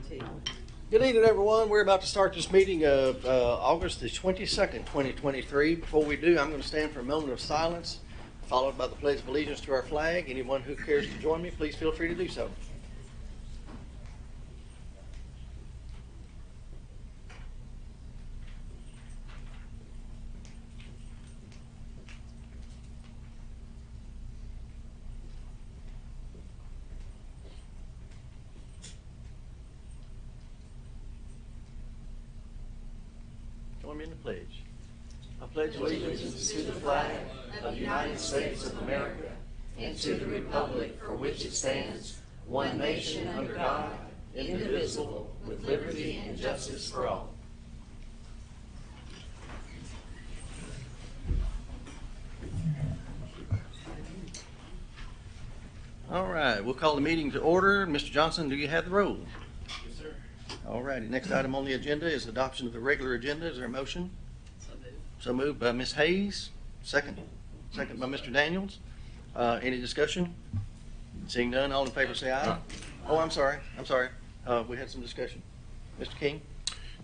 Good evening, everyone. We're about to start this meeting of August the 22nd, 2023. Before we do, I'm going to stand for a moment of silence, followed by the Pledge of Allegiance to our flag. Anyone who cares to join me, please feel free to do so. Join me in the pledge. I pledge allegiance to the flag of the United States of America and to the republic for which it stands, one nation under God, indivisible, with liberty and justice for all. All right, we'll call the meeting to order. Mr. Johnson, do you have the roll? Yes, sir. All righty, next item on the agenda is adoption of the regular agenda. Is there a motion? So moved. So moved by Ms. Hayes, second by Mr. Daniels. Any discussion? Seeing none, all in favor say aye. Oh, I'm sorry. We had some discussion. Mr. King?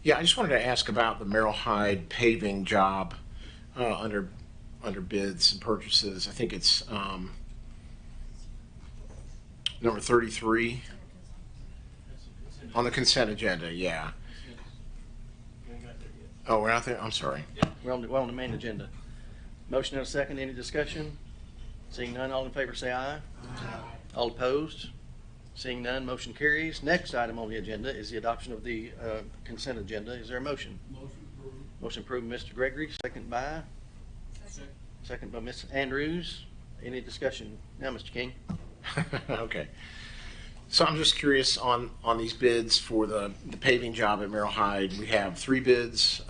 Yeah, I just wanted to ask about the Merrill Hyde paving job under bids and purchases. I think it's number 33 on the consent agenda. Yeah. Oh, we're not there. I'm sorry. We're on the main agenda. Motion and a second. Any discussion? Seeing none, all in favor say aye. All opposed? Seeing none, motion carries. Next item on the agenda is the adoption of the consent agenda. Is there a motion? Motion approved. Motion approved, Mr. Gregory. Second by? Second by Ms. Andrews. Any discussion? Now, Mr. King. Okay. So I'm just curious on these bids for the paving job at Merrill Hyde. We have 3 bids.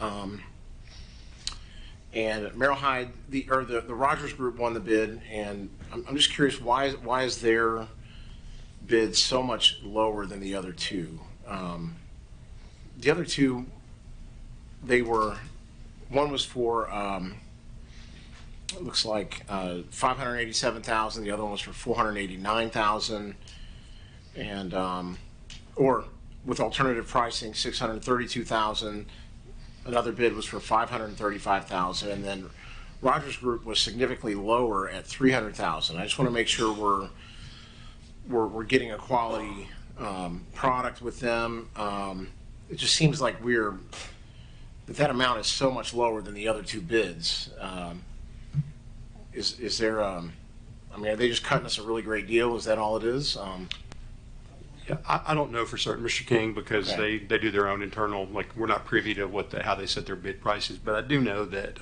And Merrill Hyde, the Rogers Group won the bid, and I'm just curious why is their bid so much lower than the other two? The other two, one was for it looks like $587,000. The other one was for $489,000, and or with alternative pricing $632,000. Another bid was for $535,000, and then Rogers Group was significantly lower at $300,000. I just want to make sure we're getting a quality product with them. It just seems like that amount is so much lower than the other 2 bids. Is there? I mean, are they just cutting us a really great deal? Is that all it is? Yeah, I don't know for certain, Mr. King, because Okay. they do their own internal, like, we're not privy to how they set their bid prices, but I do know that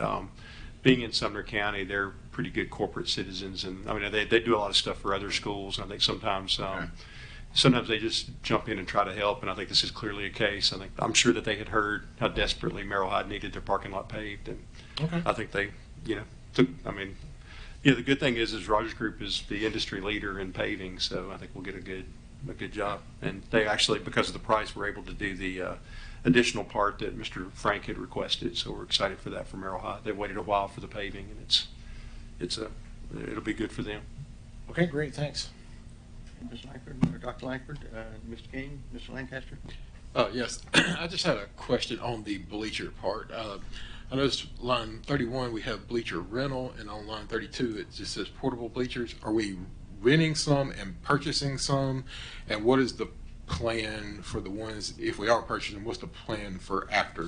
being in Sumner County, they're pretty good corporate citizens, and I mean, they do a lot of stuff for other schools, and I think sometimes they just jump in and try to help, and I think this is clearly a case. I'm sure that they had heard how desperately Merrill Hyde needed their parking lot paved, and Okay. I think they, the good thing is Rogers Group is the industry leader in paving, so I think we'll get a good job. And they actually, because of the price, were able to do the additional part that Mr. Frank had requested. So we're excited for that for Merrill Hyde. They waited a while for the paving, and it'll be good for them. Okay, great, thanks. Mr. Langford, or Dr. Langford, Mr. King, Mr. Lancaster. Yes, I just had a question on the bleacher part. I noticed line 31 we have bleacher rental, and on line 32 it just says portable bleachers. Are we renting some and purchasing some? And what is the plan for the ones, if we are purchasing, what's the plan for after?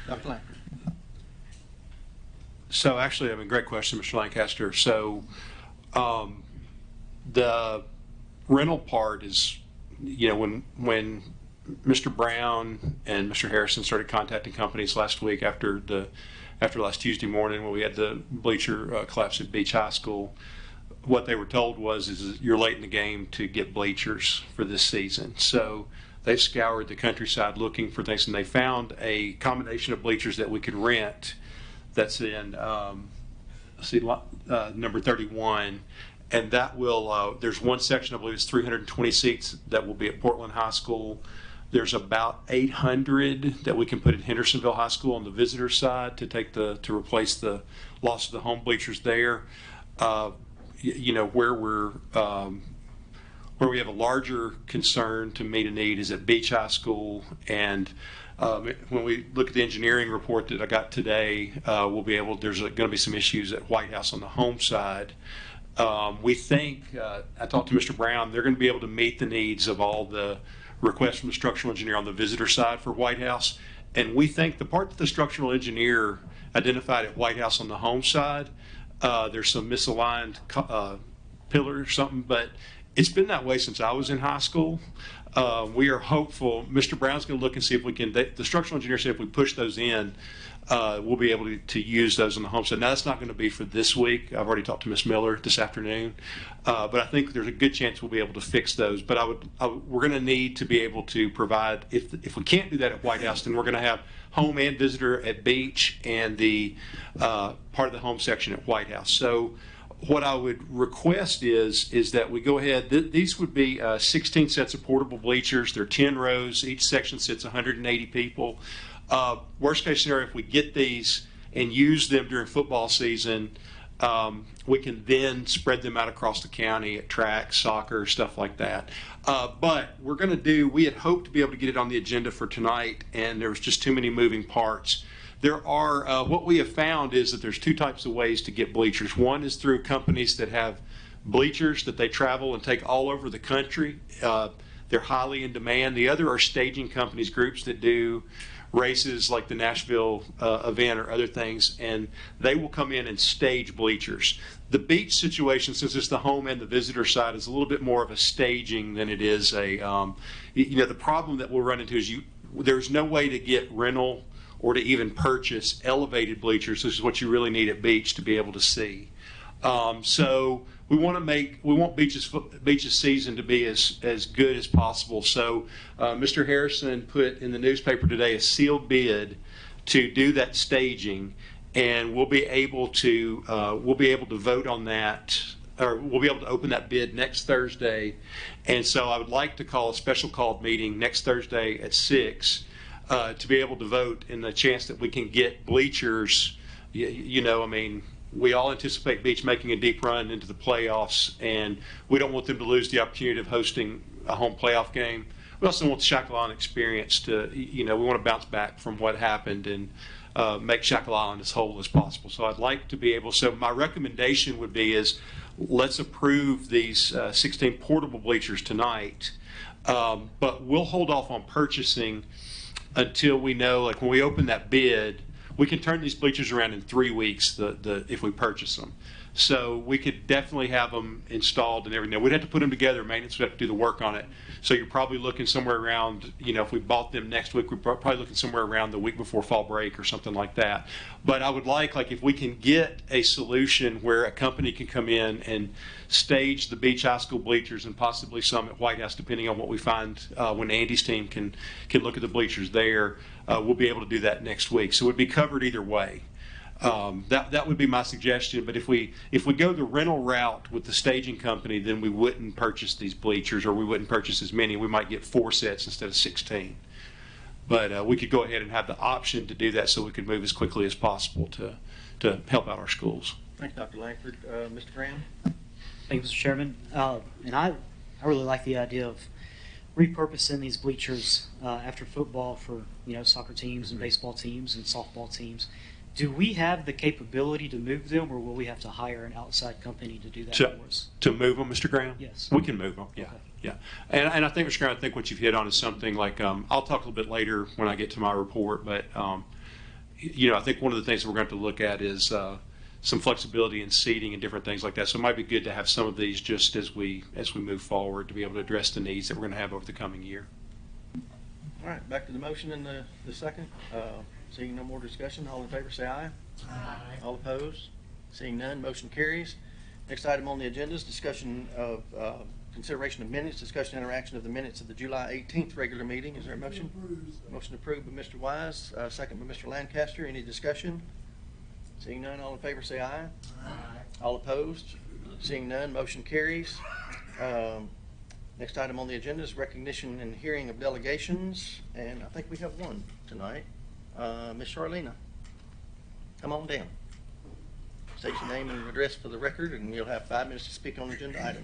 Dr. Langford. So actually, great question, Mr. Lancaster. So the rental part is, when Mr. Brown and Mr. Harrison started contacting companies last week after last Tuesday morning when we had the bleacher collapse at Beach High School, what they were told is you're late in the game to get bleachers for this season. So they scoured the countryside looking for things, and they found a combination of bleachers that we could rent. That's in number 31, and that will. There's one section, I believe it's 320 seats, that will be at Portland High School. There's about 800 that we can put at Hendersonville High School on the visitor side to replace the loss of the home bleachers there. Where where we have a larger concern to meet a need is at Beach High School. And when we look at the engineering report that I got today, there's going to be some issues at White House on the home side. We think, I talked to Mr. Brown, they're going to be able to meet the needs of all the requests from the structural engineer on the visitor side for White House. And we think the part that the structural engineer identified at White House on the home side, there's some misaligned pillars or something, but it's been that way since I was in high school. We are hopeful. Mr. Brown's going to look and see if we can, the structural engineer said if we push those in, we'll be able to use those on the home side. Now, that's not going to be for this week. I've already talked to Ms. Miller this afternoon. But I think there's a good chance we'll be able to fix those. But we're going to need to be able to provide, if we can't do that at White House, then we're going to have home and visitor at Beach and the part of the home section at White House. So what I would request is that we go ahead. These would be 16 sets of portable bleachers. They're 10 rows. Each section sits 180 people. Worst case scenario, if we get these and use them during football season, we can then spread them out across the county at track, soccer, stuff like that. But we had hoped to be able to get it on the agenda for tonight, and there was just too many moving parts. There are, what we have found is that there's two types of ways to get bleachers. One is through companies that have bleachers that they travel and take all over the country. They're highly in demand. The other are staging companies, groups that do races like the Nashville event or other things, and they will come in and stage bleachers. The Beach situation, since it's the home and the visitor side, is a little bit more of a staging than it is a, the problem that we'll run into is there's no way to get rental or to even purchase elevated bleachers. This is what you really need at Beach to be able to see. So we want Beach's season to be as good as possible. So Mr. Harrison put in the newspaper today a sealed bid to do that staging, and we'll be able to vote on that, or we'll be able to open that bid next Thursday. And so I would like to call a special called meeting next Thursday at 6 to be able to vote in the chance that we can get bleachers. We all anticipate Beach making a deep run into the playoffs, and we don't want them to lose the opportunity of hosting a home playoff game. We also want the Shackle Island experience to, we want to bounce back from what happened and make Shackle Island as whole as possible. So I'd like to be able, so my recommendation would be is let's approve these 16 portable bleachers tonight, but we'll hold off on purchasing until we know, like when we open that bid, we can turn these bleachers around in 3 weeks if we purchase them. So we could definitely have them installed and everything. Now, we'd have to put them together. Maintenance would have to do the work on it. So you're probably looking somewhere around, if we bought them next week, we're probably looking somewhere around the week before fall break or something like that. But I would like if we can get a solution where a company can come in and stage the Beach High School bleachers and possibly some at White House, depending on what we find when Andy's team can look at the bleachers there, we'll be able to do that next week. So it would be covered either way. That would be my suggestion. But if we go the rental route with the staging company, then we wouldn't purchase these bleachers, or we wouldn't purchase as many. We might get 4 sets instead of 16. But we could go ahead and have the option to do that, so we could move as quickly as possible to help out our schools. Thank you, Dr. Langford. Mr. Graham? Thank you, Mr. Chairman. And I really like the idea of repurposing these bleachers after football for soccer teams and baseball teams and softball teams. Do we have the capability to move them, or will we have to hire an outside company to do that for us? To move them, Mr. Graham? Yes. We can move them, yeah. Okay. Yeah. And I think, Mr. Graham, I think what you've hit on is something like, I'll talk a little bit later when I get to my report, but, I think one of the things we're going to have to look at is some flexibility in seating and different things like that. So it might be good to have some of these just as we move forward to be able to address the needs that we're going to have over the coming year. All right, back to the motion and the second. Seeing no more discussion, all in favor say aye. Aye. All opposed? Seeing none, motion carries. Next item on the agenda is discussion of consideration of minutes, discussion and interaction of the minutes of the July 18th regular meeting. Is there a motion? Motion approved by Mr. Wise, second by Mr. Lancaster. Any discussion? Seeing none, all in favor say aye. Aye. All opposed? Seeing none, motion carries. Next item on the agenda is recognition and hearing of delegations, and I think we have one tonight. Ms. Charlena, come on down. State your name and address for the record, and you'll have 5 minutes to speak on the agenda item.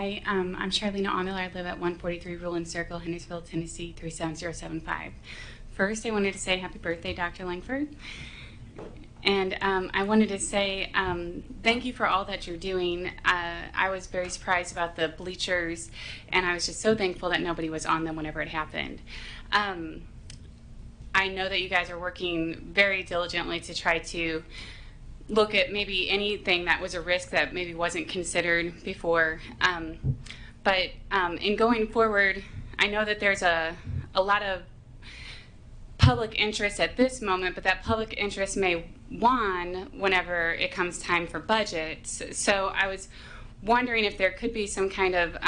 Hi, I'm Charlene Amil. I live at 143 Ruland Circle, Hendersonville, Tennessee, 37075. First, I wanted to say happy birthday, Dr. Langford. And I wanted to say thank you for all that you're doing. I was very surprised about the bleachers, and I was just so thankful that nobody was on them whenever it happened. I know that you guys are working very diligently to try to look at maybe anything that was a risk that maybe wasn't considered before. But in going forward, I know that there's a lot of public interest at this moment, but that public interest may wane whenever it comes time for budgets. So I was wondering if there could be some kind of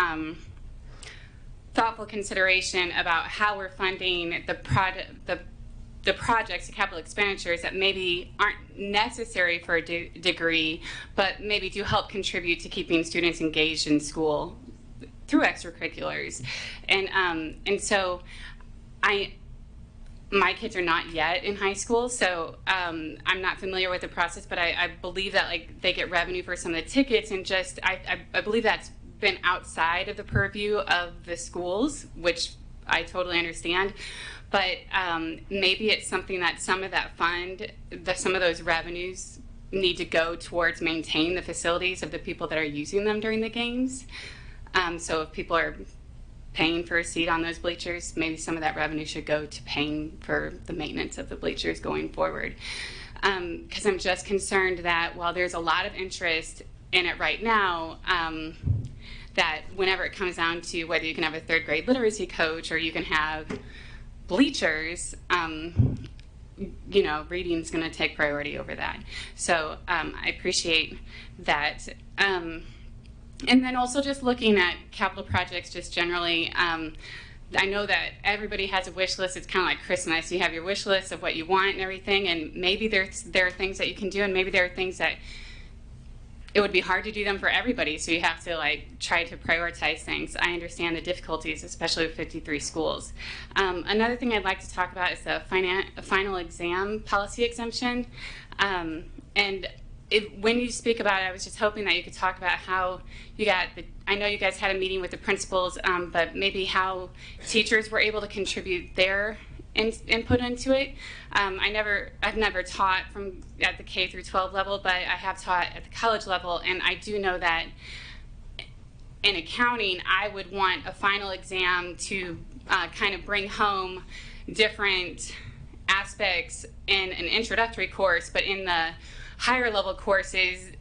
thoughtful consideration about how we're funding the projects, the capital expenditures that maybe aren't necessary for a degree, but maybe do help contribute to keeping students engaged in school through extracurriculars. And so my kids are not yet in high school, so I'm not familiar with the process, but I believe that like they get revenue for some of the tickets, and just I believe that's been outside of the purview of the schools, which I totally understand. But maybe it's something that some of that fund, some of those revenues need to go towards maintain the facilities of the people that are using them during the games. So if people are paying for a seat on those bleachers, maybe some of that revenue should go to paying for the maintenance of the bleachers going forward. Because I'm just concerned that while there's a lot of interest in it right now, that whenever it comes down to whether you can have a third grade literacy coach or you can have bleachers, you know, reading's going to take priority over that. So I appreciate that. And then also just looking at capital projects just generally, I know that everybody has a wish list. It's kind of like Christmas. You have your wish list of what you want and everything, and maybe there are things that you can do, and maybe there are things that it would be hard to do them for everybody, so you have to like try to prioritize things. I understand the difficulties, especially with 53 schools. Another thing I'd like to talk about is the final exam policy exemption. And when you speak about it, I was just hoping that you could talk about how you got I know you guys had a meeting with the principals, but maybe how teachers were able to contribute their input into it. I've never taught at the K through 12 level, but I have taught at the college level, and I do know that in accounting, I would want a final exam to kind of bring home different aspects in an introductory course, but in the higher level courses,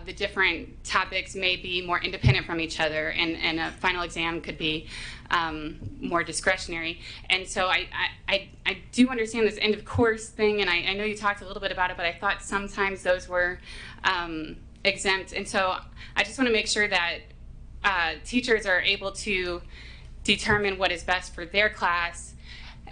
the different topics may be more independent from each other, and a final exam could be more discretionary. And so I do understand this end of course thing, and I know you talked a little bit about it, but I thought sometimes those were exempt. And so I just want to make sure that teachers are able to determine what is best for their class.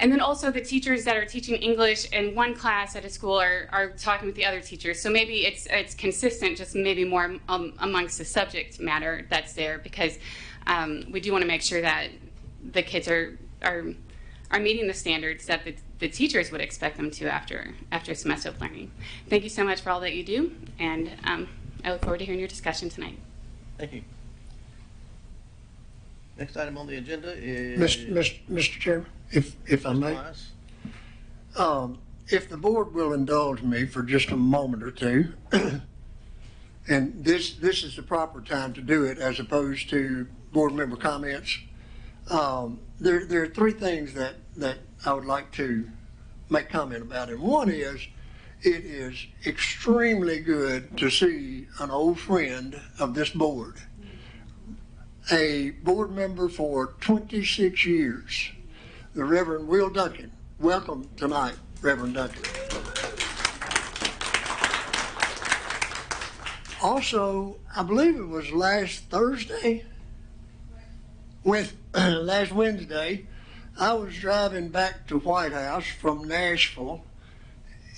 And then also the teachers that are teaching English in one class at a school are talking with the other teachers. So maybe it's consistent, just maybe more amongst the subject matter that's there, because we do want to make sure that the kids are meeting the standards that the teachers would expect them to after a semester of learning. Thank you so much for all that you do, and I look forward to hearing your discussion tonight. Thank you. Next item on the agenda is Mr. Chairman, if I may. If the board will indulge me for just a moment or two, and this is the proper time to do it as opposed to board member comments. There are three things that I would like to make comment about, and one is it is extremely good to see an old friend of this board, a board member for 26 years, the Reverend Will Duncan. Welcome tonight, Reverend Duncan. Also, I believe it was last Thursday, last Wednesday, I was driving back to White House from Nashville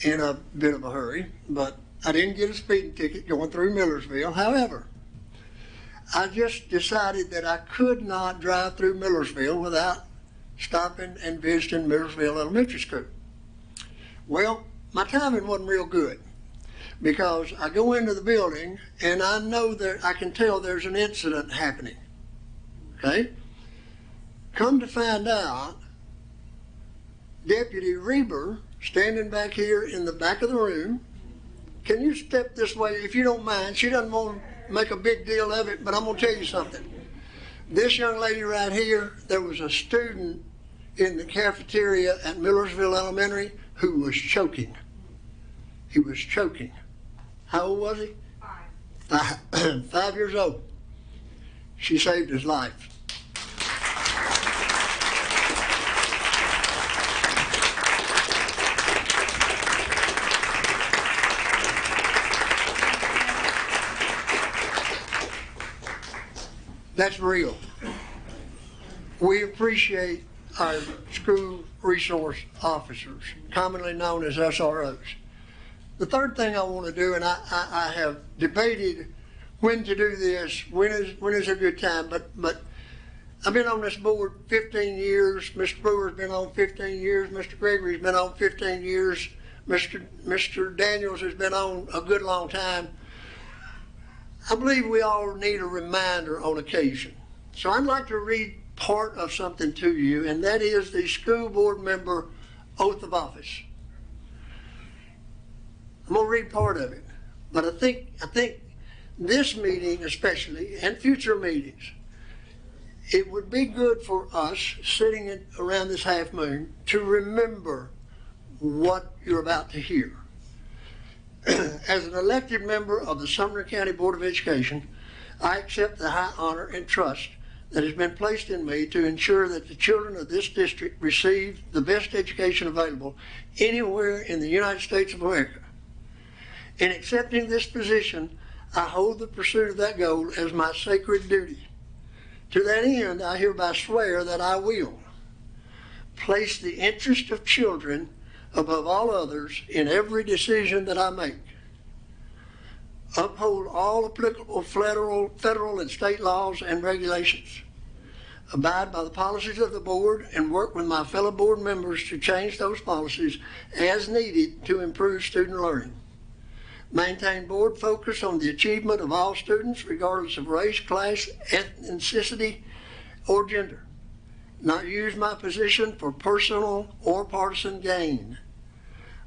in a bit of a hurry, but I didn't get a speeding ticket going through Millersville. However, I just decided that I could not drive through Millersville without stopping and visiting Millersville Elementary School. Well, my timing wasn't real good, because I go into the building and I know that I can tell there's an incident happening. okay? Come to find out, Deputy Reber, standing back here in the back of the room, can you step this way if you don't mind? She doesn't want to make a big deal of it, but I'm going to tell you something. This young lady right here, there was a student in the cafeteria at Millersville Elementary who was choking. He was choking. How old was he? 5. 5 years old. She saved his life. That's real. We appreciate our school resource officers, commonly known as SROs. The third thing I want to do, and I have debated when to do this, when is a good time, but I've been on this board 15 years, Mr. Brewer's been on 15 years, Mr. Gregory's been on 15 years, Mr. Daniels has been on a good long time. I believe we all need a reminder on occasion. So I'd like to read part of something to you, and that is the school board member oath of office. I'm going to read part of it, but I think this meeting especially, and future meetings, it would be good for us sitting around this half moon to remember what you're about to hear. As an elected member of the Sumner County Board of Education, I accept the high honor and trust that has been placed in me to ensure that the children of this district receive the best education available anywhere in the United States of America. In accepting this position, I hold the pursuit of that goal as my sacred duty. To that end, I hereby swear that I will place the interest of children above all others in every decision that I make, uphold all applicable federal and state laws and regulations, abide by the policies of the board, and work with my fellow board members to change those policies as needed to improve student learning. Maintain board focus on the achievement of all students regardless of race, class, ethnicity, or gender. Not use my position for personal or partisan gain.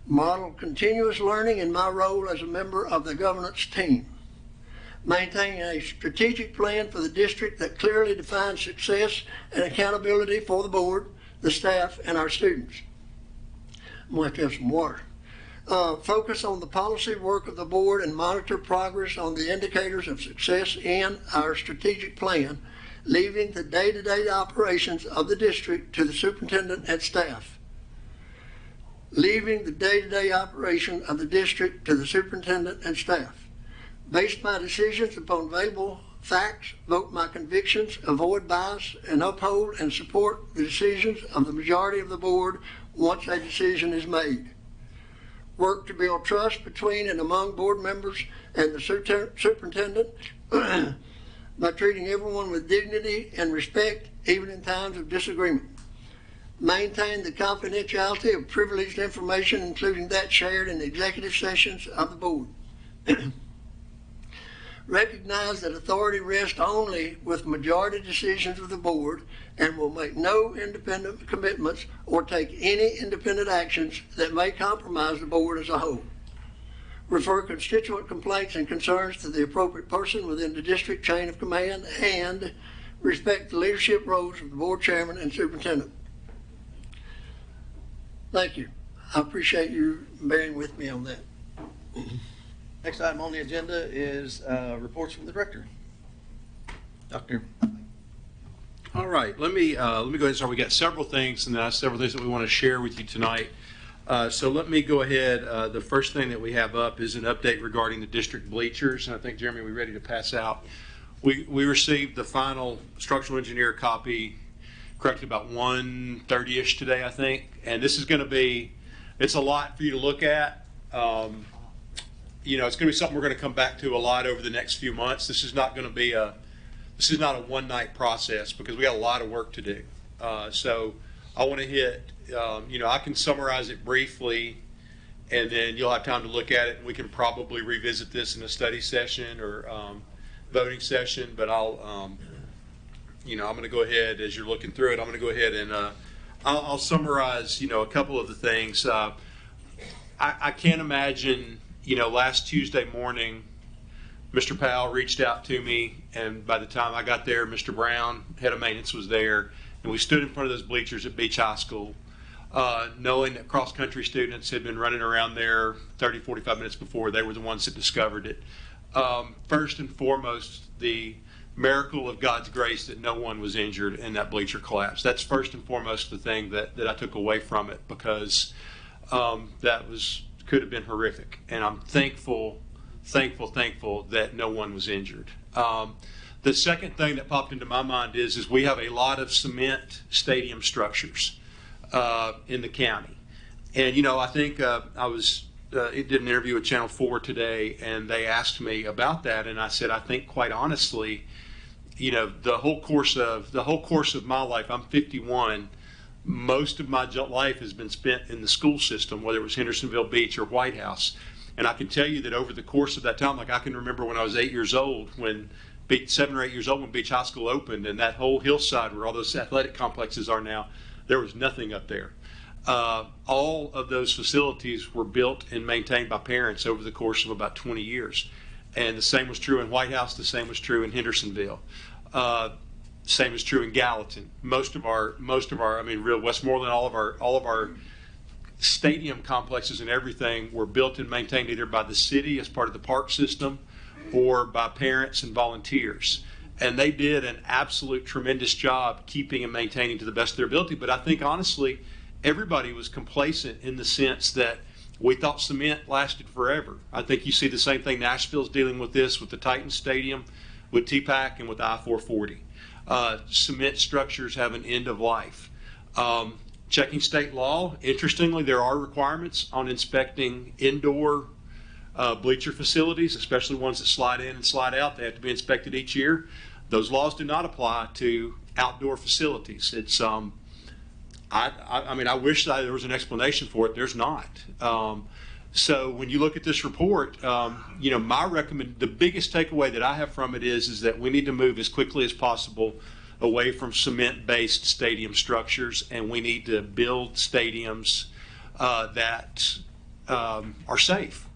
Model continuous learning in my role as a member of the governance team. Maintain a strategic plan for the district that clearly defines success and accountability for the board, the staff, and our students. I'm going to have some water. Focus on the policy work of the board and monitor progress on the indicators of success in our strategic plan, leaving the day-to-day operations of the district to the superintendent and staff. Leaving the day-to-day operation of the district to the superintendent and staff. Base my decisions upon available facts, vote my convictions, avoid bias, and uphold and support the decisions of the majority of the board once a decision is made. Work to build trust between and among board members and the superintendent by treating everyone with dignity and respect, even in times of disagreement. Maintain the confidentiality of privileged information, including that shared in the executive sessions of the board. Recognize that authority rests only with majority decisions of the board and will make no independent commitments or take any independent actions that may compromise the board as a whole. Refer constituent complaints and concerns to the appropriate person within the district chain of command, and respect the leadership roles of the board chairman and superintendent. Thank you. I appreciate you bearing with me on that. Next item on the agenda is reports from the director. Doctor. All right, let me go ahead and start. We got several things, and several things that we want to share with you tonight. So let me go ahead. The first thing that we have up is an update regarding the district bleachers, and I think, Jeremy, we're ready to pass out. We received the final structural engineer copy correctly about 1:30ish today, I think, and this is going to be, it's a lot for you to look at. You know, it's going to be something we're going to come back to a lot over the next few months. This is not going to be this is not a one-night process because we got a lot of work to do. So I want to hit, you know, I can summarize it briefly, and then you'll have time to look at it, and we can probably revisit this in a study session or voting session, but I'll I'm going to go ahead, as you're looking through it, I'm going to go ahead and I'll summarize, a couple of the things. I can't imagine, last Tuesday morning, Mr. Powell reached out to me, and by the time I got there, Mr. Brown, head of maintenance, was there, and we stood in front of those bleachers at Beach High School, knowing that cross-country students had been running around there 30, 45 minutes before. They were the ones that discovered it. First and foremost, the miracle of God's grace that no one was injured in that bleacher collapse. That's first and foremost the thing that I took away from it, because that could have been horrific. And I'm thankful that no one was injured. The second thing that popped into my mind is we have a lot of cement stadium structures in the county. And, I think I did an interview with Channel 4 today, and they asked me about that, and I said, I think quite honestly, the whole course of my life, I'm 51, most of my life has been spent in the school system, whether it was Hendersonville Beach or White House. And I can tell you that over the course of that time, like I can remember when I was 7 or 8 years old when Beach High School opened, and that whole hillside where all those athletic complexes are now, there was nothing up there. All of those facilities were built and maintained by parents over the course of about 20 years. And the same was true in White House, the same was true in Hendersonville. Same is true in Gallatin. Most of our, real Westmoreland, all of our stadium complexes and everything were built and maintained either by the city as part of the park system or by parents and volunteers. And they did an absolute tremendous job keeping and maintaining to the best of their ability. But I think honestly, everybody was complacent in the sense that we thought cement lasted forever. I think you see the same thing. Nashville's dealing with this with the Titans Stadium, with TPAC, and with I-440. Cement structures have an end of life. Checking state law, interestingly, there are requirements on inspecting indoor bleacher facilities, especially ones that slide in and slide out. They have to be inspected each year. Those laws do not apply to outdoor facilities. It's I wish that there was an explanation for it. There's not. So when you look at this report, the biggest takeaway that I have from it is that we need to move as quickly as possible away from cement-based stadium structures, and we need to build stadiums that are safe.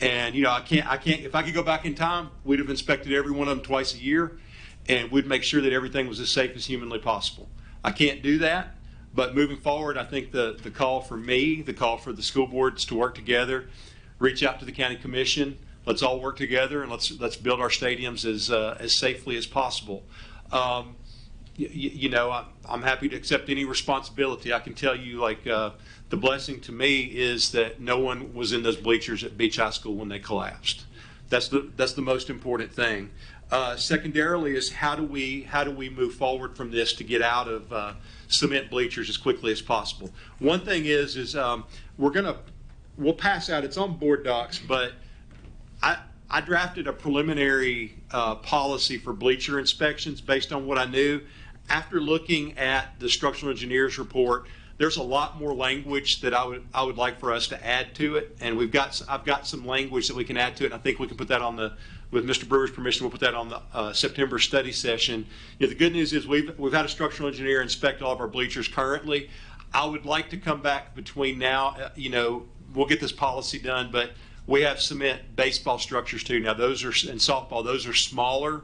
And I can't. If I could go back in time, we'd have inspected every one of them twice a year, and we'd make sure that everything was as safe as humanly possible. I can't do that. But moving forward, I think the call for me, the call for the school boards to work together, reach out to the county commission. Let's all work together and let's build our stadiums as safely as possible. I'm happy to accept any responsibility. I can tell you, the blessing to me is that no one was in those bleachers at Beach High School when they collapsed. That's the most important thing. Secondarily is how do we move forward from this to get out of cement bleachers as quickly as possible. One thing is we'll pass out, it's on board docs, but I drafted a preliminary policy for bleacher inspections based on what I knew. After looking at the structural engineer's report, there's a lot more language that I would like for us to add to it, and I've got some language that we can add to it, and I think we can put that with Mr. Brewer's permission, we'll put that on the September study session. The good news is we've had a structural engineer inspect all of our bleachers currently. I would like to come back between now, we'll get this policy done, but we have cement baseball structures too. Now those are, in softball, those are smaller.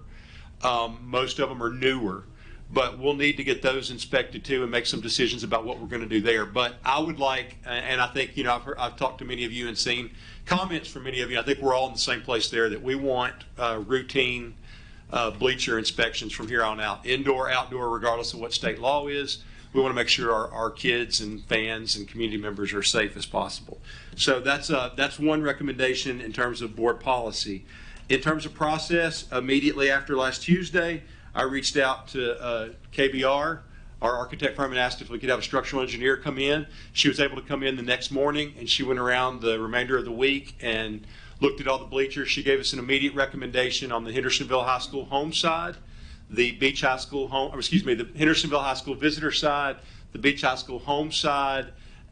Most of them are newer, but we'll need to get those inspected too and make some decisions about what we're going to do there. But I would like, and I think, I've talked to many of you and seen comments from many of you. I think we're all in the same place there, that we want routine bleacher inspections from here on out, indoor, outdoor, regardless of what state law is. We want to make sure our kids and fans and community members are as safe as possible. So that's one recommendation in terms of board policy. In terms of process, immediately after last Tuesday, I reached out to KBR, our architect firm, and asked if we could have a structural engineer come in. She was able to come in the next morning, and she went around the remainder of the week and looked at all the bleachers. She gave us an immediate recommendation on the Hendersonville High School home side, the Beach High School the Hendersonville High School visitor side, the Beach High School home side,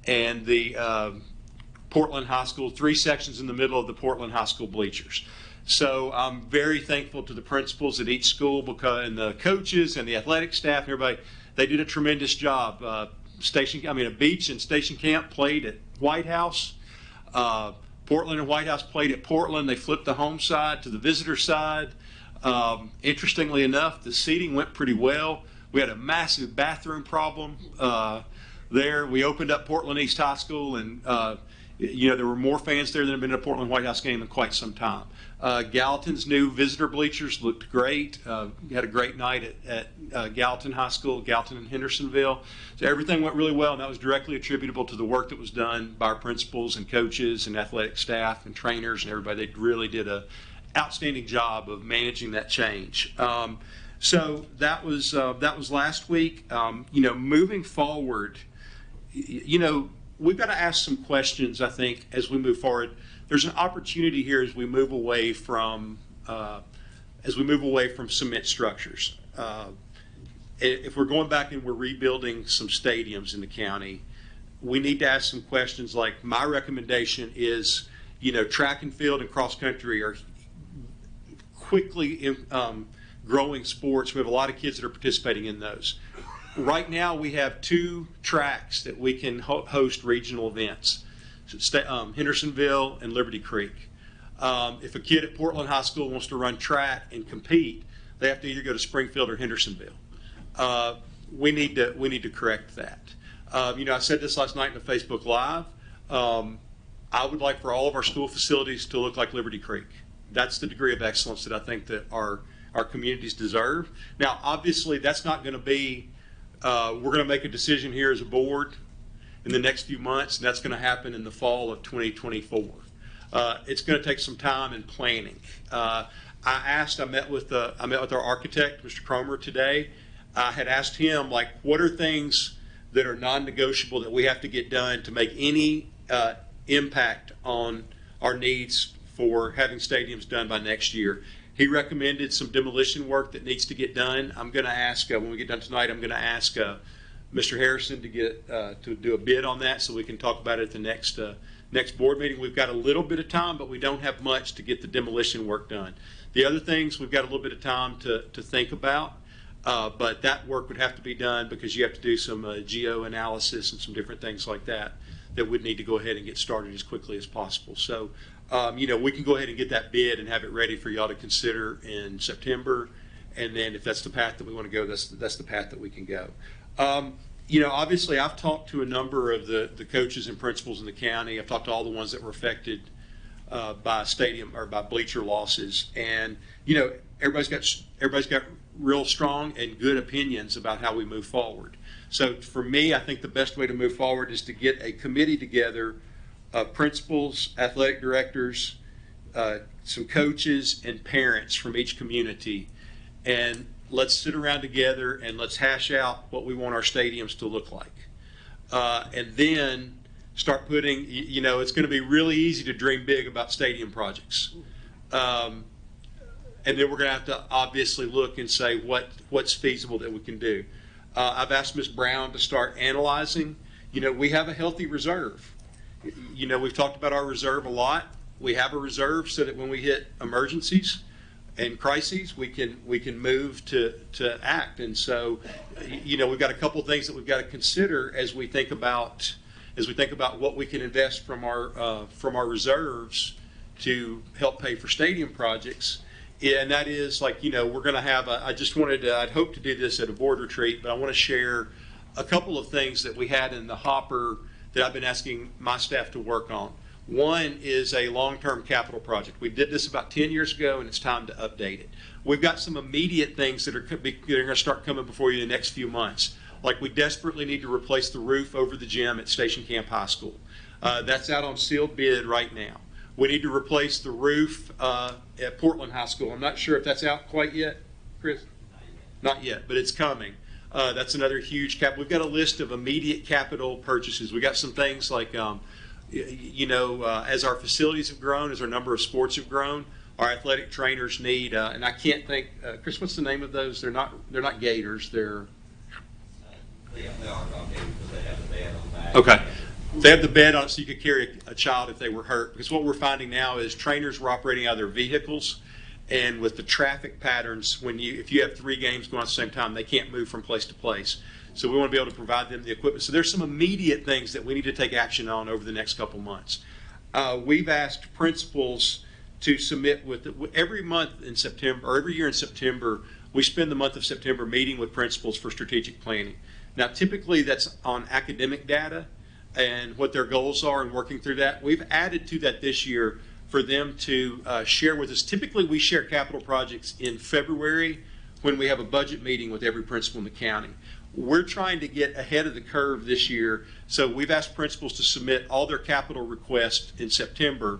and the Portland High School, 3 sections in the middle of the Portland High School bleachers. So I'm very thankful to the principals at each school and the coaches and the athletic staff and everybody. They did a tremendous job. Beach and Station Camp played at White House. Portland and White House played at Portland. They flipped the home side to the visitor side. Interestingly enough, the seating went pretty well. We had a massive bathroom problem there. We opened up Portland East High School, and there were more fans there than have been at a Portland White House game in quite some time. Gallatin's new visitor bleachers looked great. We had a great night at Gallatin High School, Gallatin and Hendersonville. So everything went really well, and that was directly attributable to the work that was done by our principals and coaches and athletic staff and trainers and everybody. They really did an outstanding job of managing that change. So that was last week. Moving forward, we've got to ask some questions, I think, as we move forward. There's an opportunity here as we move away from cement structures. If we're going back and we're rebuilding some stadiums in the county, we need to ask some questions like, my recommendation is, track and field and cross country are quickly growing sports. We have a lot of kids that are participating in those. Right now we have 2 tracks that we can host regional events. Hendersonville and Liberty Creek. If a kid at Portland High School wants to run track and compete, they have to either go to Springfield or Hendersonville. We need to correct that. I said this last night in a Facebook Live. I would like for all of our school facilities to look like Liberty Creek. That's the degree of excellence that I think that our communities deserve. Now, obviously, that's not going to be. We're going to make a decision here as a board in the next few months, and that's going to happen in the fall of 2024. It's going to take some time and planning. I met with our architect, Mr. Cromer, today. I had asked him, what are things that are non-negotiable that we have to get done to make any impact on our needs for having stadiums done by next year. He recommended some demolition work that needs to get done. I'm going to ask, when we get done tonight, I'm going to ask Mr. Harrison to do a bid on that so we can talk about it at the next board meeting. We've got a little bit of time, but we don't have much to get the demolition work done. The other things, we've got a little bit of time to think about, but that work would have to be done because you have to do some geo analysis and some different things like that would need to go ahead and get started as quickly as possible. So, we can go ahead and get that bid and have it ready for y'all to consider in September. And then if that's the path that we want to go, that's the path that we can go. Obviously I've talked to a number of the coaches and principals in the county. I've talked to all the ones that were affected by stadium or by bleacher losses. And, everybody's got real strong and good opinions about how we move forward. So for me, I think the best way to move forward is to get a committee together of principals, athletic directors, some coaches, and parents from each community. And let's sit around together and let's hash out what we want our stadiums to look like. And then start putting, it's going to be really easy to dream big about stadium projects. And then we're going to have to obviously look and say what's feasible that we can do. I've asked Ms. Brown to start analyzing. We have a healthy reserve. We've talked about our reserve a lot. We have a reserve so that when we hit emergencies and crises, we can move to act. And so, we've got a couple of things that we've got to consider as we think about what we can invest from our reserves to help pay for stadium projects. And that is we're going to have I'd hope to do this at a board retreat, but I want to share a couple of things that we had in the hopper that I've been asking my staff to work on. One is a long-term capital project. We did this about 10 years ago, and it's time to update it. We've got some immediate things that are going to start coming before you in the next few months. Like we desperately need to replace the roof over the gym at Station Camp High School. That's out on sealed bid right now. We need to replace the roof at Portland High School. I'm not sure if that's out quite yet, Chris? Not yet, but it's coming. That's another huge cap. We've got a list of immediate capital purchases. We got some things like, as our facilities have grown, as our number of sports have grown, our athletic trainers need, and I can't think, Chris, what's the name of those? They're not gaiters. They're They are not gators, but they have a band on the back. okay. They have the bed on it so you could carry a child if they were hurt. Because what we're finding now is trainers were operating out of their vehicles, and with the traffic patterns, if you have 3 games going on at the same time, they can't move from place to place. So we want to be able to provide them the equipment. So there's some immediate things that we need to take action on over the next couple months. We've asked principals to submit every month in September, or every year in September, we spend the month of September meeting with principals for strategic planning. Now, typically that's on academic data and what their goals are and working through that. We've added to that this year for them to share with us. Typically, we share capital projects in February when we have a budget meeting with every principal in the county. We're trying to get ahead of the curve this year, so we've asked principals to submit all their capital requests in September,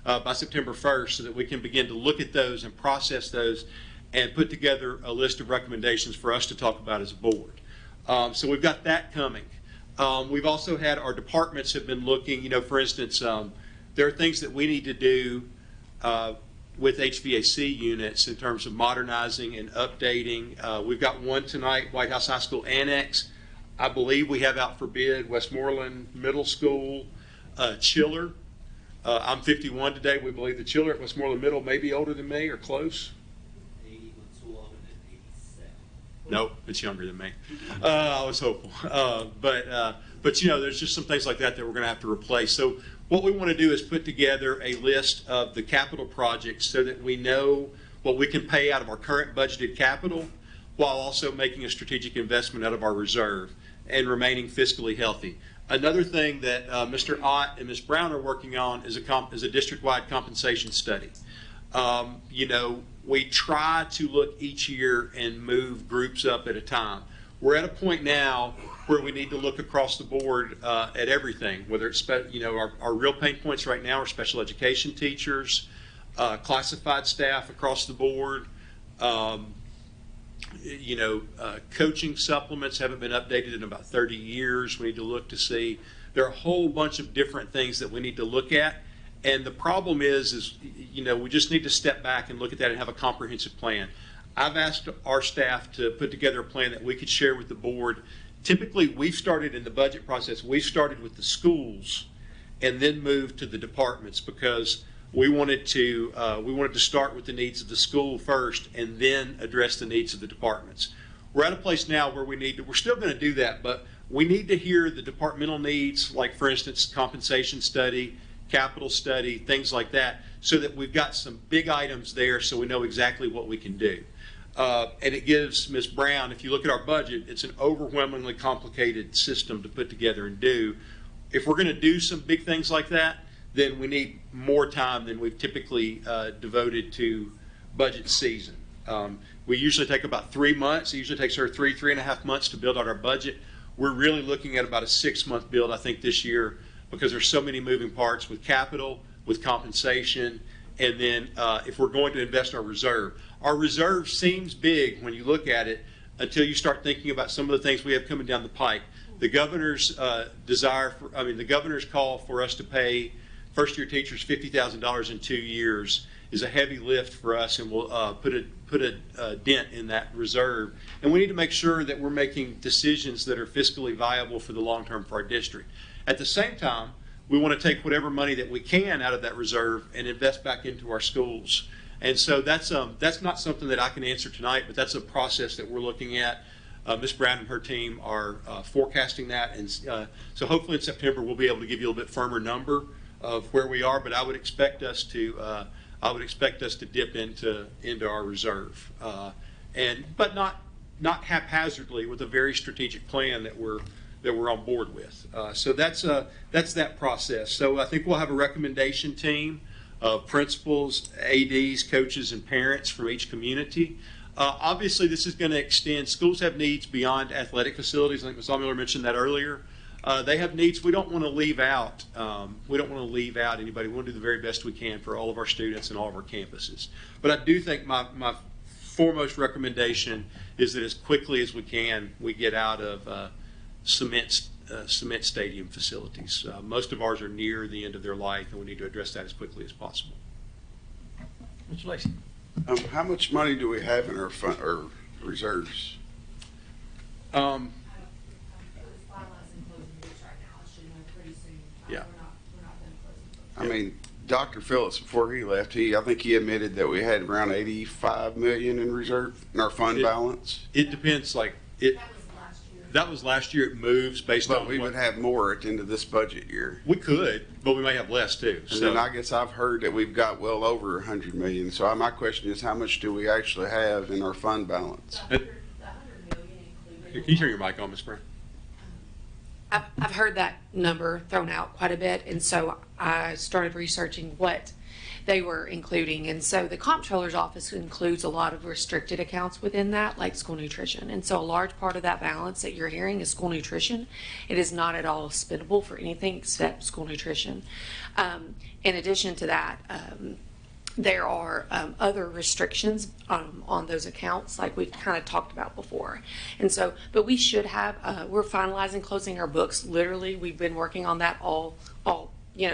by September 1st, so that we can begin to look at those and process those and put together a list of recommendations for us to talk about as a board. So we've got that coming. We've also had our departments have been looking, for instance, there are things that we need to do with HVAC units in terms of modernizing and updating. We've got one tonight, White House High School Annex. I believe we have out for bid Westmoreland Middle School chiller. I'm 51 today. We believe the chiller at Westmoreland Middle may be older than me or close. Nope, it's younger than me. I was hopeful. But there's just some things like that we're going to have to replace. So what we want to do is put together a list of the capital projects so that we know what we can pay out of our current budgeted capital while also making a strategic investment out of our reserve and remaining fiscally healthy. Another thing that Mr. Ott and Ms. Brown are working on is a district-wide compensation study. We try to look each year and move groups up at a time. We're at a point now where we need to look across the board at everything, whether it's, our real pain points right now are special education teachers, classified staff across the board. Coaching supplements haven't been updated in about 30 years. We need to look to see. There are a whole bunch of different things that we need to look at. And the problem is we just need to step back and look at that and have a comprehensive plan. I've asked our staff to put together a plan that we could share with the board. Typically, we've started in the budget process, we've started with the schools and then moved to the departments because we wanted to start with the needs of the school first and then address the needs of the departments. We're at a place now where we're still going to do that, but we need to hear the departmental needs, like for instance, compensation study, capital study, things like that, so that we've got some big items there so we know exactly what we can do. And it gives Ms. Brown, if you look at our budget, it's an overwhelmingly complicated system to put together and do. If we're going to do some big things like that, then we need more time than we've typically devoted to budget season. We usually take about 3 months. It usually takes her 3.5 months to build out our budget. We're really looking at about a 6-month build, I think, this year, because there's so many moving parts with capital, with compensation, and then if we're going to invest our reserve. Our reserve seems big when you look at it until you start thinking about some of the things we have coming down the pike. The governor's the governor's call for us to pay first-year teachers $50,000 in 2 years is a heavy lift for us, and will put a dent in that reserve. And we need to make sure that we're making decisions that are fiscally viable for the long term for our district. At the same time, we want to take whatever money that we can out of that reserve and invest back into our schools. And so that's not something that I can answer tonight, but that's a process that we're looking at. Ms. Brown and her team are forecasting that, and so hopefully in September we'll be able to give you a little bit firmer number of where we are. But I would expect us to dip into our reserve, but not haphazardly, with a very strategic plan that we're on board with. So that's that process. So I think we'll have a recommendation team of principals, ADs, coaches, and parents from each community. Obviously, this is going to extend. Schools have needs beyond athletic facilities. I think Ms. Allmiller mentioned that earlier. They have needs we don't want to leave out. We don't want to leave out anybody. We want to do the very best we can for all of our students and all of our campuses. But I do think my foremost recommendation is that as quickly as we can, we get out of cement stadium facilities. Most of ours are near the end of their life, and we need to address that as quickly as possible. Mr. Lacy. How much money do we have in our fund or reserves? I mean, Dr. Phillips, before he left, I think he admitted that we had around 85 million in reserve in our fund balance. It depends, like, that was last year. It moves based But on we would have more at the end of this budget year. we could, but we may have less too. And then I guess I've heard that we've got well over 100 million. So my question is, how much do we actually have in our fund balance? Can you turn your mic on, Ms. Brown? I've heard that number thrown out quite a bit, and so I started researching what they were including. And so the comptroller's office includes a lot of restricted accounts within that, like school nutrition. And so a large part of that balance that you're hearing is school nutrition. It is not at all spendable for anything except school nutrition. In addition to that, there are other restrictions on those accounts, like we've kind of talked about before. And so, but we should have, we're finalizing closing our books. Literally, we've been working on that all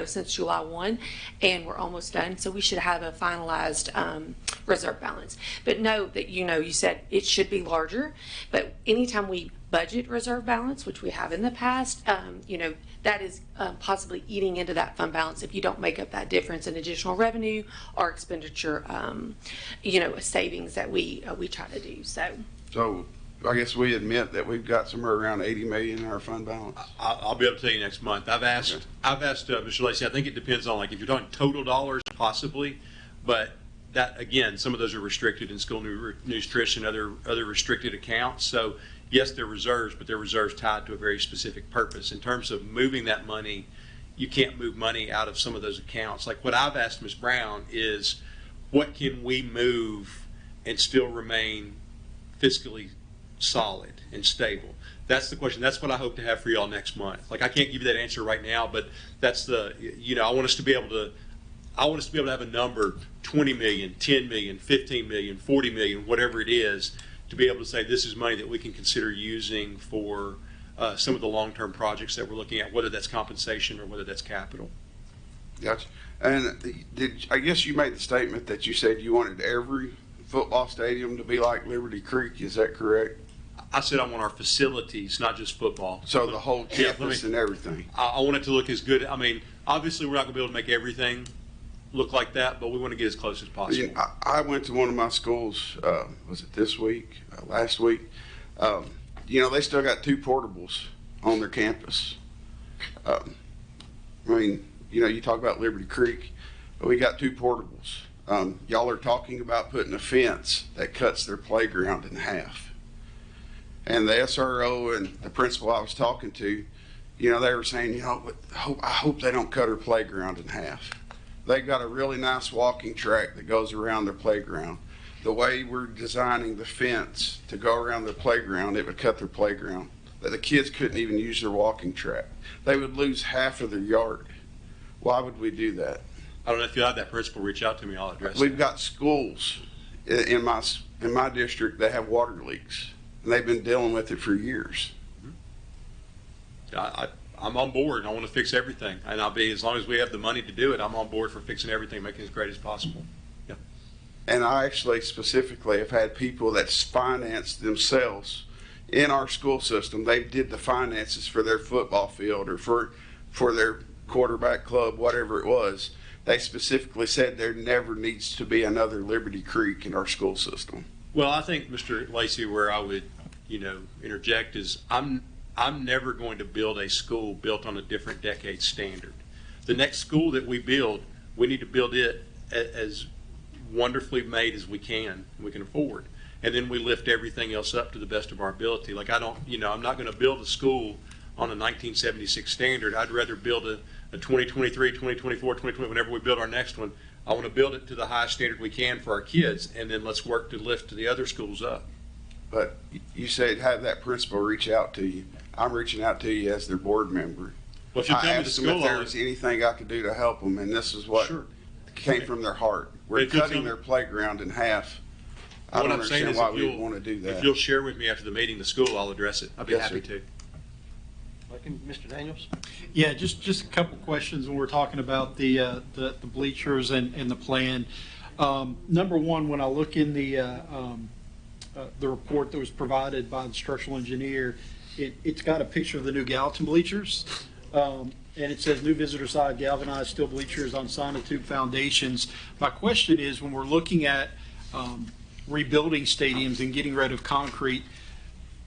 since July 1, and we're almost done. So we should have a finalized reserve balance. But know that, you said it should be larger, but anytime we budget reserve balance, which we have in the past, that is possibly eating into that fund balance if you don't make up that difference in additional revenue or expenditure, savings that we try to do. So I guess we admit that we've got somewhere around 80 million in our fund balance. I'll be able to tell you next month. I've asked Mr. Lacey. I think it depends on, like, if you're talking total dollars, possibly, but that, again, some of those are restricted in school nutrition, other restricted accounts. So yes, they're reserves, but they're reserves tied to a very specific purpose. In terms of moving that money, you can't move money out of some of those accounts. Like, what I've asked Ms. Brown is, what can we move and still remain fiscally solid and stable? That's the question. That's what I hope to have for y'all next month. Like, I can't give you that answer right now, but that's I want us to be able to have a number, 20 million, 10 million, 15 million, 40 million, whatever it is, to be able to say this is money that we can consider using for some of the long-term projects that we're looking at, whether that's compensation or whether that's capital. Gotcha. And I guess you made the statement that you said you wanted every football stadium to be like Liberty Creek. Is that correct? I said I want our facilities, not just football. So the whole campus and everything. I want it to look as good. I mean, obviously we're not going to be able to make everything look like that, but we want to get as close as possible. I went to one of my schools, was it this week, last week? They still got 2 portables on their campus. You talk about Liberty Creek, but we got 2 portables. Y'all are talking about putting a fence that cuts their playground in half. And the SRO and the principal I was talking to, they were saying, I hope they don't cut our playground in half. They've got a really nice walking track that goes around their playground. The way we're designing the fence to go around their playground, it would cut their playground. That the kids couldn't even use their walking track. They would lose half of their yard. Why would we do that? I don't know if you have that principal reach out to me. I'll address it. We've got schools in my district that have water leaks, and they've been dealing with it for years. I'm on board. I want to fix everything, and as long as we have the money to do it, I'm on board for fixing everything, making it as great as possible. Yeah. And I actually specifically have had people that's financed themselves in our school system. They did the finances for their football field or for their quarterback club, whatever it was. They specifically said there never needs to be another Liberty Creek in our school system. Well, I think, Mr. Lacey, where I would, interject is I'm never going to build a school built on a different decade standard. The next school that we build, we need to build it as wonderfully made as we can afford. And then we lift everything else up to the best of our ability. Like, I'm not going to build a school on a 1976 standard. I'd rather build a 2023, 2024, 2020, whenever we build our next one. I want to build it to the highest standard we can for our kids, and then let's work to lift the other schools up. But you said have that principal reach out to you. I'm reaching out to you as their board member. Well, if you I tell me the asked them school, if there was anything I could do to help them, and this is what came from their heart. We're If you tell cutting me- their playground in half. I What don't I'm saying understand is, why if we you'll want to do that. If you'll share with me after the meeting the school, I'll address it. I'd be Yes, happy sir. to. Mr. Daniels? Yeah, just a couple questions when we're talking about the bleachers and the plan. Number one, when I look in the report that was provided by the structural engineer, it's got a picture of the new Gallatin bleachers. And it says new visitor side galvanized steel bleachers on sonotube foundations. My question is, when we're looking at rebuilding stadiums and getting rid of concrete,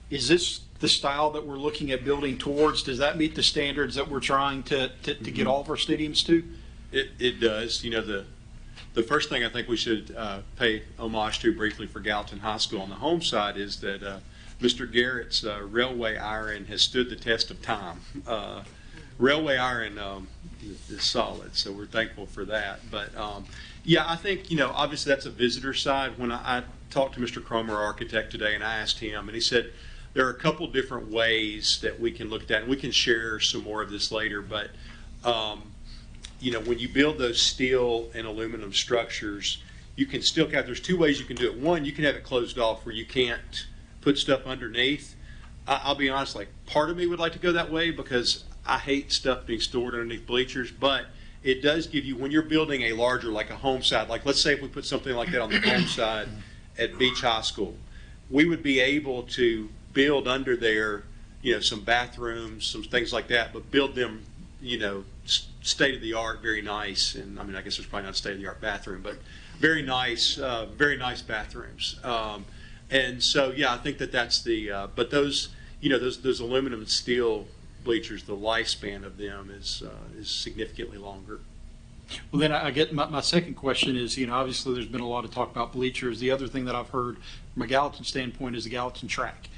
is this the style that we're looking at building towards? Does that meet the standards that we're trying to get all of our stadiums to? It does. You know, the first thing I think we should pay homage to briefly for Gallatin High School on the home side is that Mr. Garrett's railway iron has stood the test of time. Railway iron is solid, so we're thankful for that. But yeah, I think, you know, obviously that's a visitor side. When I talked to Mr. Cromer, our architect, today, and I asked him, and he said there are a couple different ways that we can look at that, and we can share some more of this later. But you know, when you build those steel and aluminum structures, you can still have, there's two ways you can do it. One, you can have it closed off where you can't put stuff underneath. I'll be honest, like, part of me would like to go that way because I hate stuff being stored underneath bleachers, but it does give you, when you're building a larger, like a home side, like let's say if we put something like that on the home side at Beach High School, we would be able to build under there, you know, some bathrooms, some things like that, but build them, you know, state of the art, very nice. And I mean, I guess there's probably not a state of the art bathroom, but very nice bathrooms. And so, yeah, I think that's the, but those, you know, those aluminum and steel bleachers, the lifespan of them is significantly longer. Well, then I get my second question is, you know, obviously there's been a lot of talk about bleachers. The other thing that I've heard from a Gallatin standpoint is the Gallatin track.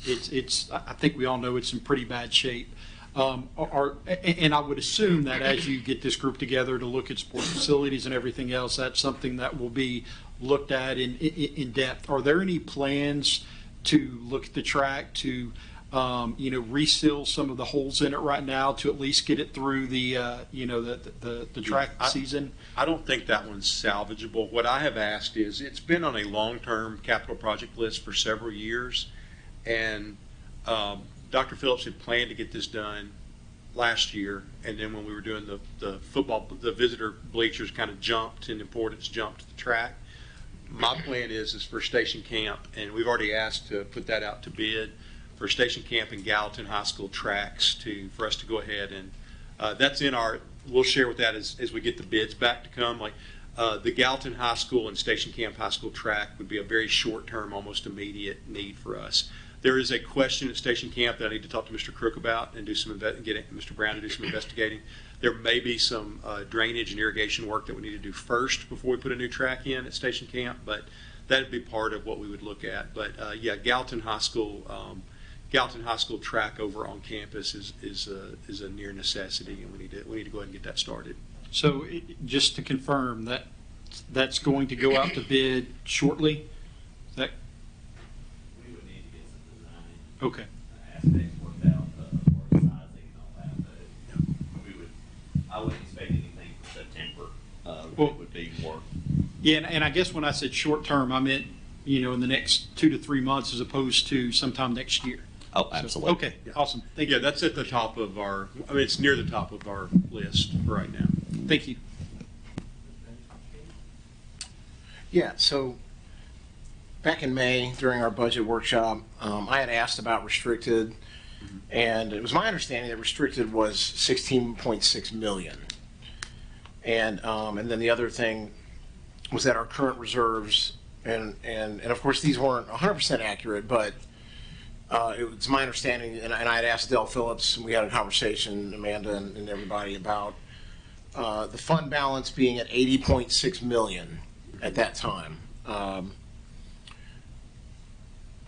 It's I think we all know it's in pretty bad shape. And I would assume that as you get this group together to look at sports facilities and everything else, that's something that will be looked at in depth. Are there any plans to look at the track to you know, reseal some of the holes in it right now to at least get it through the you know, the track season? I don't think that one's salvageable. What I have asked is, it's been on a long-term capital project list for several years, and Dr. Phillips had planned to get this done last year, and then when we were doing the visitor bleachers kind of jumped in importance, jumped to the track. My plan is for Station Camp, and we've already asked to put that out to bid for Station Camp and Gallatin High School tracks for us to go ahead and that's in our, we'll share with that as we get the bids back to come. Like the Gallatin High School and Station Camp High School track would be a very short-term, almost immediate need for us. There is a question at Station Camp that I need to talk to Mr. Crook about and get Mr. Brown to do some investigating. There may be some drainage and irrigation work that we need to do first before we put a new track in at Station Camp, but that would be part of what we would look at. But yeah, Gallatin High School track over on campus is a near necessity, and we need to go ahead and get that started. So just to confirm that that's going to go out to bid shortly. That We would need to get some design okay? aspects worked out, for sizing and all that, but we would, I wouldn't expect anything for September. Well, It would be more. Yeah, and I guess when I said short term, I meant, you know, in the next 2 to 3 months as opposed to sometime next year. Oh, So, absolutely. okay, awesome. Thank you. Yeah, that's at the top of our, I mean, it's near the top of our list for right now. Thank you. Yeah, so back in May during our budget workshop, I had asked about restricted, and it was my understanding that restricted was 16.6 million. And then the other thing was that our current reserves, and of course these weren't 100% accurate, but it was my understanding, and I had asked Del Phillips, and we had a conversation, Amanda and everybody, about the fund balance being at 80.6 million at that time.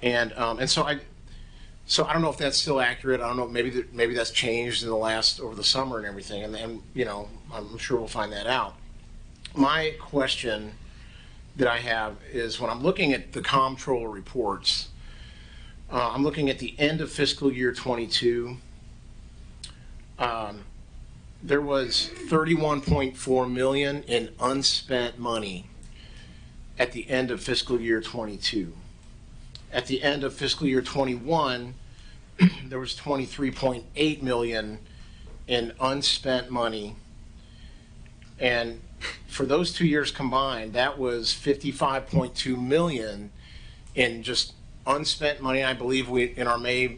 And so I don't know if that's still accurate. I don't know, maybe that's changed in the over the summer and everything, and then, you know, I'm sure we'll find that out. My question that I have is, when I'm looking at the comptroller reports, I'm looking at the end of fiscal year 22. There was 31.4 million in unspent money at the end of fiscal year 22. At the end of fiscal year 21, there was 23.8 million in unspent money. And for those 2 years combined, that was 55.2 million in just unspent money. I believe in our May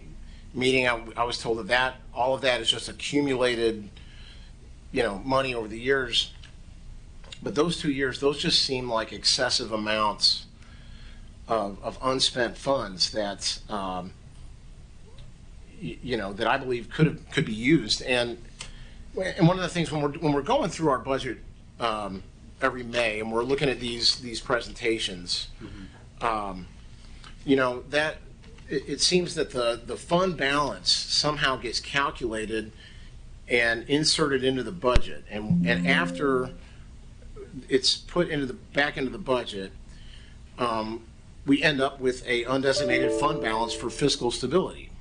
meeting, I was told that all of that is just accumulated, money over the years. But those 2 years, those just seem like excessive amounts of unspent funds that, that I believe could be used. And one of the things when we're going through our budget every May and we're looking at these presentations, that it seems that the fund balance somehow gets calculated and inserted into the budget, and after it's put back into the budget, we end up with a undesignated fund balance for fiscal stability.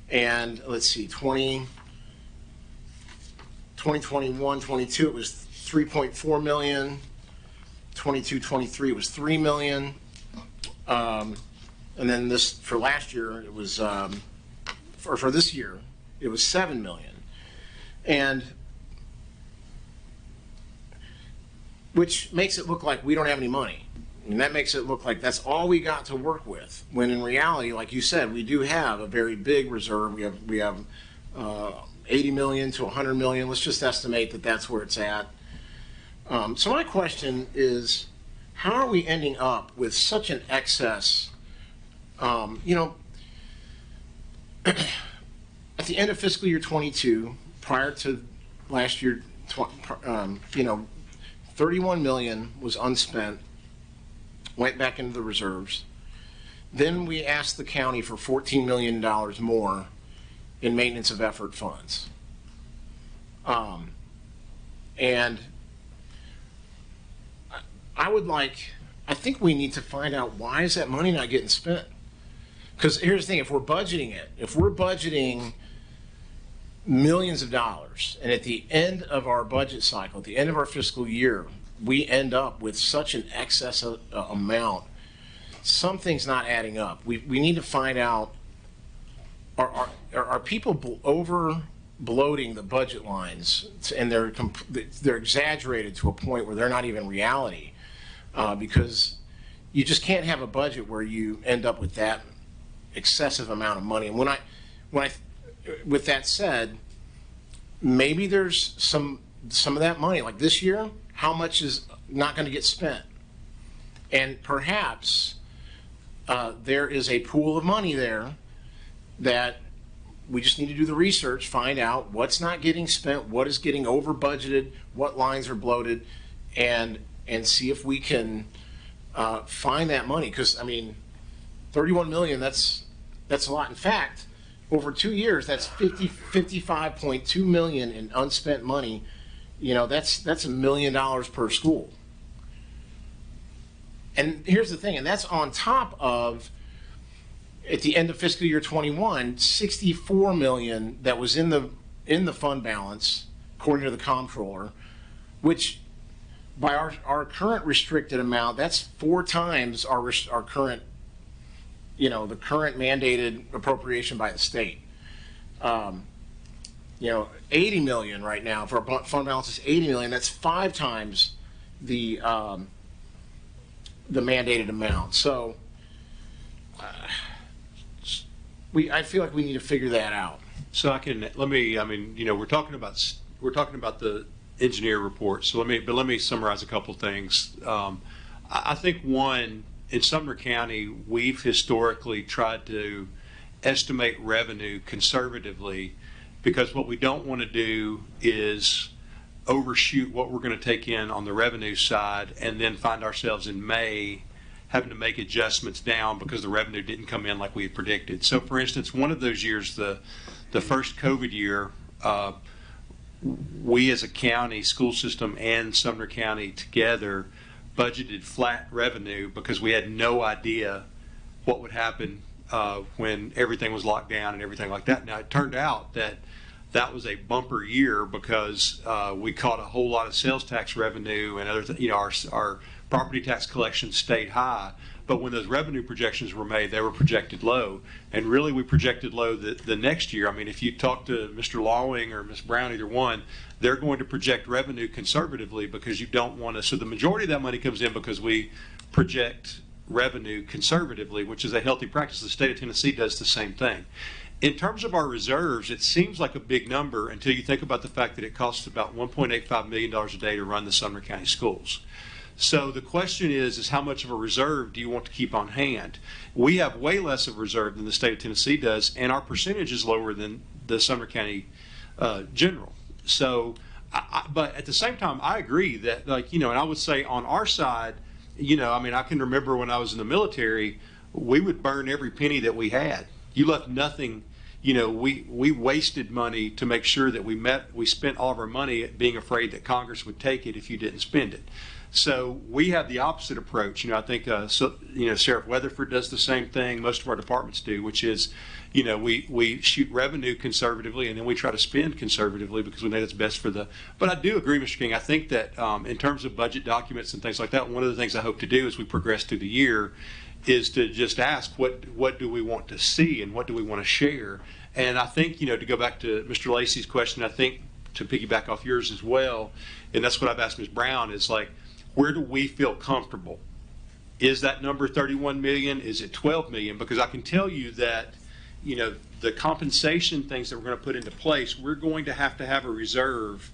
And let's see, 2021, 22, it was 3.4 million. 22, 23, it was 3 million. And then this, for last year, it was, for this year, it was 7 million. And which makes it look like we don't have any money. And that makes it look like that's all we got to work with. When in reality, like you said, we do have a very big reserve. We have 80 million to 100 million. Let's just estimate that that's where it's at. So my question is, how are we ending up with such an excess? At the end of fiscal year 22, prior to last year, 31 million was unspent, went back into the reserves. Then we asked the county for $14 million more in maintenance of effort funds. And I think we need to find out, why is that money not getting spent? Because here's the thing, if we're budgeting millions of dollars, and at the end of our budget cycle, at the end of our fiscal year, we end up with such an excess amount, something's not adding up. We need to find out, are people over bloating the budget lines, and they're exaggerated to a point where they're not even reality, because you just can't have a budget where you end up with that excessive amount of money. And with that said, maybe there's some of that money, like this year, how much is not going to get spent? And perhaps there is a pool of money there that we just need to do the research, find out what's not getting spent, what is getting over budgeted, what lines are bloated, and see if we can find that money. Because, 31 million, that's a lot. In fact, over 2 years, that's 55.2 million in unspent money. That's $1 million per school. And here's the thing, and that's on top of, at the end of fiscal year 21, 64 million that was in the fund balance, according to the comptroller, which by our current restricted amount, that's 4 times our current, the current mandated appropriation by the state. 80 million right now, if our fund balance is 80 million, that's 5 times the mandated amount. So I feel like we need to figure that out. So we're talking about the engineer report. So let me summarize a couple things. I think one, in Sumner County, we've historically tried to estimate revenue conservatively, because what we don't want to do is overshoot what we're going to take in on the revenue side and then find ourselves in May having to make adjustments down because the revenue didn't come in like we had predicted. So for instance, one of those years, the first COVID year, we as a county, school system and Sumner County together budgeted flat revenue because we had no idea what would happen when everything was locked down and everything like that. Now, it turned out that was a bumper year because we caught a whole lot of sales tax revenue and other our property tax collections stayed high. But when those revenue projections were made, they were projected low. And really, we projected low the next year. If you talk to Mr. Lawing or Ms. Brown, either one, they're going to project revenue conservatively because you don't want to. So the majority of that money comes in because we project revenue conservatively, which is a healthy practice. The state of Tennessee does the same thing. In terms of our reserves, it seems like a big number until you think about the fact that it costs about $1.85 million a day to run the Sumner County schools. So the question is how much of a reserve do you want to keep on hand? We have way less of a reserve than the state of Tennessee does, and our percentage is lower than the Sumner County general. So, but at the same time, I agree that, like, and I would say on our side, I can remember when I was in the military, we would burn every penny that we had. You left nothing. We wasted money to make sure that we spent all of our money being afraid that Congress would take it if you didn't spend it. So we have the opposite approach. I think Sheriff Weatherford does the same thing. Most of our departments do, which is, we shoot revenue conservatively and then we try to spend conservatively because we know that's best for the. But I do agree, Mr. King. I think that in terms of budget documents and things like that, one of the things I hope to do as we progress through the year is to just ask what do we want to see and what do we want to share. And I think, to go back to Mr. Lacey's question, I think to piggyback off yours as well, and that's what I've asked Ms. Brown, is like, where do we feel comfortable? Is that number 31 million? Is it 12 million? Because I can tell you that, the compensation things that we're going to put into place, we're going to have a reserve,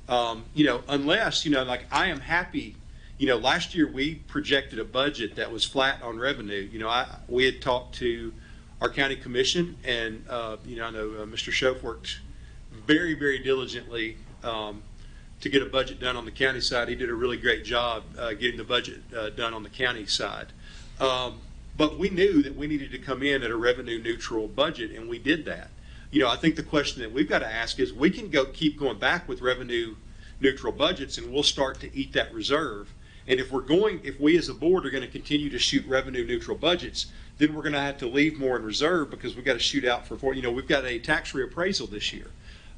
unless, like I am happy. Last year we projected a budget that was flat on revenue. We had talked to our county commission, and I know Mr. Schoaf worked very, very diligently to get a budget done on the county side. He did a really great job getting the budget done on the county side. But we knew that we needed to come in at a revenue neutral budget, and we did that. I think the question that we've got to ask is, we can keep going back with revenue neutral budgets, and we'll start to eat that reserve. And if we as a board are going to continue to shoot revenue neutral budgets, then we're going to have to leave more in reserve because we've got to shoot out for we've got a tax reappraisal this year.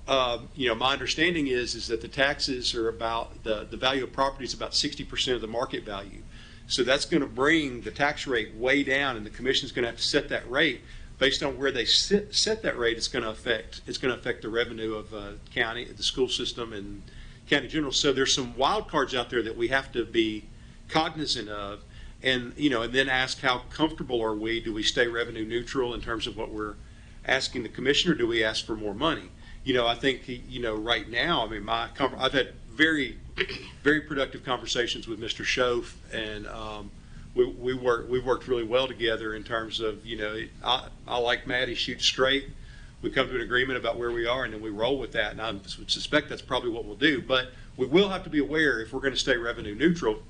My understanding is that the taxes are about the value of property is about 60% of the market value. So that's going to bring the tax rate way down, and the commission's going to have to set that rate based on where they set that rate. It's going to affect the revenue of county, the school system, and county general. So there's some wild cards out there that we have to be cognizant of, and and then ask how comfortable are we? Do we stay revenue neutral in terms of what we're asking the commissioner? Do we ask for more money? I think right now, I've had very, very productive conversations with Mr. Schoaf, and we've worked really well together in terms of I like Matt. He shoots straight. We come to an agreement about where we are, and then we roll with that. And I would suspect that's probably what we'll do. But we will have to be aware, if we're going to stay revenue neutral.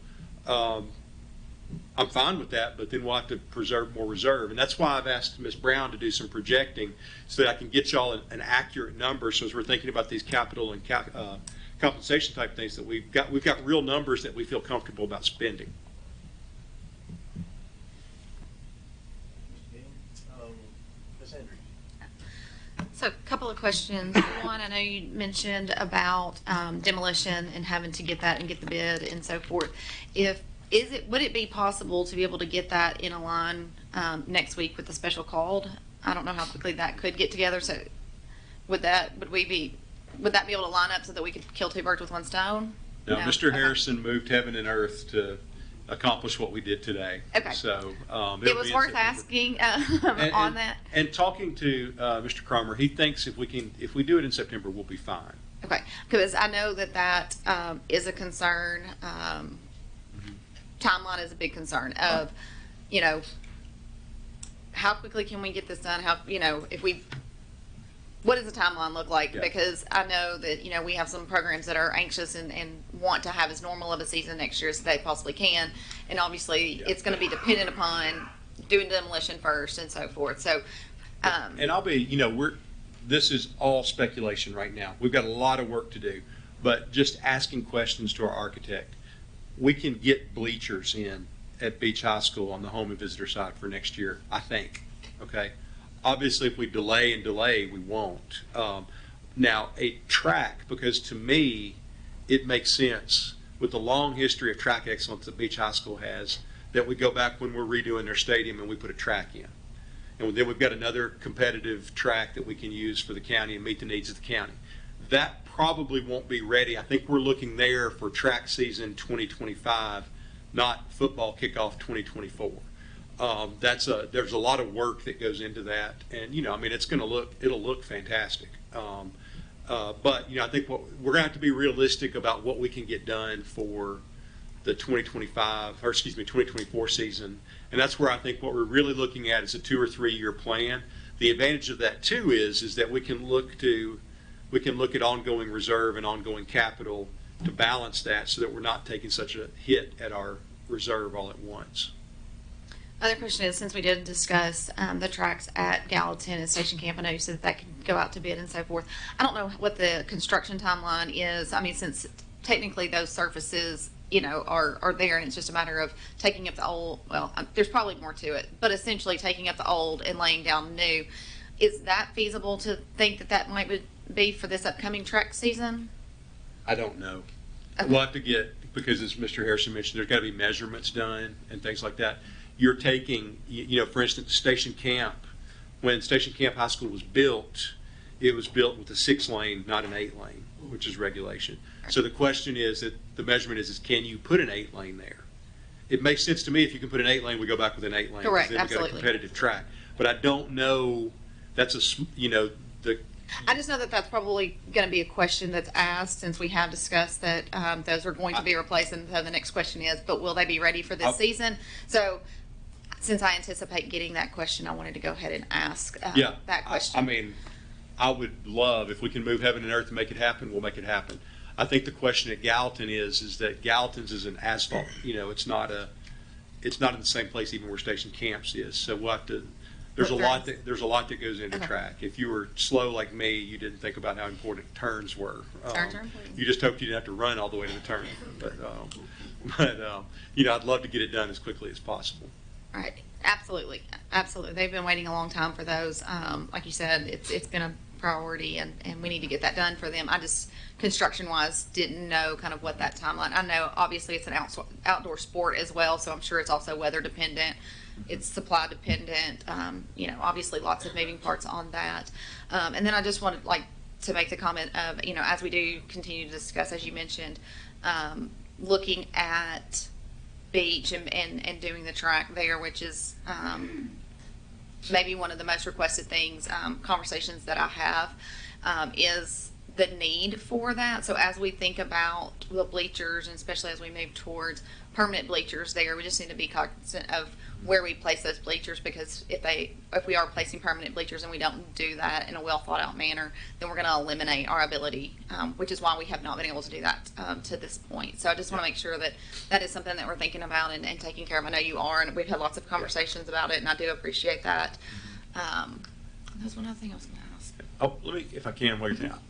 I'm fine with that, but then we'll have to preserve more reserve. And that's why I've asked Ms. Brown to do some projecting so that I can get y'all an accurate number. So as we're thinking about these capital and compensation type things, that we've got real numbers that we feel comfortable about spending. Ms. Andrews. So a couple of questions. One, I know you mentioned about demolition and having to get that and get the bid and so forth. Would it be possible to be able to get that in a line next week with the special called? I don't know how quickly that could get together. So would that be able to line up so that we could kill two birds with one stone? No, No? Mr. Okay. Harrison moved heaven and earth to accomplish what we did today. Okay. So It was worth asking on that. And talking to Mr. Cromer, he thinks if we do it in September, we'll be fine. Okay, because I know that is a concern. Timeline is a big concern of, how quickly can we get this done? What does the timeline look like? Yeah. Because I know that, we have some programs that are anxious and want to have as normal of a season next year as they possibly can. And obviously it's going to be dependent upon doing demolition first and so forth. So, And I'll be, this is all speculation right now. We've got a lot of work to do, but just asking questions to our architect. We can get bleachers in at Beach High School on the home and visitor side for next year, I think. Okay. Obviously, if we delay, we won't. Now, a track, because to me, it makes sense with the long history of track excellence that Beach High School has, that we go back when we're redoing their stadium and we put a track in. And then we've got another competitive track that we can use for the county and meet the needs of the county. That probably won't be ready. I think we're looking there for track season 2025, not football kickoff 2024. there's a lot of work that goes into that, and I mean, it'll look fantastic. But I think we're gonna have to be realistic about what we can get done for the 2024 season, and that's where I think what we're really looking at is a 2 or 3 year plan. The advantage of that too is that we can look at ongoing reserve and ongoing capital to balance that, so that we're not taking such a hit at our reserve all at once. Other question is, since we did discuss the tracks at Gallatin and Station Camp, I know you said that could go out to bid and so forth. I don't know what the construction timeline is. I mean, since technically those surfaces, are there, and it's just a matter of taking up the old. Well, there's probably more to it, but essentially taking up the old and laying down new. Is that feasible to think that might be for this upcoming track season? I don't know. Okay. We'll have to because as Mr. Harrison mentioned, there's got to be measurements done and things like that. You're taking, for instance, Station Camp. When Station Camp High School was built, it was built with a 6-lane, not an 8-lane, which is regulation. So the question is that the measurement is can you put an 8-lane there? It makes sense to me if you can put an 8-lane, we go back with an 8-lane. Correct, then absolutely. We got a competitive track. But I don't know. That's I just know that that's probably going to be a question that's asked, since we have discussed that those are going to be replaced. And so the next question is, but will they be ready for this season? So since I anticipate getting that question, I wanted to go ahead and ask that question. I mean, I would love, if we can move heaven and earth and make it happen, we'll make it happen. I think the question at Gallatin is that Gallatin's is an asphalt. It's not in the same place even where Station Camps is. So we'll have to. There's a lot that goes into track. If you were slow like me, you didn't think about how important turns were. You just hoped you didn't have to run all the way to the turn. But I'd love to get it done as quickly as possible. Right. Absolutely. They've been waiting a long time for those. Like you said, it's been a priority, and we need to get that done for them. I just, construction-wise, didn't know kind of what that timeline. I know obviously it's an outdoor sport as well, so I'm sure it's also weather dependent. It's supply dependent. Obviously lots of moving parts on that. And then I just wanted to make the comment of, as we do continue to discuss, as you mentioned, looking at beach and doing the track there, which is maybe one of the most requested things, conversations that I have, is the need for that. So as we think about the bleachers, and especially as we move towards permanent bleachers there, we just need to be cognizant of where we place those bleachers, because if we are placing permanent bleachers and we don't do that in a well thought out manner, then we're going to eliminate our ability, which is why we have not been able to do that to this point. So I just want to make sure that is something that we're thinking about and taking care of. I know you are, and we've had lots of conversations about it, and I do appreciate that. There's one other thing I was going to ask. Oh, let me, if I can,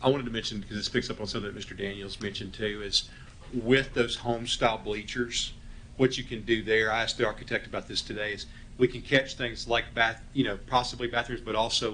I wanted to mention, because this picks up on something that Mr. Daniels mentioned too, is with those home style bleachers, what you can do there, I asked the architect about this today, is we can catch things like possibly bathrooms, but also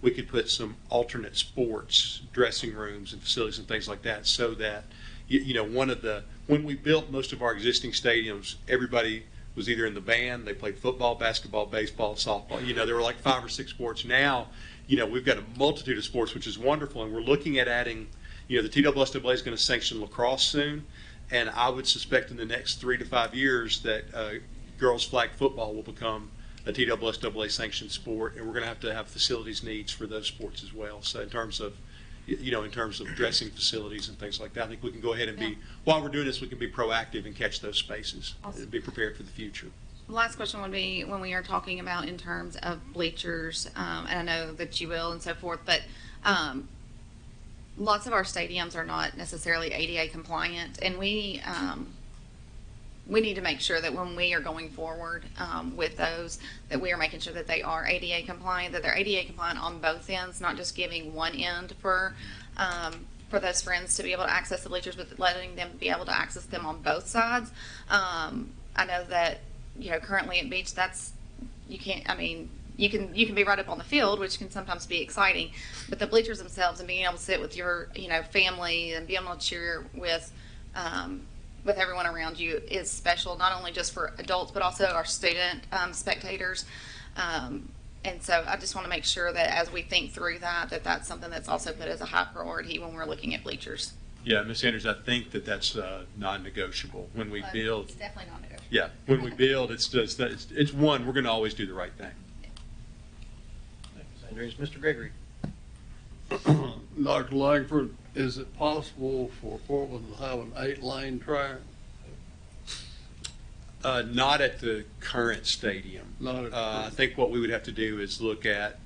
we could put some alternate sports dressing rooms and facilities and things like that, so that when we built most of our existing stadiums, everybody was either in the band, they played football, basketball, baseball, softball. There were like 5 or 6 sports. Now, we've got a multitude of sports, which is wonderful, and we're looking at adding. The TSSAA is going to sanction lacrosse soon. And I would suspect in the next 3 to 5 years that girls flag football will become a TSSAA sanctioned sport, and we're going to have facilities needs for those sports as well. So in terms of dressing facilities and things like that, I think we can go ahead and while we're doing this, we can be proactive and catch those spaces and be prepared for the future. The last question would be, when we are talking about in terms of bleachers, and I know that you will and so forth, but lots of our stadiums are not necessarily ADA compliant, and we need to make sure that when we are going forward with those, that we are making sure that they are ADA compliant, that they're ADA compliant on both ends, not just giving one end for those friends to be able to access the bleachers, but letting them be able to access them on both sides. I know that currently at beach, you can be right up on the field, which can sometimes be exciting, but the bleachers themselves and being able to sit with your family and be able to cheer with everyone around you is special, not only just for adults but also our student spectators. And so I just want to make sure that as we think through that's something that's also put as a high priority when we're looking at bleachers. Yeah, Ms. Sanders, I think that that's non-negotiable. When we build, It's definitely not negotiable. yeah, when we build, it's just, it's one, we're going to always do the right thing. Andrews, Mr. Gregory. Dr. Langford, is it possible for Portland to have an 8-lane track? Not at the current stadium. Not at the I think what we would have to do is look at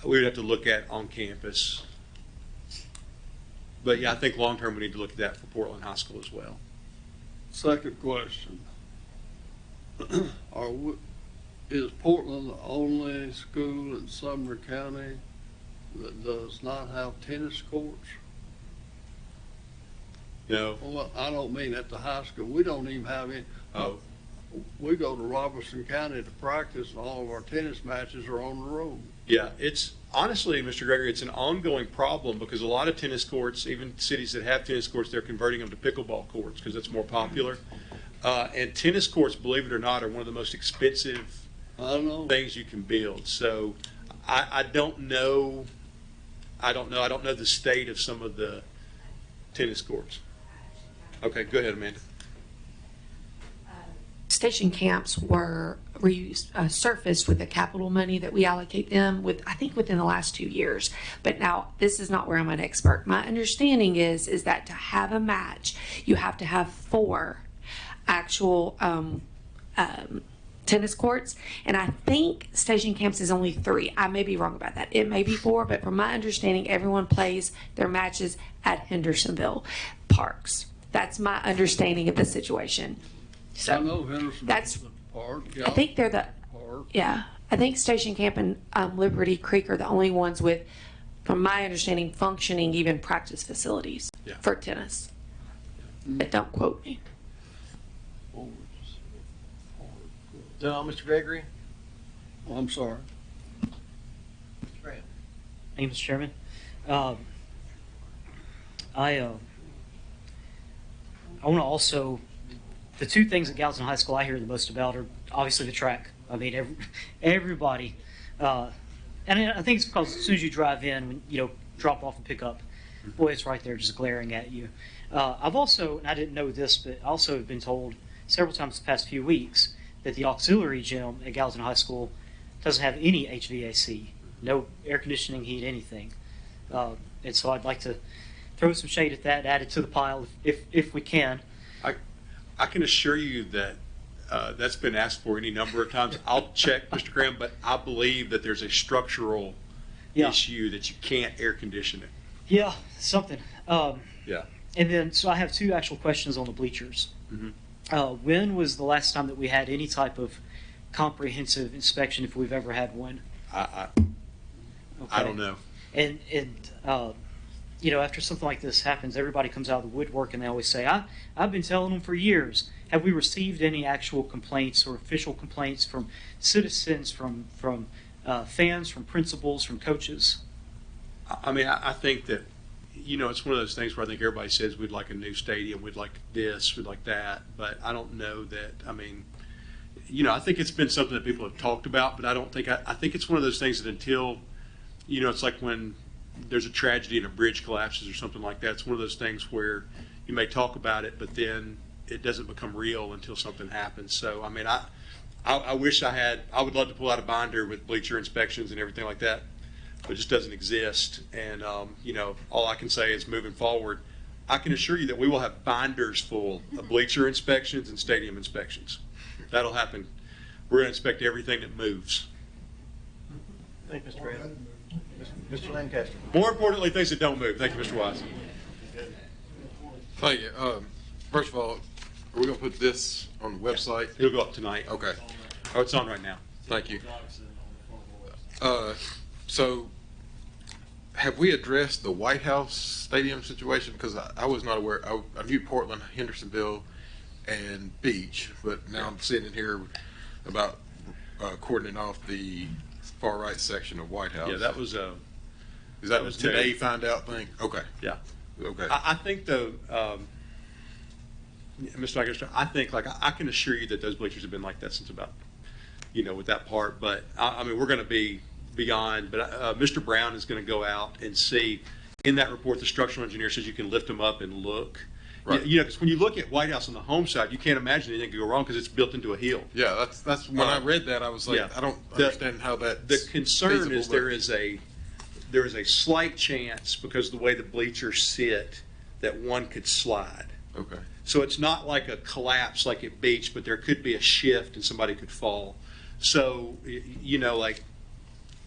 on campus. But yeah, I think long-term we need to look at that for Portland High School as well. Second question. Is Portland the only school in Sumner County that does not have tennis courts? No. Well, I don't mean at the high school. We don't even have any. Oh. We go to Robertson County to practice, and all of our tennis matches are on the road. Yeah, it's honestly, Mr. Gregory, it's an ongoing problem because a lot of tennis courts, even cities that have tennis courts, they're converting them to pickleball courts because it's more popular. And tennis courts, believe it or not, are one of the most expensive things you can build. So I don't know. I don't know the state of some of the tennis courts. Okay, go ahead, Amanda. Station camps were surfaced with the capital money that we allocate them with, I think, within the last 2 years. But now, this is not where I'm an expert. My understanding is that to have a match, you have to have 4 actual tennis courts, and I think station camps is only 3. I may be wrong about that. It may be 4, but from my understanding, everyone plays their matches at Hendersonville Parks. That's my understanding of the situation. So I know Henderson that's Park. I think they're the Park. yeah. I think Station Camp and Liberty Creek are the only ones with, from my understanding, functioning even practice facilities for tennis. But don't quote me. No, Mr. Gregory. I'm sorry. Mr. Graham. Thank you, Mr. Chairman. I want to also, the 2 things at Gallatin High School I hear the most about are obviously the track. I mean, everybody, and I think it's because as soon as you drive in, when drop off and pick up, boy, it's right there just glaring at you. I've also, and I didn't know this, but I also have been told several times the past few weeks that the auxiliary gym at Gallatin High School doesn't have any HVAC, no air conditioning, heat, anything. And so I'd like to throw some shade at that, add it to the pile if we can. I can assure you that that's been asked for any number of times. I'll check, Mr. Graham, but I believe that there's a structural issue that you can't air condition it. Yeah, something. Yeah. And then, so I have 2 actual questions on the bleachers. Mm-hmm. When was the last time that we had any type of comprehensive inspection, if we've ever had one? I don't know. And after something like this happens, everybody comes out of the woodwork and they always say, I've been telling them for years. Have we received any actual complaints or official complaints from citizens, from fans, from principals, from coaches? I mean, I think that, it's one of those things where I think everybody says we'd like a new stadium, we'd like this, we'd like that, but I don't know that, I think it's been something that people have talked about, but I think it's one of those things that until, it's like when there's a tragedy and a bridge collapses or something like that. It's one of those things where you may talk about it, but then it doesn't become real until something happens. So, I wish I would love to pull out a binder with bleacher inspections and everything like that, but it just doesn't exist. And, all I can say is moving forward, I can assure you that we will have binders full of bleacher inspections and stadium inspections. That'll happen. We're going to inspect everything that moves. Thank you, Mr. Graham. Mr. Lancaster. More importantly, things that don't move. Thank you, Mr. Wise. Thank you. First of all, are we going to put this on the website? It'll go up tonight. Okay. Oh, it's on right now. Thank you. So, have we addressed the White House Stadium situation? Because I was not aware. I knew Portland, Hendersonville, and Beach, but now I'm sitting here about cordoning off the far right section of White House. Yeah, that was Is that a today find out thing? Okay. Yeah. Okay. I think though, Mr. Lancaster, I think I can assure you that those bleachers have been like that since about, with that part. But we're going to be beyond. But Mr. Brown is going to go out and see. in that report, the structural engineer says you can lift them up and look. Right. You know, because when you look at White House on the home side, you can't imagine anything could go wrong because it's built into a hill. Yeah, that's when I read that, I was like, Yeah. I don't understand how that. The concern is there is. is a slight chance, because of the way the bleachers sit, that one could slide. Okay. So it's not like a collapse like at Beach, but there could be a shift and somebody could fall. So, you know, like,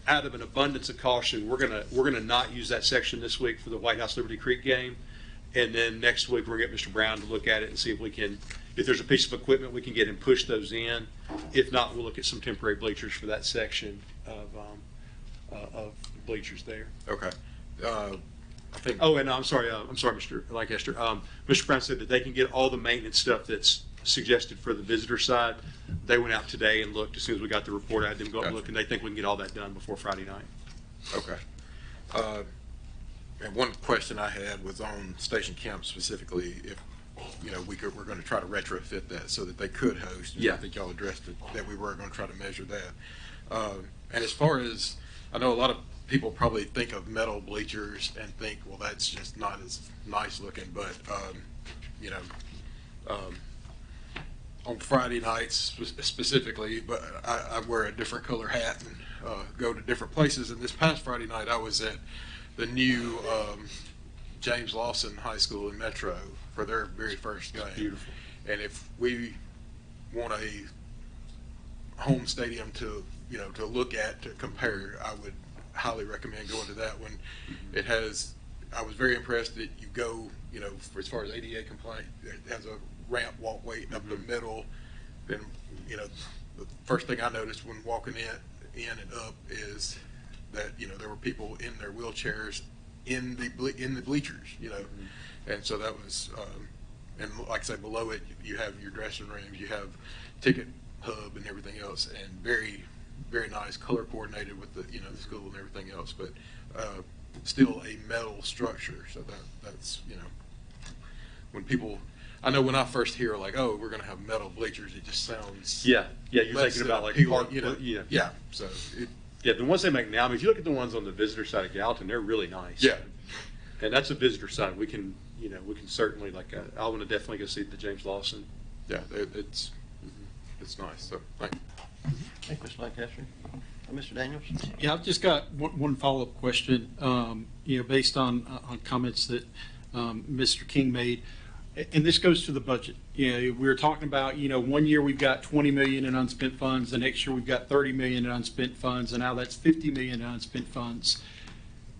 out of an abundance of caution, we're gonna not use that section this week for the White House Liberty Creek game. And then next week, we're gonna get Mr. Brown to look at it and see if we can, if there's a piece of equipment, we can get him push those in. If not, we'll look at some temporary bleachers for that section of bleachers there. Okay. I think. Oh, and I'm sorry, Mr. Lancaster. Mr. Brown said that they can get all the maintenance stuff that's suggested for the visitor side. They went out today and looked. As soon as we got the report, I had them go up and look, and they think we can get all that done before Friday night. Okay. And one question I had was on Station Camp specifically, if, you know, we're going to try to retrofit that so that they could host. Yeah. I think y'all addressed it, that we were going to try to measure that. And as far as, I know a lot of people probably think of metal bleachers and think, well, that's just not as nice looking, but, you know, on Friday nights specifically, but I wear a different color hat and go to different places. And this past Friday night, I was at the new James Lawson High School in Metro for their very first game. Beautiful. And if we want a home stadium to, you know, to look at, to compare, I would highly recommend going to that one. It has, I was very impressed that you go, you know, for as far as ADA compliant, it has a ramp walkway up the middle. Then, you know, the first thing I noticed when walking in and up is that, you know, there were people in their wheelchairs in the bleachers, you know. And so that was, and like I say, below it, you have your dressing rooms, you have ticket hub and everything else, and very, very nice, color coordinated with the, you know, the school and everything else, but still a metal structure. So that's, you know, when people, I know when I first hear like, oh, we're going to have metal bleachers, it just sounds. Yeah, you're thinking about like park, you know, yeah. Yeah. So Yeah, the ones they make now, I mean, if you look at the ones on the visitor side of Gallatin, they're really nice. Yeah. And that's a visitor side. We can, you know, we can certainly, like, I want to definitely go see the James Lawson. Yeah, it's nice. So thank you. Thank you, Mr. Lancaster. Mr. Daniels? Yeah, I've just got one follow-up question, you know, based on comments that Mr. King made. And this goes to the budget. You know, we were talking about, you know, one year we've got 20 million in unspent funds, the next year we've got 30 million in unspent funds, and now that's 50 million in unspent funds.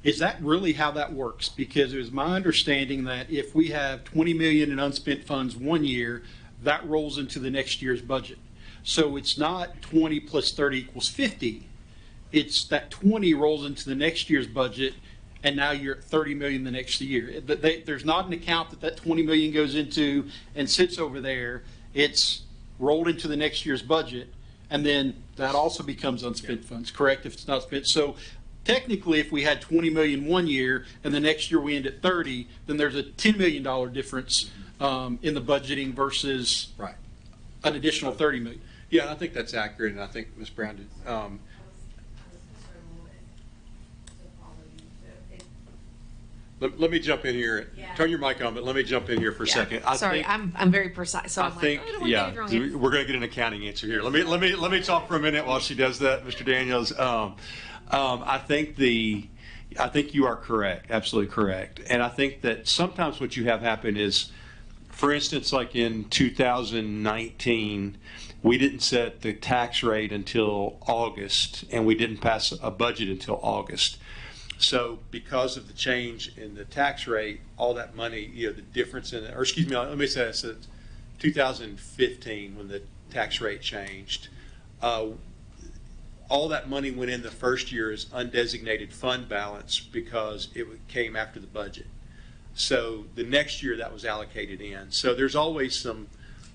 Is that really how that works? Because it was my understanding that if we have 20 million in unspent funds one year, that rolls into the next year's budget. So it's not 20 plus 30 equals 50. It's that 20 rolls into the next year's budget, and now you're at 30 million the next year. There's not an account that 20 million goes into and sits over there. It's rolled into the next year's budget, and then that also becomes unspent funds, correct, if it's not spent. So technically, if we had 20 million one year and the next year we end at 30, then there's a $10 million difference in the budgeting versus an additional 30 million. Yeah, I think that's accurate, and I think Ms. Brown did. Let me jump in here. Turn your mic on, but let me jump in here for a second. Sorry, I'm very precise, so I'm think, like, I don't want to get it wrong here. we're going to get an accounting answer here. Let me talk for a minute while she does that, Mr. Daniels. I think you are correct, absolutely correct, and I think that sometimes what you have happen is, for instance, like in 2019, we didn't set the tax rate until August, and we didn't pass a budget until August. So because of the change in the tax rate, all that money, you know, the difference in it, or excuse me, let me say this, 2015 when the tax rate changed, all that money went in the first year as undesignated fund balance because it came after the budget. So the next year that was allocated in. So there's always some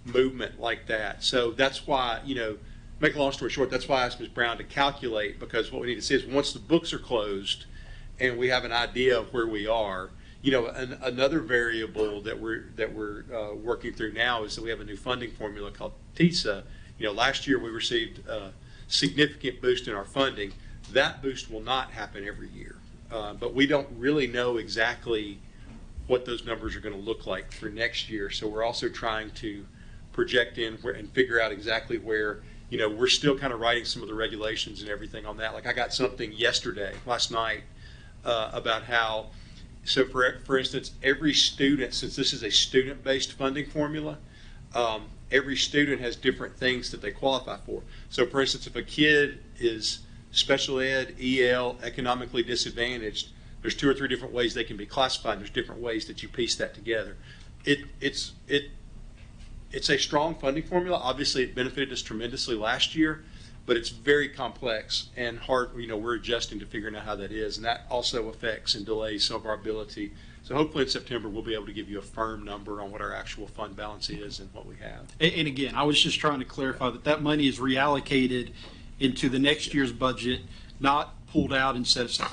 movement like that. So that's why, you know, make a long story short, that's why I asked Ms. Brown to calculate, because what we need to see is once the books are closed and we have an idea of where we are, you know, another variable that we're working through now is that we have a new funding formula called TISA. You know, last year we received a significant boost in our funding. That boost will not happen every year. but we don't really know exactly what those numbers are going to look like for next year. So we're also trying to project in and figure out exactly where, we're still kind of writing some of the regulations and everything on that. Like I got something last night, about how, so for instance, every student, since this is a student-based funding formula, every student has different things that they qualify for. So for instance, if a kid is special ed, EL, economically disadvantaged, there's 2 or 3 different ways they can be classified. There's different ways that you piece that together. It's a strong funding formula. Obviously, it benefited us tremendously last year, but it's very complex and hard. We're adjusting to figuring out how that is, and that also affects and delays some of our ability. So hopefully in September, we'll be able to give you a firm number on what our actual fund balance is and what we have. And again, I was just trying to clarify that money is reallocated into the next year's budget, not pulled out and set aside.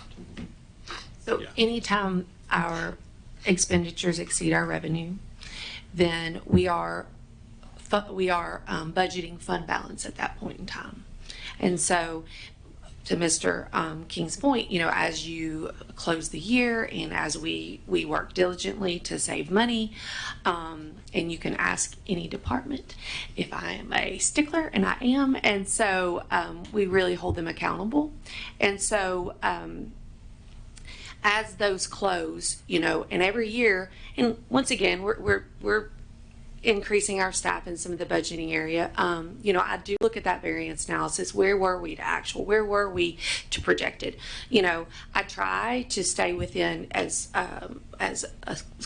So Yeah. anytime our expenditures exceed our revenue, then we are budgeting fund balance at that point in time. And so to Mr. King's point, as you close the year and as we work diligently to save money, and you can ask any department if I am a stickler, and I am, and so we really hold them accountable. And so as those close, and every year, and once again, we're increasing our staff in some of the budgeting area. I do look at that variance analysis. Where were we to actual? Where were we to projected? I try to stay within as a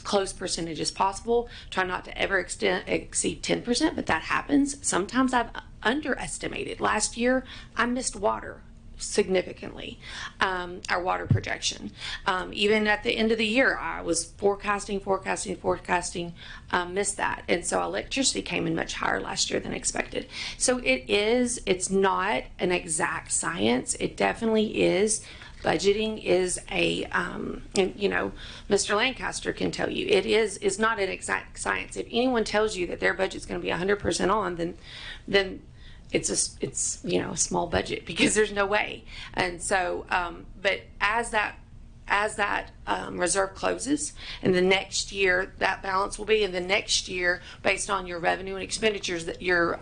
close percentage as possible. Try not to ever exceed 10%, but that happens. Sometimes I've underestimated. Last year, I missed water significantly, our water projection. Even at the end of the year, I was forecasting, missed that. And so electricity came in much higher last year than expected. So it's not an exact science. It definitely is. Budgeting is and Mr. Lancaster can tell you, it's not an exact science. If anyone tells you that their budget's going to be 100% on, then it's a small budget, because there's no way. And so, but as that reserve closes, and the next year that balance will be, and the next year, based on your revenue and expenditures, that your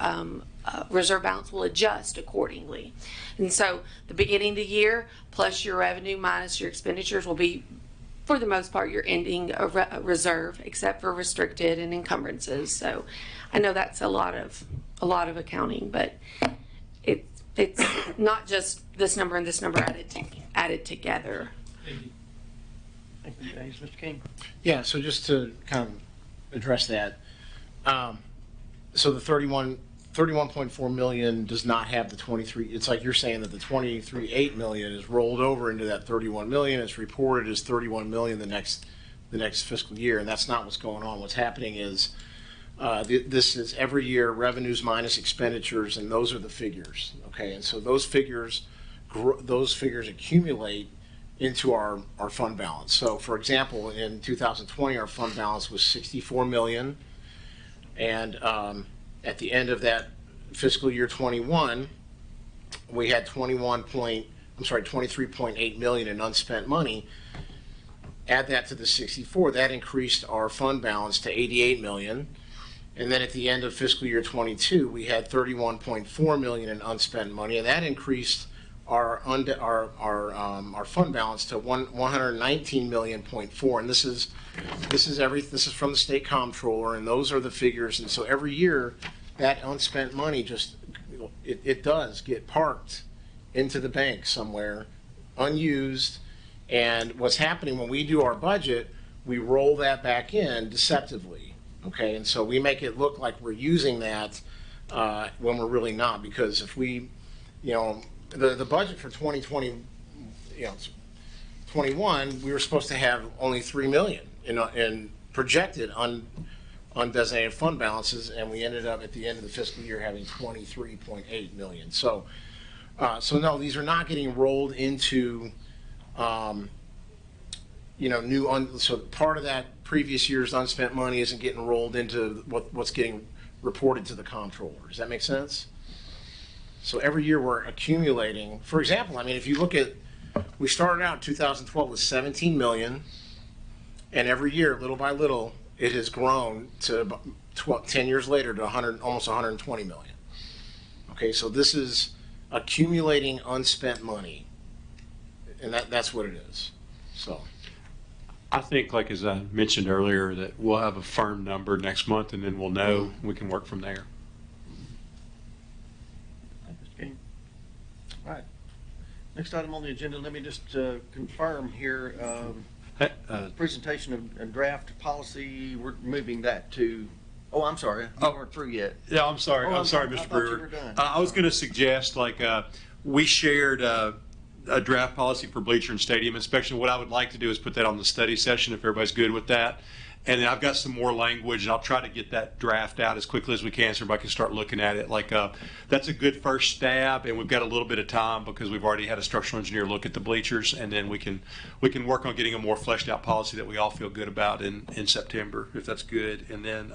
reserve balance will adjust accordingly. And so the beginning of the year plus your revenue minus your expenditures will be, for the most part, your ending reserve, except for restricted and encumbrances. So I know that's a lot of accounting, but it's not just this number and this number added together. Thank you, James. Mr. King. Yeah, so just to kind of address that, so the 31.4 million does not have the 23. It's like you're saying that the 23.8 million is rolled over into that 31 million. It's reported as 31 million the next fiscal year, and that's not what's going on. What's happening is this is every year revenues minus expenditures, and those are the figures. Okay, and so those figures accumulate into our fund balance. So, for example, in 2020, our fund balance was 64 million, and at the end of that fiscal year 21, we had 23.8 million in unspent money. Add that to the 64, that increased our fund balance to 88 million. And then at the end of fiscal year 22, we had 31.4 million in unspent money, and that increased our fund balance to 119 million point four. And this is from the state comptroller, and those are the figures. And so every year, that unspent money it does get parked into the bank somewhere, unused. And what's happening when we do our budget, we roll that back in deceptively. Okay, and so we make it look like we're using that when we're really not, because if we, the budget for 2020, 21, we were supposed to have only 3 million in projected undesignated fund balances, and we ended up at the end of the fiscal year having 23.8 million. So no, these are not getting rolled into, so part of that previous year's unspent money isn't getting rolled into what's getting reported to the comptroller. Does that make sense? So every year we're accumulating. For example, I mean, if you look at We started out in 2012 with 17 million, and every year, little by little, it has grown to about 10 years later to almost 120 million. Okay, so this is accumulating unspent money, and that's what it is. So I think, like as I mentioned earlier, that we'll have a firm number next month, and then we'll know. We can work from there. Mr. King. All right. Next item on the agenda, let me just confirm here, presentation of draft policy, we're moving that to, oh, I'm sorry, you weren't through yet. Yeah, I'm sorry. Oh, I'm sorry, I Mr. thought Brewer. you were done. I was going to suggest, we shared a draft policy for bleacher and stadium inspection. What I would like to do is put that on the study session, if everybody's good with that. And then I've got some more language, and I'll try to get that draft out as quickly as we can so everybody can start looking at it. That's a good first stab, and we've got a little bit of time because we've already had a structural engineer look at the bleachers, and then we can work on getting a more fleshed out policy that we all feel good about in September, if that's good. And then,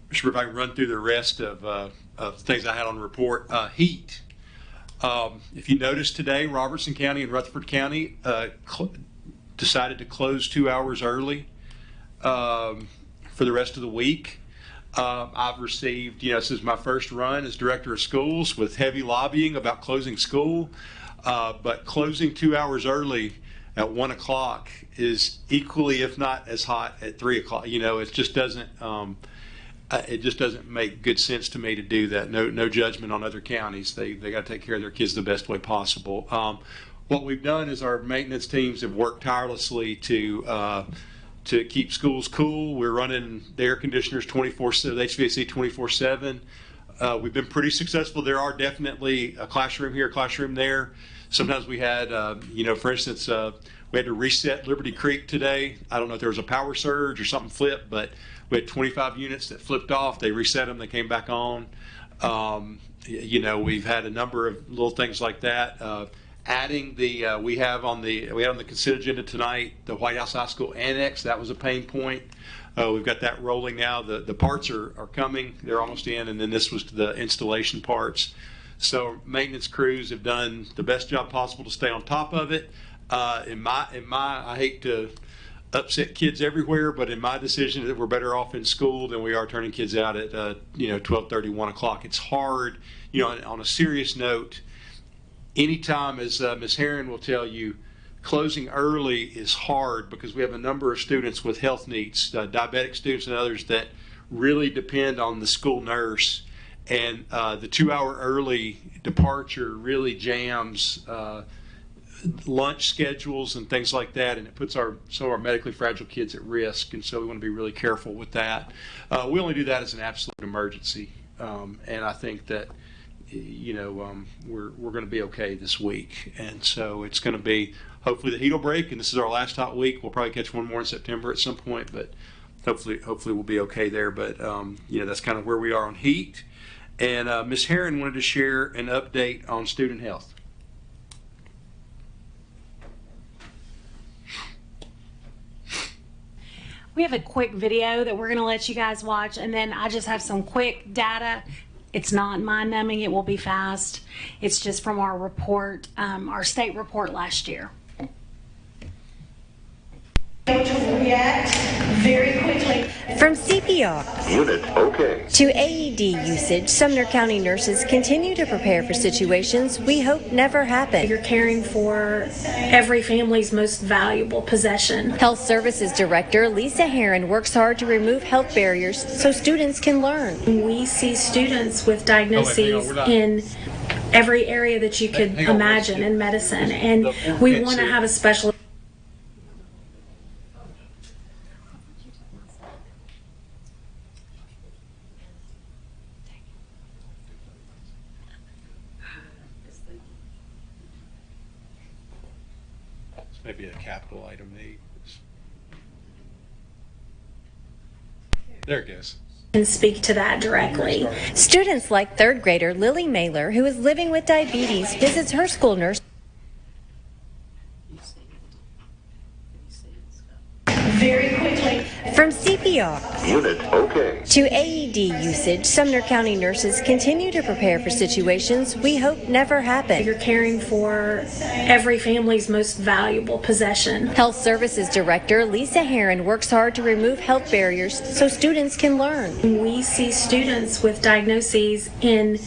Mr. if I can run through the rest of things I had on the report. Heat. If you notice today, Robertson County and Rutherford County decided to close 2 hours early for the rest of the week. I've received, this is my first run as director of schools with heavy lobbying about closing school, but closing 2 hours early at 1 o'clock is equally, if not as hot, at 3 o'clock. It just doesn't. It just doesn't make good sense to me to do that. No judgment on other counties. They got to take care of their kids the best way possible. What we've done is our maintenance teams have worked tirelessly to keep schools cool. We're running the air conditioners 24/7, the HVAC 24/7. We've been pretty successful. There are definitely a classroom here, a classroom there. Sometimes we had, for instance, we had to reset Liberty Creek today. I don't know if there was a power surge or something flipped, but we had 25 units that flipped off. They reset them. They came back on. We've had a number of little things like that. Adding we had on the consent agenda tonight the White House High School Annex. That was a pain point. We've got that rolling now. The parts are coming. They're almost in, and then this was the installation parts. So maintenance crews have done the best job possible to stay on top of it. I hate to upset kids everywhere, but in my decision that we're better off in school than we are turning kids out at 12:30, 1 o'clock. It's hard. On a serious note, anytime, as Ms. Herron will tell you, closing early is hard because we have a number of students with health needs, diabetic students and others that really depend on the school nurse. And the 2 hour early departure really jams lunch schedules and things like that, and it puts some of our medically fragile kids at risk, and so we want to be really careful with that. We only do that as an absolute emergency, and I think that we're going to be okay this week, and so it's going to be hopefully the heat will break, and this is our last hot week. We'll probably catch one more in September at some point, but hopefully we'll be okay there. But that's kind of where we are on heat. And Ms. Herron wanted to share an update on student health. We have a quick video that we're going to let you guys watch, and then I just have some quick data. It's not mind-numbing. It will be fast. It's just from our report, our state report last year. To react very quickly. From CPR Unit, okay. to AED usage, Sumner County nurses continue to prepare for situations we hope never happen. You're caring for every family's most valuable possession. Health Services Director Lisa Herron works hard to remove health barriers so students can learn. We see students with diagnoses in every area that you could imagine in medicine, and we want to have a special. Maybe a capital item need. There it goes. And speak to that directly. Students like third grader Lily Mailer, who is living with diabetes, visits her school nurse. Very quickly. From CPR Unit okay. to AED usage, Sumner County nurses continue to prepare for situations we hope never happen. You're caring for every family's most valuable possession. Health Services Director Lisa Herron works hard to remove health barriers so students can learn. We see students with diagnoses in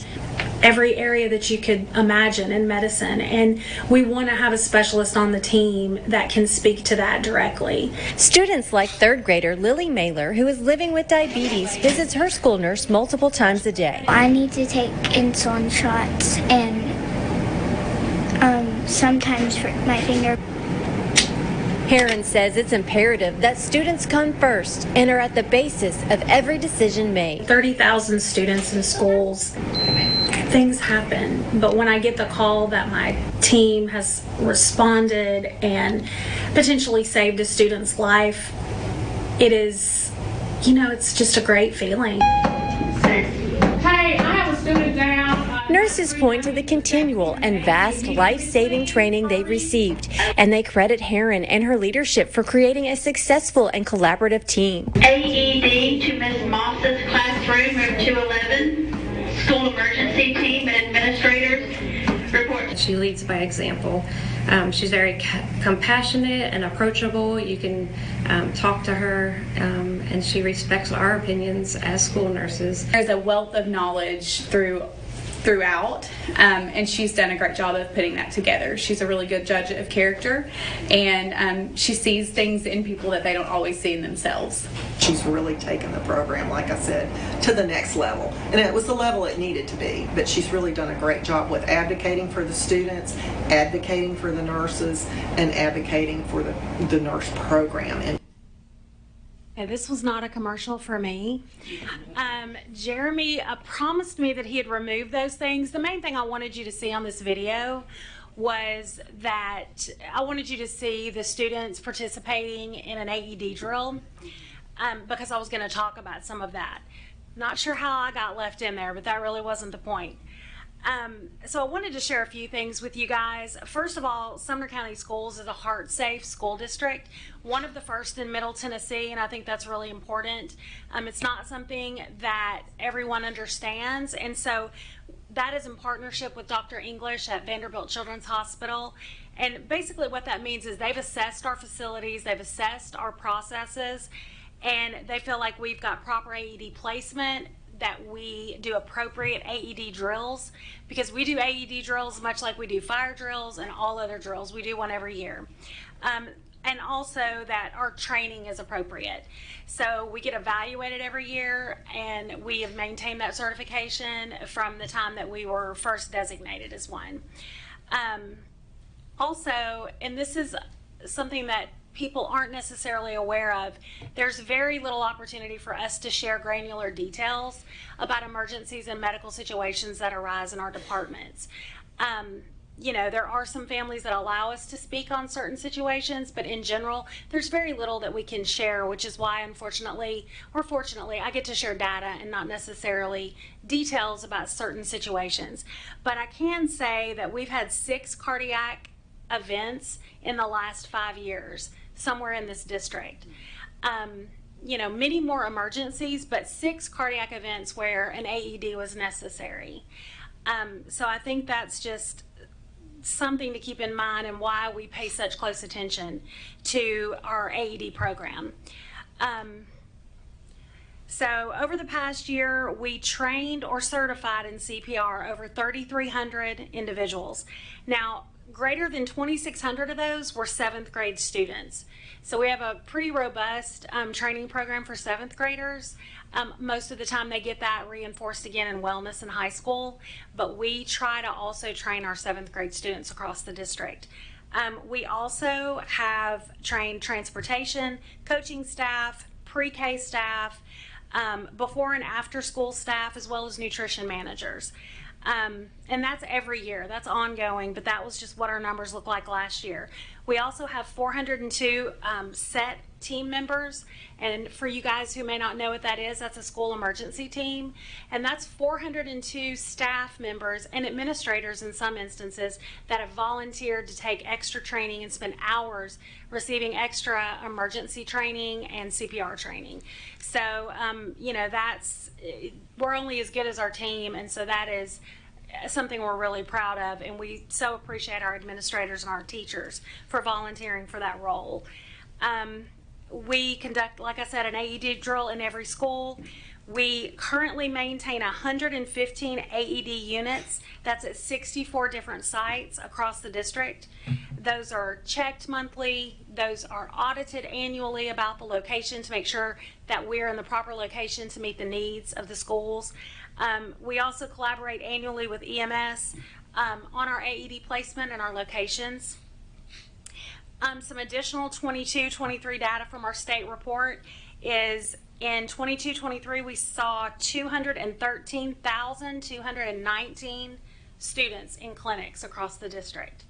every area that you could imagine in medicine, and we want to have a specialist on the team that can speak to that directly. Students like third grader Lily Mailer, who is living with diabetes, visits her school nurse multiple times a day. I need to take insulin shots and sometimes hurt my finger. Herron says it's imperative that students come first and are at the basis of every decision made. 30,000 students in schools. Things happen, but when I get the call that my team has responded and potentially saved a student's life, it is, it's just a great feeling. Hey, I have a student down. Nurses point to the continual and vast life-saving training they've received, and they credit Herron and her leadership for creating a successful and collaborative team. AED to Ms. Moss's classroom, room 211. School emergency team and administrators report. She leads by example. She's very compassionate and approachable. You can talk to her, and she respects our opinions as school nurses. There's a wealth of knowledge throughout, and she's done a great job of putting that together. She's a really good judge of character, and she sees things in people that they don't always see in themselves. She's really taken the program, like I said, to the next level, and it was the level it needed to be, but she's really done a great job with advocating for the students, advocating for the nurses, and advocating for the nurse program. And this was not a commercial for me. Jeremy promised me that he had removed those things. The main thing I wanted you to see on this video was that I wanted you to see the students participating in an AED drill, because I was going to talk about some of that. Not sure how I got left in there, but that really wasn't the point. So I wanted to share a few things with you guys. First of all, Sumner County Schools is a heart-safe school district, one of the first in Middle Tennessee, and I think that's really important. It's not something that everyone understands, and so that is in partnership with Dr. English at Vanderbilt Children's Hospital. And basically what that means is they've assessed our facilities, they've assessed our processes, and they feel like we've got proper AED placement, that we do appropriate AED drills, because we do AED drills much like we do fire drills and all other drills. We do one every year. And also that our training is appropriate. So we get evaluated every year, and we have maintained that certification from the time that we were first designated as one. Also, and this is something that people aren't necessarily aware of, there's very little opportunity for us to share granular details about emergencies and medical situations that arise in our departments. There are some families that allow us to speak on certain situations, but in general, there's very little that we can share, which is why, unfortunately, or fortunately, I get to share data and not necessarily details about certain situations. But I can say that we've had 6 cardiac events in the last 5 years, somewhere in this district. Many more emergencies, but 6 cardiac events where an AED was necessary. So I think that's just something to keep in mind and why we pay such close attention to our AED program. So over the past year, we trained or certified in CPR over 3,300 individuals. Now, greater than 2,600 of those were 7th grade students. So we have a pretty robust training program for 7th graders. Most of the time they get that reinforced again in wellness in high school, but we try to also train our 7th grade students across the district. We also have trained transportation, coaching staff, pre-K staff, before and after school staff, as well as nutrition managers. And that's every year, that's ongoing, but that was just what our numbers looked like last year. We also have 402 set team members. And for you guys who may not know what that is, that's a school emergency team. And that's 402 staff members and administrators in some instances that have volunteered to take extra training and spend hours receiving extra emergency training and CPR training. So, you know, we're only as good as our team. And so that is something we're really proud of. And we so appreciate our administrators and our teachers for volunteering for that role. We conduct, like I said, an AED drill in every school. We currently maintain 115 AED units. That's at 64 different sites across the district. Those are checked monthly. Those are audited annually about the location to make sure that we're in the proper location to meet the needs of the schools. We also collaborate annually with EMS on our AED placement and our locations. Some additional 22-23 data from our state report is in 22-23 we saw 213,219 students in clinics across the district.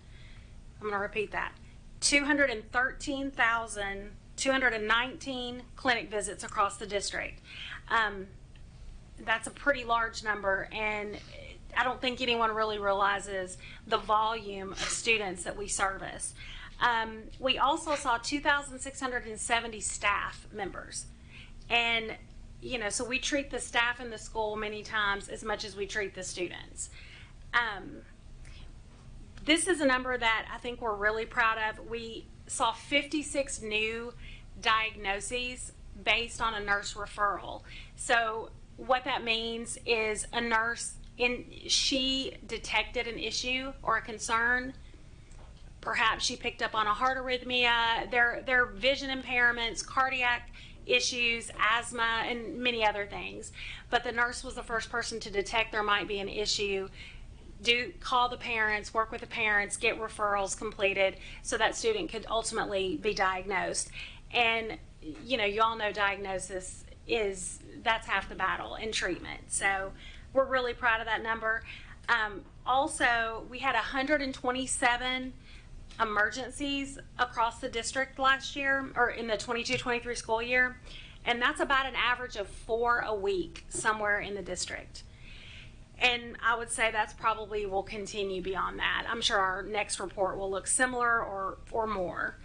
I'm going to repeat that. 213,219 clinic visits across the district. That's a pretty large number, and I don't think anyone really realizes the volume of students that we service. We also saw 2,670 staff members. And, you know, so we treat the staff in the school many times as much as we treat the students. This is a number that I think we're really proud of. We saw 56 new diagnoses based on a nurse referral. So what that means is a nurse, she detected an issue or a concern. Perhaps she picked up on a heart arrhythmia, their vision impairments, cardiac issues, asthma, and many other things. But the nurse was the first person to detect there might be an issue, call the parents, work with the parents, get referrals completed so that student could ultimately be diagnosed. And, you know, you all know diagnosis that's half the battle in treatment. So we're really proud of that number. Also, we had 127 emergencies across the district last year, or in the 22-23 school year, and that's about an average of 4 a week somewhere in the district. And I would say that's probably will continue beyond that. I'm sure our next report will look similar or more.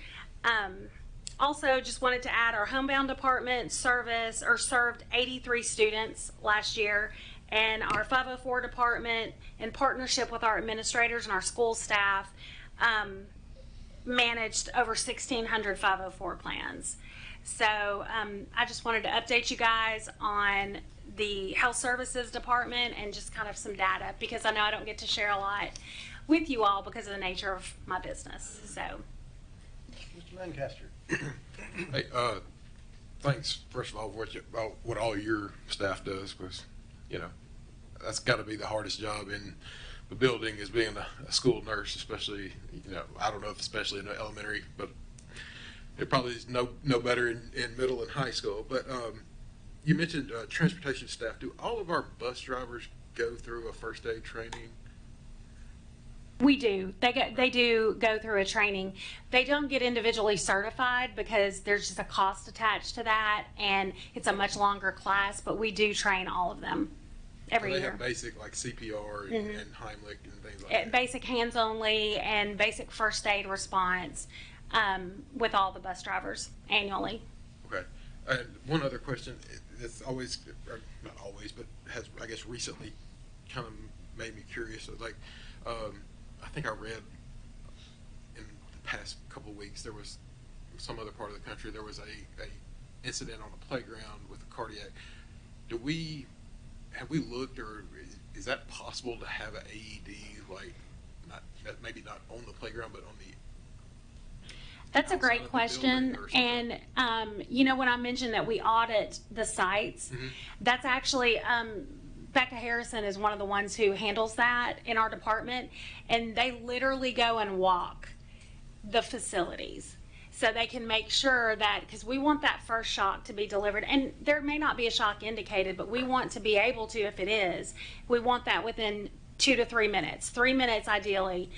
Also, just wanted to add our homebound department served 83 students last year, and our 504 department, in partnership with our administrators and our school staff, managed over 1,600 504 plans. So I just wanted to update you guys on the health services department and just kind of some data, because I know I don't get to share a lot with you all because of the nature of my business. So, Mr. Lancaster. Hey, thanks first of all for what all your staff does, because you know that's got to be the hardest job in the building, is being a school nurse, especially, you know, I don't know if especially in elementary, but it probably is no better in middle and high school. But you mentioned transportation staff. Do all of our bus drivers go through a first aid training? We do. They do go through a training. They don't get individually certified because there's just a cost attached to that, and it's a much longer class, but we do train all of them every year. They have basic like CPR and Heimlich and things like that. Basic hands only and basic first aid response with all the bus drivers annually. Okay. And one other question that's always, or not always, but has, I guess, recently kind of made me curious. Like, I think I read in the past couple of weeks, there was some other part of the country, there was a incident on a playground with a cardiac. Have we looked, or is that possible to have an AED, like, maybe not on the playground, but on the That's a great question. And, you know, when I mentioned that we audit the sites, that's actually, Becca Harrison is one of the ones who handles that in our department. And they literally go and walk the facilities so they can make sure that, because we want that first shock to be delivered. And there may not be a shock indicated, but we want to be able to, if it is, we want that within 2 to 3 minutes, 3 minutes ideally,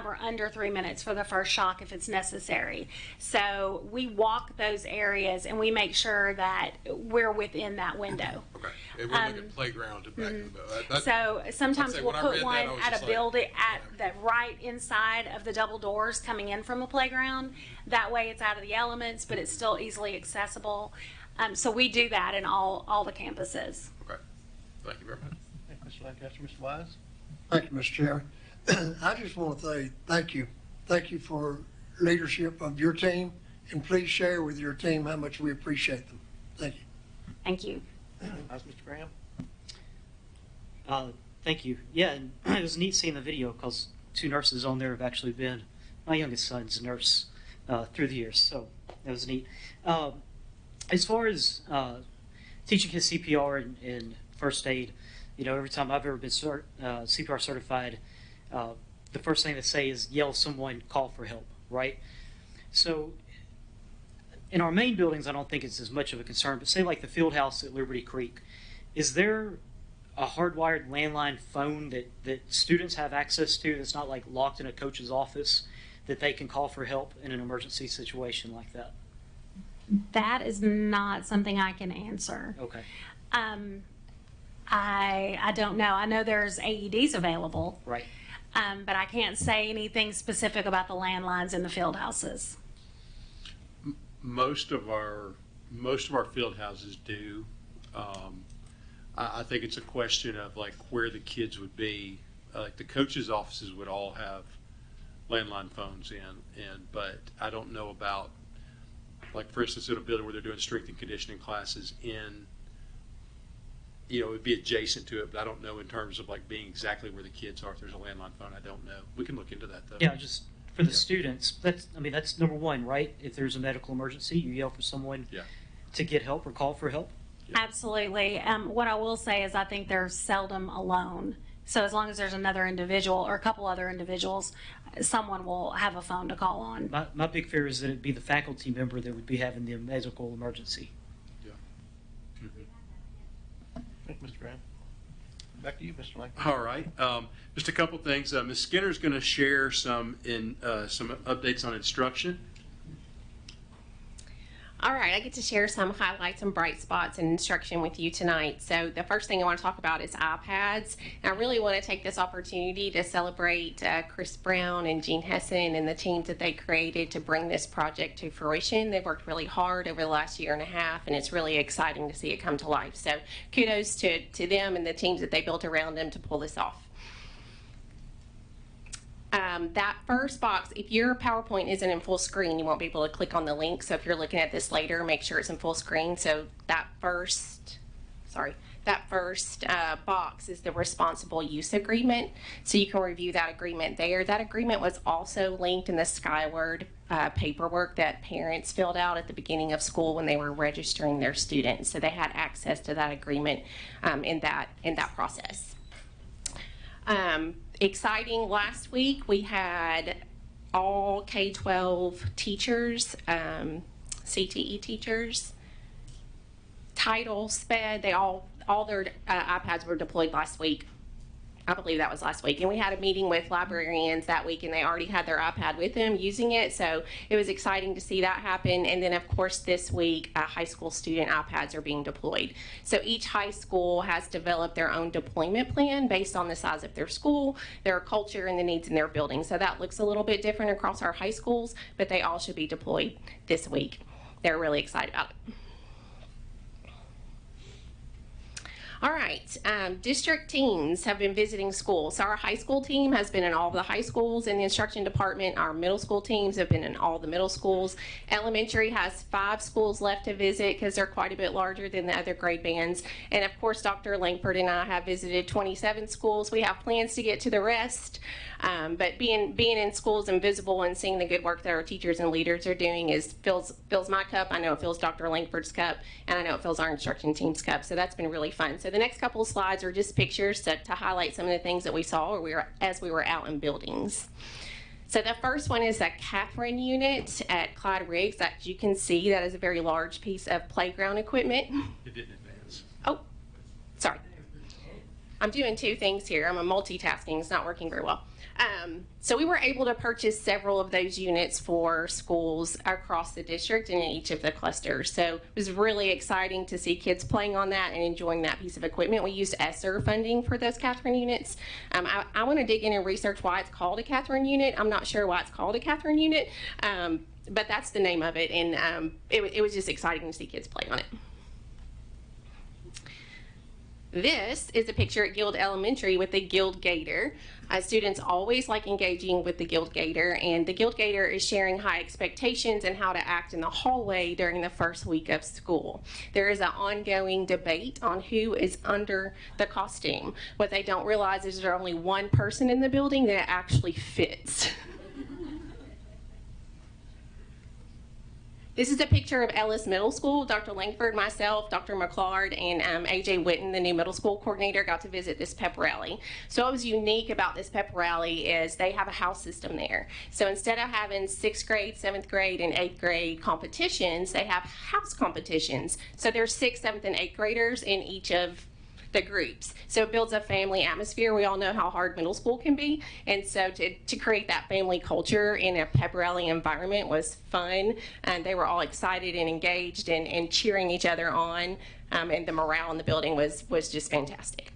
or under 3 minutes for the first shock if it's necessary. So we walk those areas and we make sure that we're within that window. Okay. And we're looking playground to back them up. So sometimes we'll when I put read that, one I was at just a like, building at the right inside of the double doors coming in from the playground. That way it's out of the elements, but it's still easily accessible. So we do that in all the campuses. Okay. Thank you very much. Thank you, Mr. Lancaster. Mr. Wise? Thank you, Mr. Chairman. I just want to say thank you. Thank you for leadership of your team, and please share with your team how much we appreciate them. Thank you. Thank you. How's Mr. Graham? Thank you. Yeah, and it was neat seeing the video because 2 nurses on there have actually been my youngest son's nurse through the years, so that was neat. As far as teaching his CPR and first aid, you know, every time I've ever been CPR certified, the first thing they say is yell someone, call for help, right? So in our main buildings, I don't think it's as much of a concern, but say like the field house at Liberty Creek, is there a hardwired landline phone that students have access to that's not like locked in a coach's office that they can call for help in an emergency situation like that? That is not something I can answer. Okay. I don't know. I know there's AEDs available. Right. But I can't say anything specific about the landlines in the field houses. Most of our field houses do. I think it's a question of like where the kids would be. Like the coaches' offices would all have landline phones but I don't know about, like for instance, in a building where they're doing strength and conditioning classes in, you know, it would be adjacent to it, but I don't know in terms of like being exactly where the kids are. If there's a landline phone, I don't know. We can look into that though. Yeah, just for the students. That's number one, right? If there's a medical emergency, you yell for someone to get help or call for help. Absolutely. What I will say is I think they're seldom alone. So as long as there's another individual or a couple other individuals, someone will have a phone to call on. My big fear is that it'd be the faculty member that would be having the medical emergency. Thank you, Mr. Graham. Back to you, Mr. Lancaster. All right. Just a couple things. Ms. Skinner's going to share some updates on instruction. All right, I get to share some highlights and bright spots in instruction with you tonight. So the first thing I want to talk about is iPads. And I really want to take this opportunity to celebrate Chris Brown and Gene Hessen and the teams that they created to bring this project to fruition. They've worked really hard over the last year and a half, and it's really exciting to see it come to life. So kudos to them and the teams that they built around them to pull this off. That first box, if your PowerPoint isn't in full screen, you won't be able to click on the link. So if you're looking at this later, make sure it's in full screen. So that first box is the responsible use agreement. So you can review that agreement there. That agreement was also linked in the Skyward paperwork that parents filled out at the beginning of school when they were registering their students. So they had access to that agreement in that process. Exciting, last week we had all K-12 teachers, CTE teachers, Title, SPED, all their iPads were deployed last week. I believe that was last week. And we had a meeting with librarians that week, and they already had their iPad with them using it. So it was exciting to see that happen. And then, of course, this week, high school student iPads are being deployed. So each high school has developed their own deployment plan based on the size of their school, their culture, and the needs in their building. So that looks a little bit different across our high schools, but they all should be deployed this week. They're really excited about it. All right, district teams have been visiting schools. So our high school team has been in all the high schools in the instruction department. Our middle school teams have been in all the middle schools. Elementary has 5 schools left to visit because they're quite a bit larger than the other grade bands. And of course, Dr. Langford and I have visited 27 schools. We have plans to get to the rest. But being in schools and visible and seeing the good work that our teachers and leaders are doing fills my cup. I know it fills Dr. Langford's cup, and I know it fills our instruction team's cup. So that's been really fun. So the next couple of slides are just pictures to highlight some of the things that we saw as we were out in buildings. So the first one is a Catherine unit at Clyde Riggs. As you can see, that is a very large piece of playground equipment. It didn't advance. Oh, sorry. I'm doing 2 things here. I'm multitasking. It's not working very well. So we were able to purchase several of those units for schools across the district and in each of the clusters. So it was really exciting to see kids playing on that and enjoying that piece of equipment. We used ESSER funding for those Catherine units. I want to dig in and research why it's called a Catherine unit. I'm not sure why it's called a Catherine unit, but that's the name of it, and it was just exciting to see kids play on it. This is a picture at Guild Elementary with the Guild Gator. Students always like engaging with the Guild Gator, and the Guild Gator is sharing high expectations and how to act in the hallway during the first week of school. There is an ongoing debate on who is under the costume. What they don't realize is there's only one person in the building that it actually fits. This is a picture of Ellis Middle School. Dr. Langford, myself, Dr. McClard, and AJ Witten, the new middle school coordinator, got to visit this pep rally. So what was unique about this pep rally is they have a house system there. So instead of having 6th grade, 7th grade, and 8th grade competitions, they have house competitions. So there's 6th, 7th, and 8th graders in each of the groups. So it builds a family atmosphere. We all know how hard middle school can be. And so to create that family culture in a pep rally environment was fun. And they were all excited and engaged and cheering each other on. And the morale in the building was just fantastic.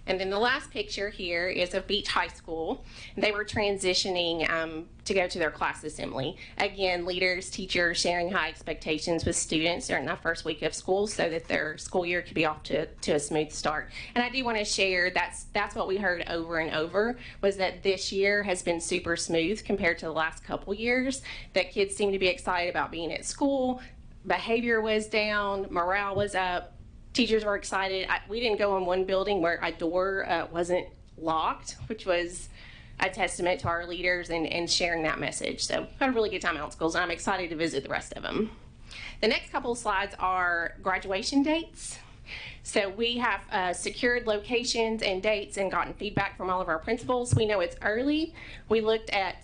And then the last picture here is of Beach High School. They were transitioning to go to their class assembly. Again, leaders, teachers sharing high expectations with students during that first week of school so that their school year could be off to a smooth start. And I do want to share that's what we heard over and over, was that this year has been super smooth compared to the last couple years, that kids seem to be excited about being at school, behavior was down, morale was up. Teachers were excited. We didn't go in one building where a door wasn't locked, which was a testament to our leaders and sharing that message. So had a really good time out in schools, and I'm excited to visit the rest of them. The next couple of slides are graduation dates. So we have secured locations and dates and gotten feedback from all of our principals. We know it's early. We looked at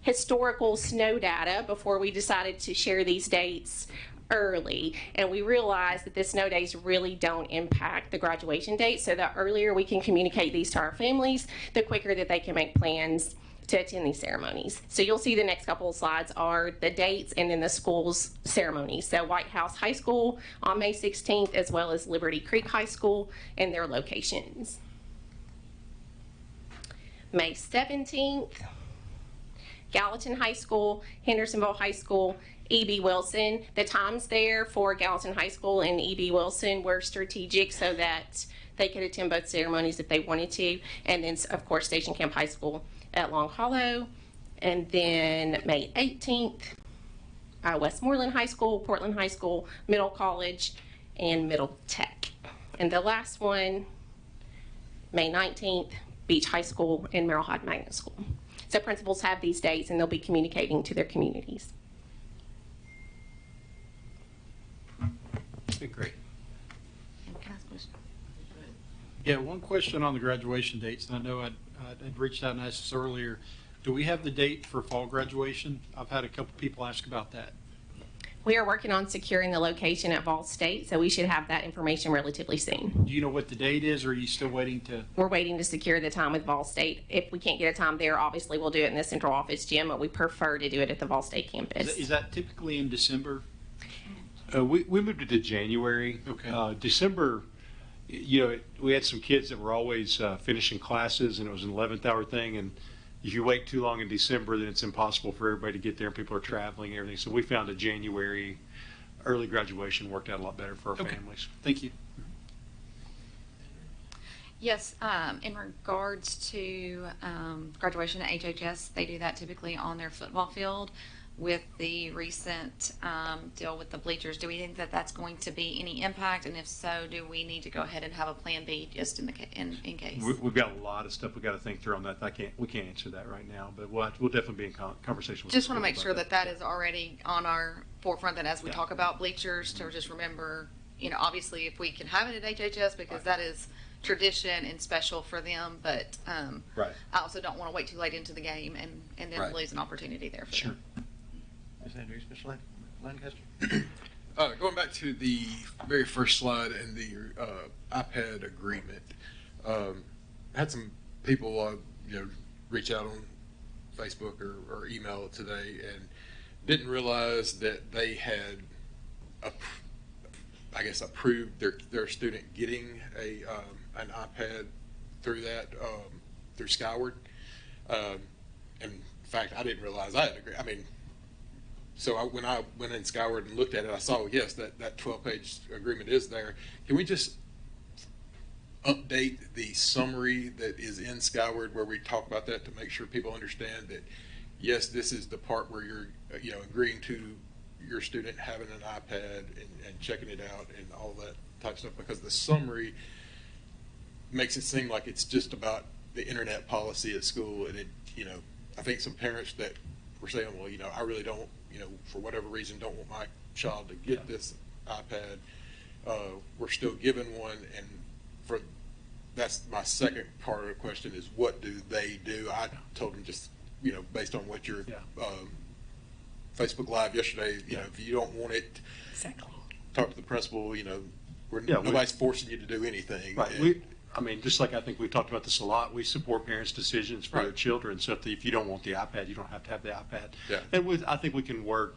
historical snow data before we decided to share these dates early, and we realized that the snow days really don't impact the graduation date. So the earlier we can communicate these to our families, the quicker that they can make plans to attend these ceremonies. So you'll see the next couple of slides are the dates and then the school's ceremonies. So White House High School on May 16th, as well as Liberty Creek High School and their locations. May 17th, Gallatin High School, Hendersonville High School, E.B. Wilson. The times there for Gallatin High School and E.B. Wilson were strategic so that they could attend both ceremonies if they wanted to. And then, of course, Station Camp High School at Long Hollow. And then May 18th, Westmoreland High School, Portland High School, Middle College, and Middle Tech. And the last one, May 19th, Beach High School and Merrill Hyde Magnet School. So principals have these dates, and they'll be communicating to their communities. Okay, great. Yeah, one question on the graduation dates, and I know I'd reached out and asked this earlier. Do we have the date for fall graduation? I've had a couple people ask about that. We are working on securing the location at Vol State, so we should have that information relatively soon. Do you know what the date is, or are you still waiting to? We're waiting to secure the time with Vol State. If we can't get a time there, obviously we'll do it in the central office gym, but we prefer to do it at the Vol State campus. Is that typically in December? We moved it to January. Okay. December, we had some kids that were always finishing classes, and it was an 11th hour thing, and if you wait too long in December, then it's impossible for everybody to get there, and people are traveling and everything. So we found a January early graduation worked out a lot better for our families. Thank you. Yes, in regards to graduation at HHS, they do that typically on their football field. With the recent deal with the bleachers, do we think that that's going to be any impact? And if so, do we need to go ahead and have a plan B just in case? We've got a lot of stuff we got to think through on that. We can't answer that right now, but we'll definitely be in conversation with. Just want to make sure that is already on our forefront. That as we talk about bleachers, to just remember, obviously if we can have it at HHS because that is tradition and special for them, but right. I also don't want to wait too late into the game and then lose an opportunity there for them. Ms. Andrews, Mr. Lancaster? Going back to the very first slide and the iPad agreement, I had some people, reach out on Facebook or email today and didn't realize that they had, approved their student getting an iPad through that, through Skyward. In fact, I didn't realize I had agreed. So when I went in Skyward and looked at it, I saw, yes, that 12-page agreement is there. Can we just update the summary that is in Skyward where we talk about that to make sure people understand that, yes, this is the part where you're, agreeing to your student having an iPad and checking it out and all that type of stuff, because the summary makes it seem like it's just about the internet policy at school. And I think some parents that were saying, well, I really don't, for whatever reason, don't want my child to get this iPad. We're still given one, and that's my second part of the question is, what do they do? I told them just, based on what your Facebook Live yesterday, if you don't want it, talk to the principal. Nobody's forcing you to do anything. Right. Just like I think we've talked about this a lot, we support parents' decisions for their children. So if you don't want the iPad, you don't have to have the iPad. Yeah. And I think we can work,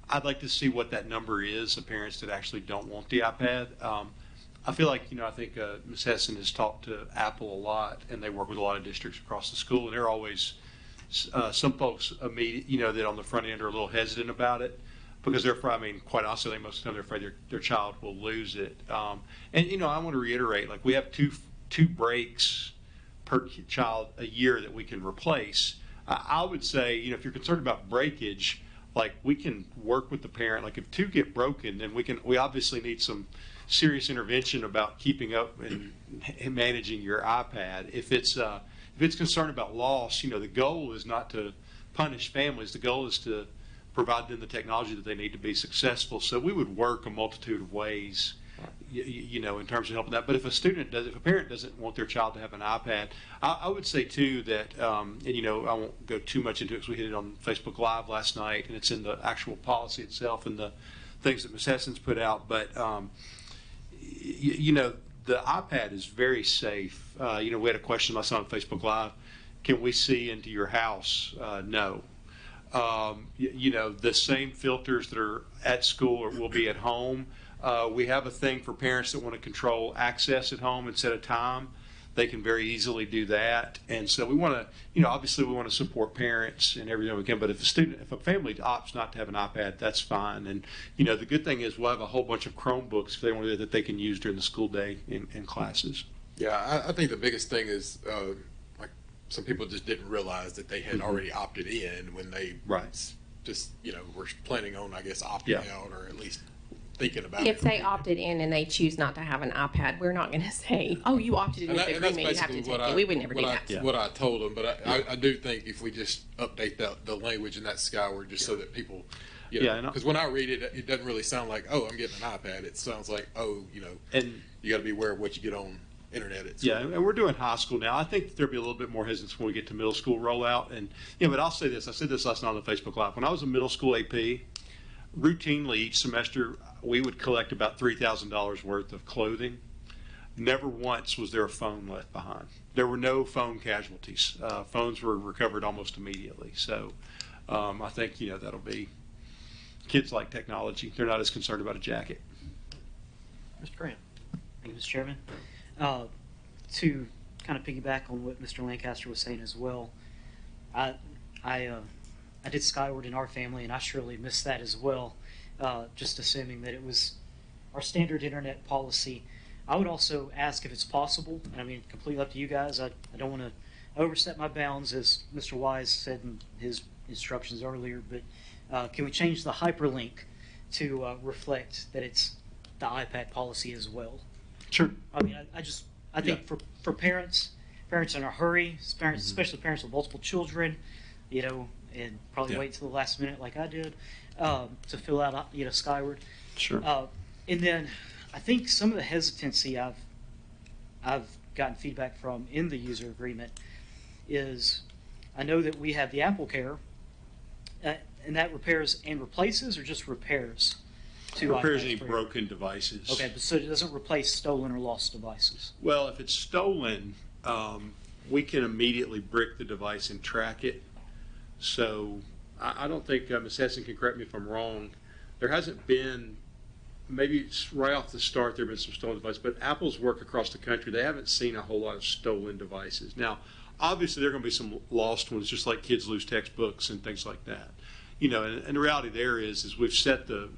I'd like to see what that number is of parents that actually don't want the iPad. I feel like, I think Ms. Hessen has talked to Apple a lot, and they work with a lot of districts across the school, and they're always, some folks, that on the front end are a little hesitant about it, because they're afraid, quite honestly, most of the time they're afraid their child will lose it. And I want to reiterate, we have two breaks per child a year that we can replace. I would say, if you're concerned about breakage, we can work with the parent. If two get broken, then we obviously need some serious intervention about keeping up and managing your iPad. If it's concerned about loss, the goal is not to punish families. The goal is to provide them the technology that they need to be successful. So we would work a multitude of ways, in terms of helping that. But if a parent doesn't want their child to have an iPad, I would say too that, and I won't go too much into it because we hit it on Facebook Live last night, and it's in the actual policy itself and the things that Ms. Hessen's put out. But the iPad is very safe. We had a question last night on Facebook Live. Can we see into your house? No. The same filters that are at school will be at home. We have a thing for parents that want to control access at home instead of time. They can very easily do that. And so we want to, obviously we want to support parents and everything we can, but if a family opts not to have an iPad, that's fine. And, the good thing is we'll have a whole bunch of Chromebooks if they want to that they can use during the school day in classes. Yeah, I think the biggest thing is, some people just didn't realize that they had already opted in when they just, were planning on, I guess, opting out, or at least thinking about it. If they opted in and they choose not to have an iPad, we're not going to say, oh, you opted in with the agreement, you have to take it. We would never do that. What I told them, but I do think if we just update the language in that Skyward just so that people, because when I read it, it doesn't really sound like, oh, I'm getting an iPad. It sounds like, oh, and you got to be aware of what you get on internet at school. Yeah, and we're doing high school now. I think there'll be a little bit more hesitance when we get to middle school rollout. And but I'll say this. I said this last night on the Facebook Live. When I was a middle school AP, routinely each semester we would collect about $3,000 worth of clothing. Never once was there a phone left behind. There were no phone casualties. Phones were recovered almost immediately. So I think that'll be, kids like technology. They're not as concerned about a jacket. Mr. Graham. Thank you, Mr. Chairman. To kind of piggyback on what Mr. Lancaster was saying as well, I did Skyward in our family, and I surely missed that as well, just assuming that it was our standard internet policy. I would also ask if it's possible, and completely up to you guys. I don't want to overstep my bounds, as Mr. Wise said in his instructions earlier, but can we change the hyperlink to reflect that it's the iPad policy as well? Sure. I think for parents in a hurry, especially parents with multiple children, and probably wait till the last minute like I did to fill out, Skyward. Sure. And then I think some of the hesitancy I've gotten feedback from in the user agreement is, I know that we have the Apple Care, and that repairs and replaces, or just repairs. two repairs iPads any per year. broken devices. Okay, but so it doesn't replace stolen or lost devices. Well, if it's stolen, we can immediately brick the device and track it. So I don't think, Ms. Hessen can correct me if I'm wrong, there hasn't been, maybe it's right off the start there have been some stolen devices, but Apple's work across the country, they haven't seen a whole lot of stolen devices. Now, obviously there are going to be some lost ones, just like kids lose textbooks and things like that. You know, and the reality there is we've set the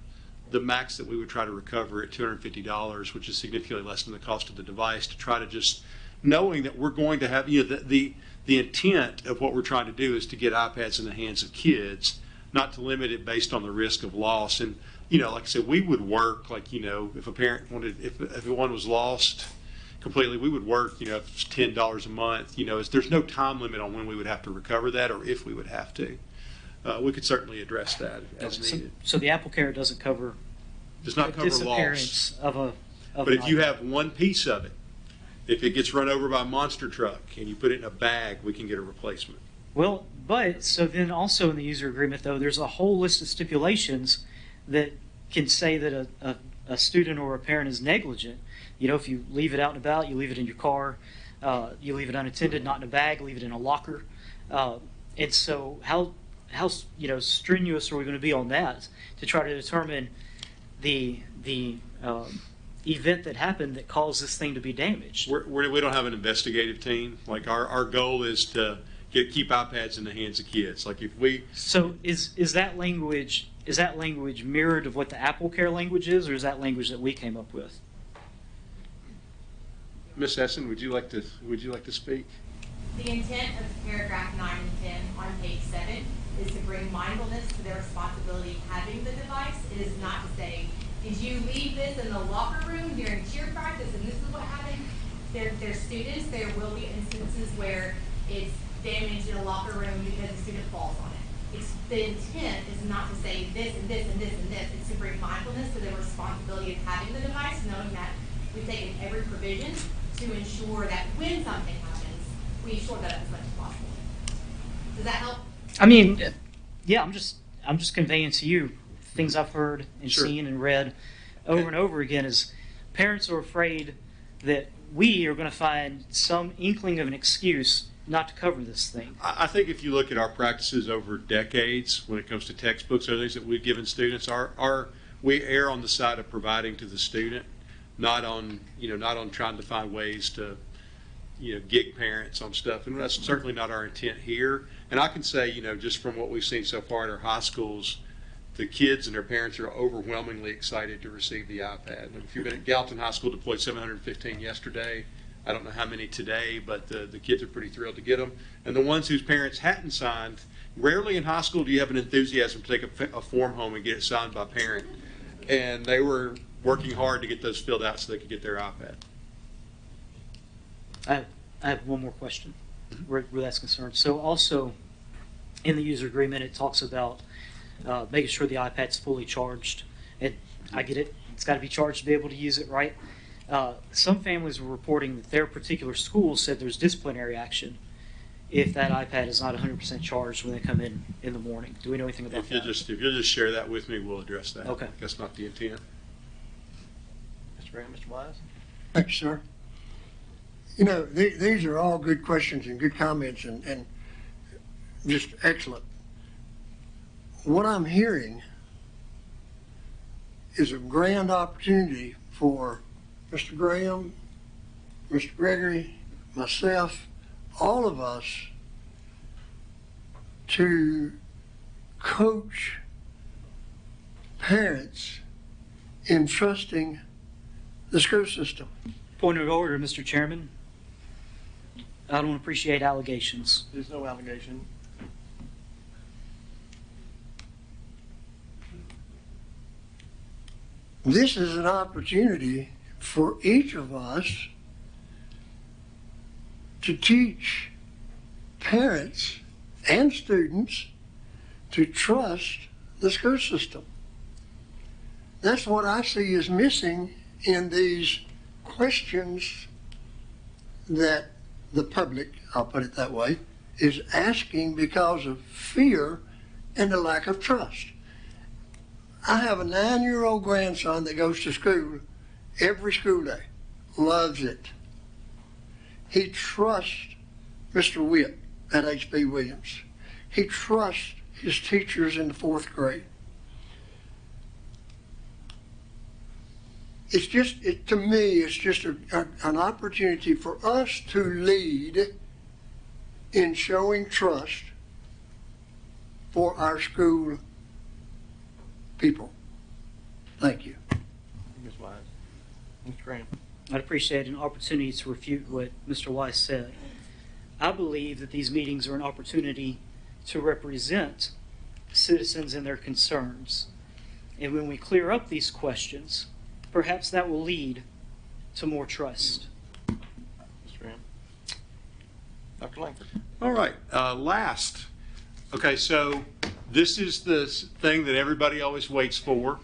max that we would try to recover at $250, which is significantly less than the cost of the device, to try to just knowing that we're going to have, you know, the intent of what we're trying to do is to get iPads in the hands of kids, not to limit it based on the risk of loss. And, you know, like I said, we would work, like, you know, if a parent wanted, if one was lost completely, we would work, you know, if it's $10 a month, you know, there's no time limit on when we would have to recover that or if we would have to. We could certainly address that as needed. So the Apple Care doesn't cover Does not cover disappearance loss. of But if you have one piece of it, if it gets run over by a monster truck and you put it in a bag, we can get a replacement. Well, but so then also in the user agreement, though, there's a whole list of stipulations that can say that a student or a parent is negligent. You know, if you leave it out and about, you leave it in your car, you leave it unattended, not in a bag, leave it in a locker. And so how you know, strenuous are we going to be on that to try to determine the event that happened that caused this thing to be damaged? We don't have an investigative team. Like our goal is to keep iPads in the hands of kids. Like if we is that language mirrored of what the Apple Care language is, or is that language that we came up with? Ms. Essen, would you like to speak? The intent of paragraph 9 and 10 on page 7 is to bring mindfulness to their responsibility of having the device. It is not to say, did you leave this in the locker room during cheer practice and this is what happened? They're students. There will be instances where it's damaged in a locker room because the student falls on it. The intent is not to say this and this and this and this. It's to bring mindfulness to the responsibility of having the device, knowing that we've taken every provision to ensure that when something happens, we ensure that as much as possible. Does that help? I mean, yeah, I'm just conveying to you things I've heard and seen and read over and over again. Is parents are afraid that we are going to find some inkling of an excuse not to cover this thing. I think if you look at our practices over decades when it comes to textbooks or things that we've given students, we err on the side of providing to the student, not on trying to find ways to gig parents on stuff, and that's certainly not our intent here. And I can say, just from what we've seen so far at our high schools, the kids and their parents are overwhelmingly excited to receive the iPad. And if you've been at Gallatin High School, deployed 715 yesterday. I don't know how many today, but the kids are pretty thrilled to get them. And the ones whose parents hadn't signed, rarely in high school do you have an enthusiasm to take a form home and get it signed by a parent. And they were working hard to get those filled out so they could get their iPad. I have one more question where that's concerned. So also in the user agreement, it talks about making sure the iPad's fully charged. And I get it. It's got to be charged to be able to use it, right? Some families were reporting that their particular school said there's disciplinary action if that iPad is not 100% charged when they come in the morning. Do we know anything about that? If you'll just share that with me, we'll address that. Okay. That's not the intent. Mr. Brown, Mr. Wise? Thank you, sir. These are all good questions and good comments and just excellent. What I'm hearing is a grand opportunity for Mr. Graham, Mr. Gregory, myself, all of us to coach parents in trusting the school system. Point of order, Mr. Chairman. I don't appreciate allegations. There's no allegation. This is an opportunity for each of us to teach parents and students to trust the school system. That's what I see is missing in these questions that the public, I'll put it that way, is asking because of fear and a lack of trust. I have a 9-year-old grandson that goes to school every school day, loves it. He trusts Mr. Witt at H.B. Williams. He trusts his teachers in the 4th grade. It's just, to me, it's just an opportunity for us to lead in showing trust for our school people. Thank you. Ms. Wise. Mr. Graham. I'd appreciate an opportunity to refute what Mr. Weiss said. I believe that these meetings are an opportunity to represent citizens and their concerns. And when we clear up these questions, perhaps that will lead to more trust. Mr. Graham. Dr. Langford. All right, last. Okay, so this is the thing that everybody always waits for.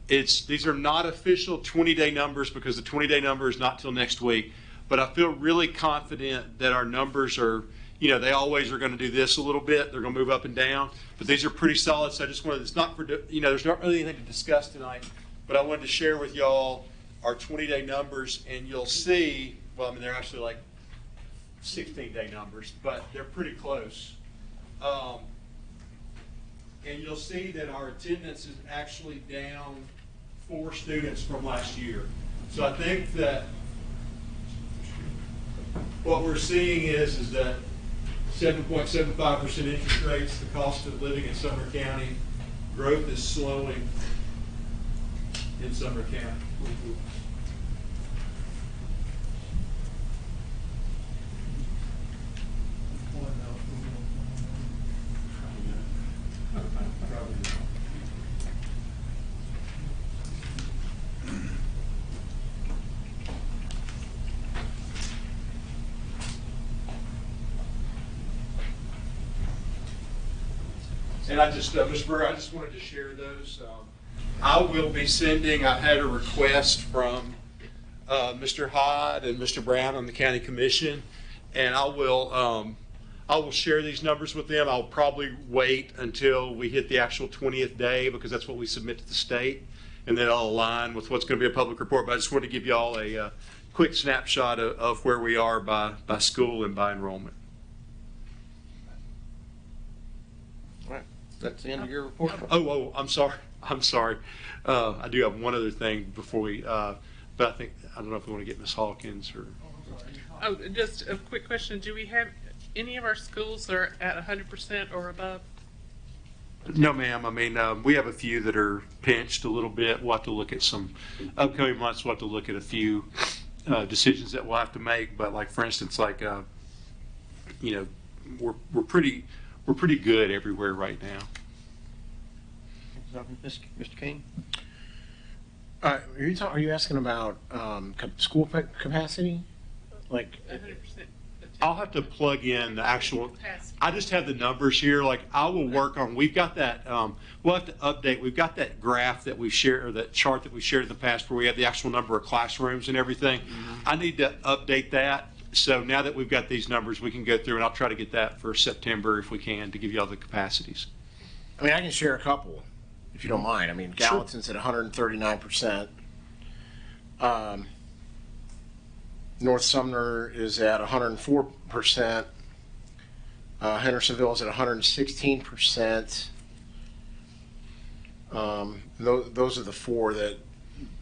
These are not official 20-day numbers because the 20-day number is not till next week. But I feel really confident that our numbers are, they always are going to do this a little bit. They're going to move up and down. But these are pretty solid. So I just wanted, it's not for, there's not really anything to discuss tonight. But I wanted to share with y'all our 20-day numbers. And you'll see, well, I mean, they're actually like 16-day numbers, but they're pretty close. And you'll see that our attendance is actually down 4 students from last year. So I think that what we're seeing is that 7.75% interest rates, the cost of living in Sumner County, growth is slowing in Sumner County. And I just, Ms. Burr, I just wanted to share those. I will be sending, I've had a request from Mr. Hyde and Mr. Brown on the County Commission, and I will share these numbers with them. I'll probably wait until we hit the actual 20th day because that's what we submit to the state, and then I'll align with what's going to be a public report. But I just wanted to give you all a quick snapshot of where we are by school and by enrollment. That's the end of your report? Oh, I'm sorry. I do have one other thing before we, but I don't know if we want to get Ms. Hawkins or. Oh, just a quick question. Do we have any of our schools that are at 100% or above? No, ma'am. I mean, we have a few that are pinched a little bit. We'll have to look at some upcoming months. We'll have to look at a few decisions that we'll have to make. But like, for instance, like, we're pretty good everywhere right now. Mr. King? Are you asking about school capacity? Like, 100%. I'll have to plug in the actual. I just have the numbers here. Like, I will work on. We've got that. We'll have to update. We've got that graph that we shared, or that chart that we shared in the past, where we have the actual number of classrooms and everything. Mm-hmm. I need to update that. So now that we've got these numbers, we can go through, and I'll try to get that for September if we can, to give you all the capacities. I mean, I can share a couple, if you don't mind. I mean, Gallatin's at 139%. North Sumner is at 104%. Hendersonville is at 116%. Those are the 4 that,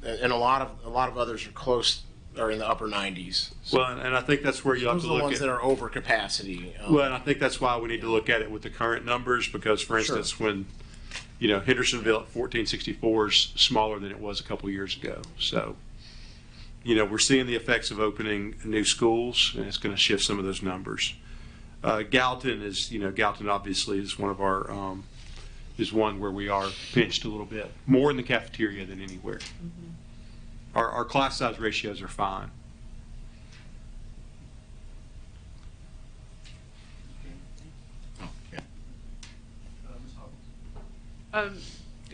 and a lot of others are close. Are in the upper 90s. So well, and I think that's where you have to look at. Those are the ones that are over capacity. Well, and I think that's why we need to look at it with the current numbers, because, for instance, Sure. when, Hendersonville at 1464 is smaller than it was a couple years ago. So, we're seeing the effects of opening new schools, and it's going to shift some of those numbers. Gallatin is, Gallatin obviously is one of our, is one where we are pinched a little bit, more in the cafeteria than anywhere. Mm-hmm. Our class size ratios are fine.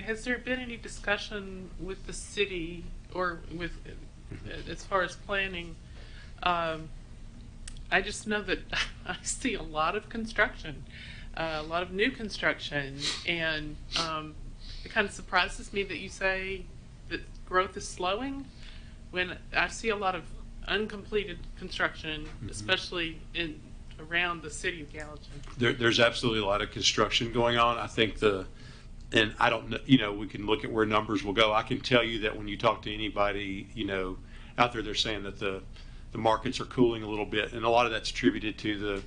Has there been any discussion with the city or with, as far as planning? I just know that I see a lot of construction, a lot of new construction, and kind of surprises me that you say that growth is slowing when I see a lot of uncompleted construction, especially around the city of Gallatin. There's absolutely a lot of construction going on. I think and I don't know, we can look at where numbers will go. I can tell you that when you talk to anybody, out there, they're saying that the markets are cooling a little bit. And a lot of that's attributed to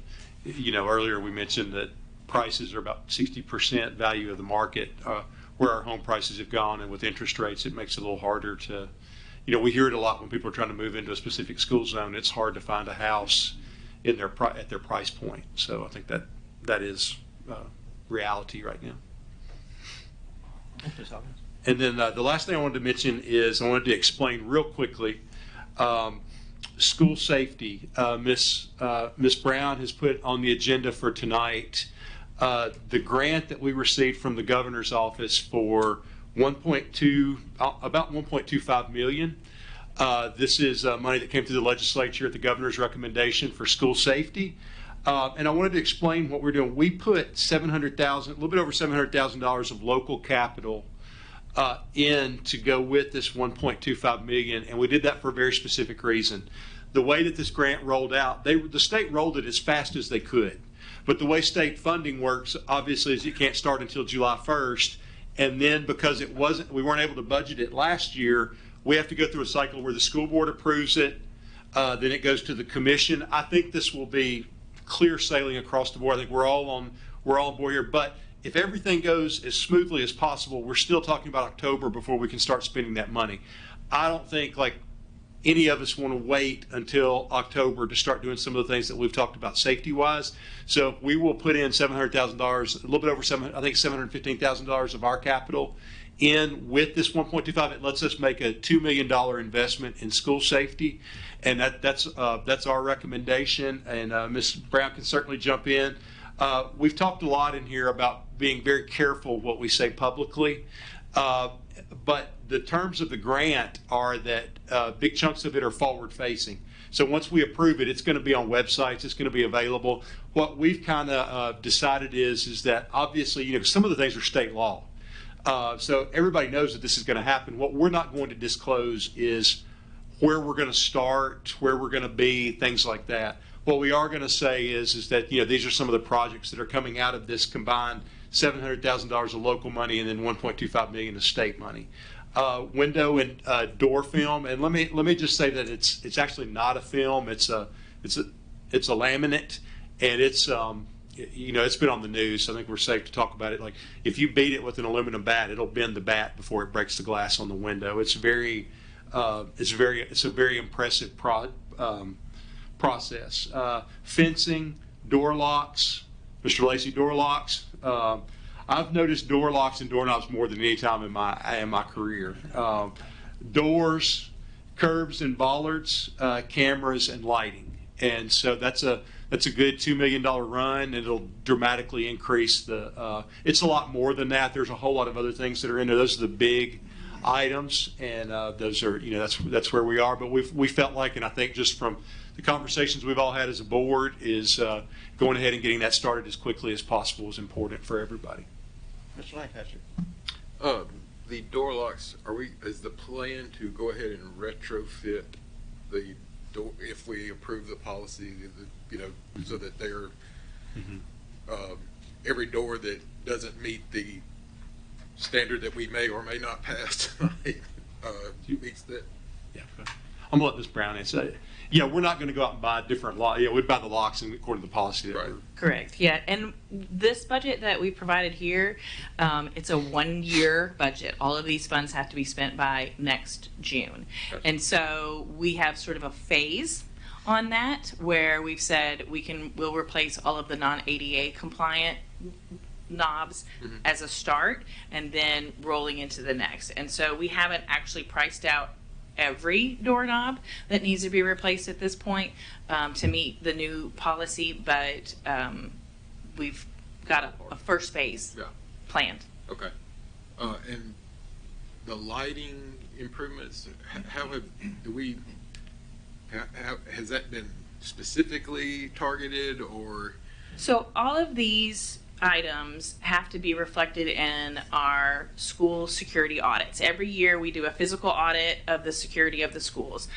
earlier we mentioned that prices are about 60% value of the market, where our home prices have gone. And with interest rates, it makes it a little harder to, we hear it a lot when people are trying to move into a specific school zone. It's hard to find a house at their price point. So I think that is reality right now. And then the last thing I wanted to mention is I wanted to explain real quickly school safety. Miss Brown has put on the agenda for tonight the grant that we received from the governor's office for about 1.25 million. This is money that came through the legislature at the governor's recommendation for school safety. And I wanted to explain what we're doing. We put a little bit over $700,000 of local capital in to go with this 1.25 million, and we did that for a very specific reason. The way that this grant rolled out, the state rolled it as fast as they could. But the way state funding works, obviously, is it can't start until July 1st. And then because we weren't able to budget it last year, we have to go through a cycle where the school board approves it, then it goes to the commission. I think this will be clear sailing across the board. I think we're all on board here. But if everything goes as smoothly as possible, we're still talking about October before we can start spending that money. I don't think any of us want to wait until October to start doing some of the things that we've talked about safety-wise. So we will put in $700,000, a little bit over $715,000 of our capital in with this 1.25. It lets us make a $2 million investment in school safety, and that's our recommendation. And Ms. Brown can certainly jump in. We've talked a lot in here about being very careful what we say publicly, but the terms of the grant are that big chunks of it are forward-facing. So once we approve it, it's going to be on websites. It's going to be available. What we've kind of decided is that obviously, some of the things are state law. So everybody knows that this is going to happen. What we're not going to disclose is where we're going to start, where we're going to be, things like that. What we are going to say is that these are some of the projects that are coming out of this combined $700,000 of local money and then $1.25 million of state money. Window and door film, and let me just say that it's actually not a film. It's a laminate, and it's it's been on the news. So I think we're safe to talk about it. Like if you beat it with an aluminum bat, it'll bend the bat before it breaks the glass on the window. It's a very impressive process. Fencing, door locks, Mr. Lacey, door locks. I've noticed door locks and doorknobs more than any time in my career. Doors, curbs and bollards, cameras and lighting, and so that's a good $2 million run. It'll dramatically increase the. It's a lot more than that. There's a whole lot of other things that are in there. Those are the big items, and those are that's where we are. But we felt like, and I think just from the conversations we've all had as a board, is going ahead and getting that started as quickly as possible is important for everybody. Mr. Lancaster. The door locks, is the plan to go ahead and retrofit the door if we approve the policy, so that they're every door that doesn't meet the standard that we may or may not pass tonight meets that? Yeah. I'm gonna let Ms. Brown answer. Yeah, we're not going to go out and buy different locks. Yeah, we'd buy the locks according to the policy. That Correct. Yeah, and this budget that we provided here, it's a 1-year budget. All of these funds have to be spent by next June, and so we have sort of a phase on that where we've said we'll replace all of the non-ADA compliant knobs as a start, and then rolling into the next. And so we haven't actually priced out every doorknob that needs to be replaced at this point to meet the new policy, but we've got a first phase planned. Okay. And the lighting improvements, has that been specifically targeted, or? So all of these items have to be reflected in our school security audits. Every year we do a physical audit of the security of the schools.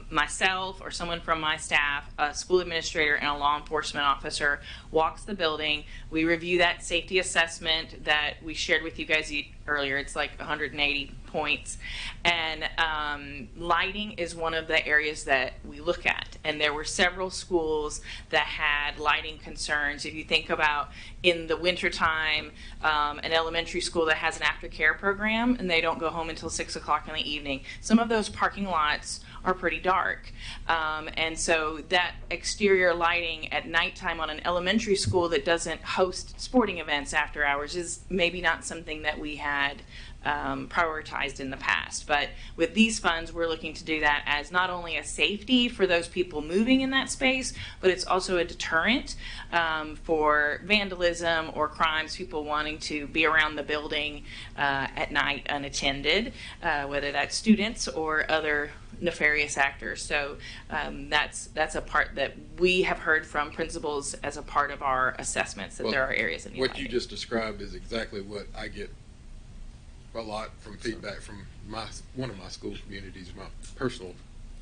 Myself or someone from my staff, a school administrator and a law enforcement officer walks the building. We review that safety assessment that we shared with you guys earlier. It's like 180 points. And lighting is one of the areas that we look at. And there were several schools that had lighting concerns. If you think about in the wintertime, an elementary school that has an aftercare program and they don't go home until 6 o'clock in the evening, some of those parking lots are pretty dark. And so that exterior lighting at nighttime on an elementary school that doesn't host sporting events after hours is maybe not something that we had prioritized in the past. But with these funds, we're looking to do that as not only a safety for those people moving in that space, but it's also a deterrent for vandalism or crimes, people wanting to be around the building at night unattended, whether that's students or other nefarious actors. So that's a part that we have heard from principals as a part of our assessments, that there are areas that need what you just described is exactly what I get a lot from feedback from one of my school communities. My personal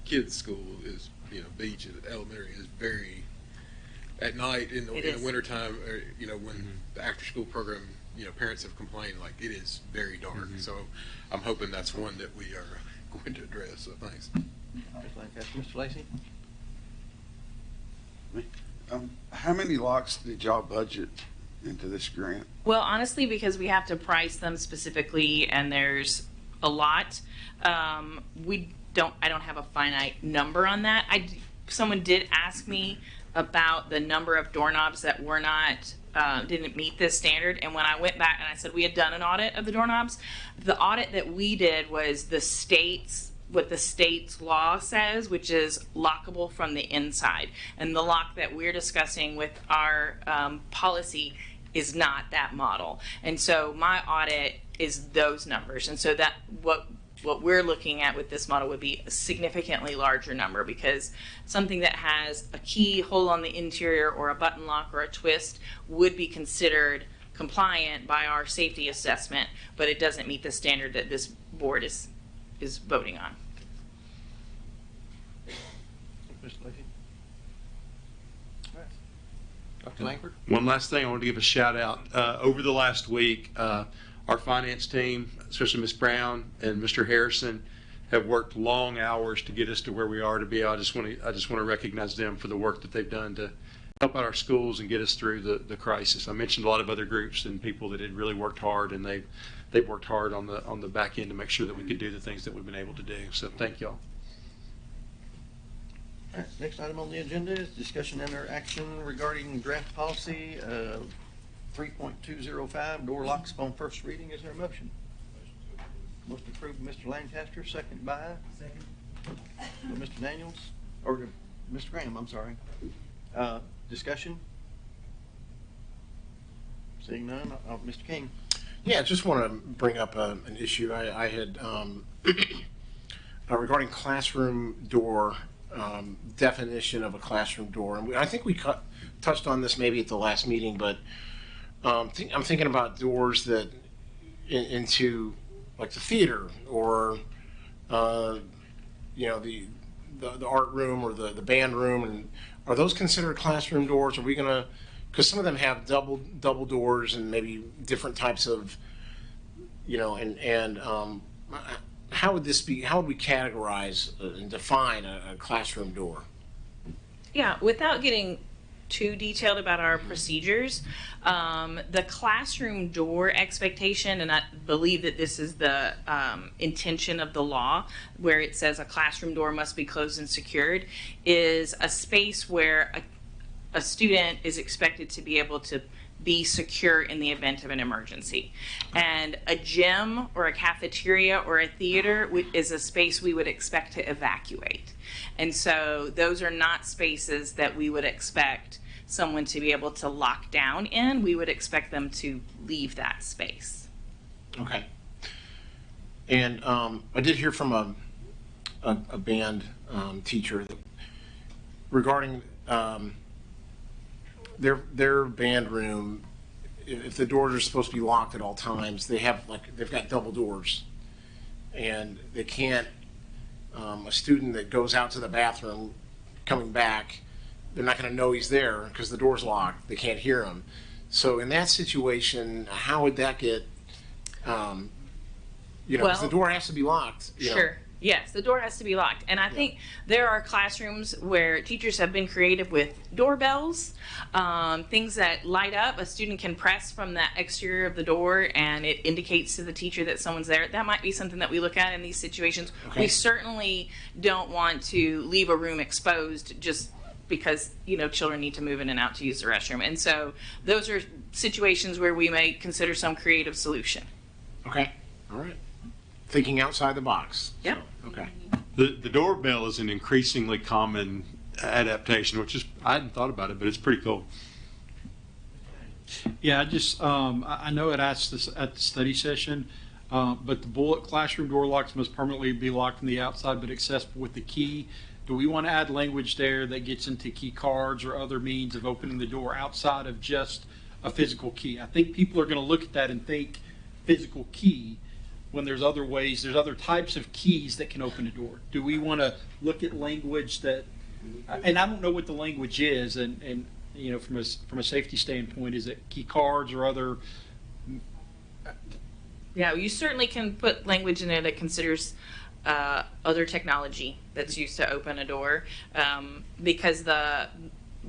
kids' school is, Beach Elementary is very, at night in the wintertime, when the after-school program, parents have complained, like, it is very dark. So I'm hoping that's one that we are going to address. So thanks. Mr. Lacy? How many locks did y'all budget into this grant? Well, honestly, because we have to price them specifically and there's a lot, I don't have a finite number on that. Someone did ask me about the number of doorknobs that were not didn't meet this standard, and when I went back and I said we had done an audit of the doorknobs, the audit that we did was what the state's law says, which is lockable from the inside, and the lock that we're discussing with our policy is not that model. And so my audit is those numbers, and so that what we're looking at with this model would be a significantly larger number, because something that has a key hole on the interior or a button lock or a twist would be considered compliant by our safety assessment, but it doesn't meet the standard that this board is voting on. Mr. Lacy? Dr. Langford? One last thing, I want to give a shout out. Over the last week, our finance team, especially Ms. Brown and Mr. Harrison, have worked long hours to get us to where we are to be. I just want to recognize them for the work that they've done to help out our schools and get us through the crisis. I mentioned a lot of other groups and people that had really worked hard, and they've worked hard on the back end to make sure that we could do the things that we've been able to do. So thank y'all. All right, next item on the agenda is discussion and or action regarding draft policy 3.205, door locks upon first reading. Is there a motion? Motion approved by Mr. Lancaster, second by? Second. By Mr. Daniels, or Mr. Graham, I'm sorry. Discussion? Seeing none, Mr. King. Yeah, I just want to bring up an issue I had regarding classroom door, definition of a classroom door. And I think we touched on this maybe at the last meeting, but I'm thinking about doors that into like the theater or the art room or the band room, and are those considered classroom doors? Are we gonna, because some of them have double doors and maybe different types of, how would this be? How would we categorize and define a classroom door? Yeah, without getting too detailed about our procedures, the classroom door expectation, and I believe that this is the intention of the law, where it says a classroom door must be closed and secured, is a space where a student is expected to be able to be secure in the event of an emergency. And a gym or a cafeteria or a theater is a space we would expect to evacuate. And so those are not spaces that we would expect someone to be able to lock down in. We would expect them to leave that space. Okay. And I did hear from a band teacher that regarding their band room if the doors are supposed to be locked at all times, they've got double doors, and they can't. A student that goes out to the bathroom, coming back, they're not going to know he's there because the door's locked. They can't hear him. So in that situation, how would that get? 'Cause the door has to be locked. Sure. Yes, the door has to be locked. And I think there are classrooms where teachers have been creative with doorbells, things that light up. A student can press from the exterior of the door and it indicates to the teacher that someone's there. That might be something that we look at in these situations. Okay. We certainly don't want to leave a room exposed just because, children need to move in and out to use the restroom. And so those are situations where we may consider some creative solution. Okay. All right. Thinking outside the box. Yep. So, okay. The doorbell is an increasingly common adaptation, which is, I hadn't thought about it, but it's pretty cool. Yeah, I know it asked this at the study session, but the bullet classroom door locks must permanently be locked from the outside but accessible with the key. Do we want to add language there that gets into key cards or other means of opening the door outside of just a physical key? I think people are going to look at that and think physical key when there's other ways, there's other types of keys that can open a door. Do we want to look at language that, and I don't know what the language is, and from a safety standpoint, is it key cards or other? Yeah, you certainly can put language in there that considers other technology that's used to open a door, because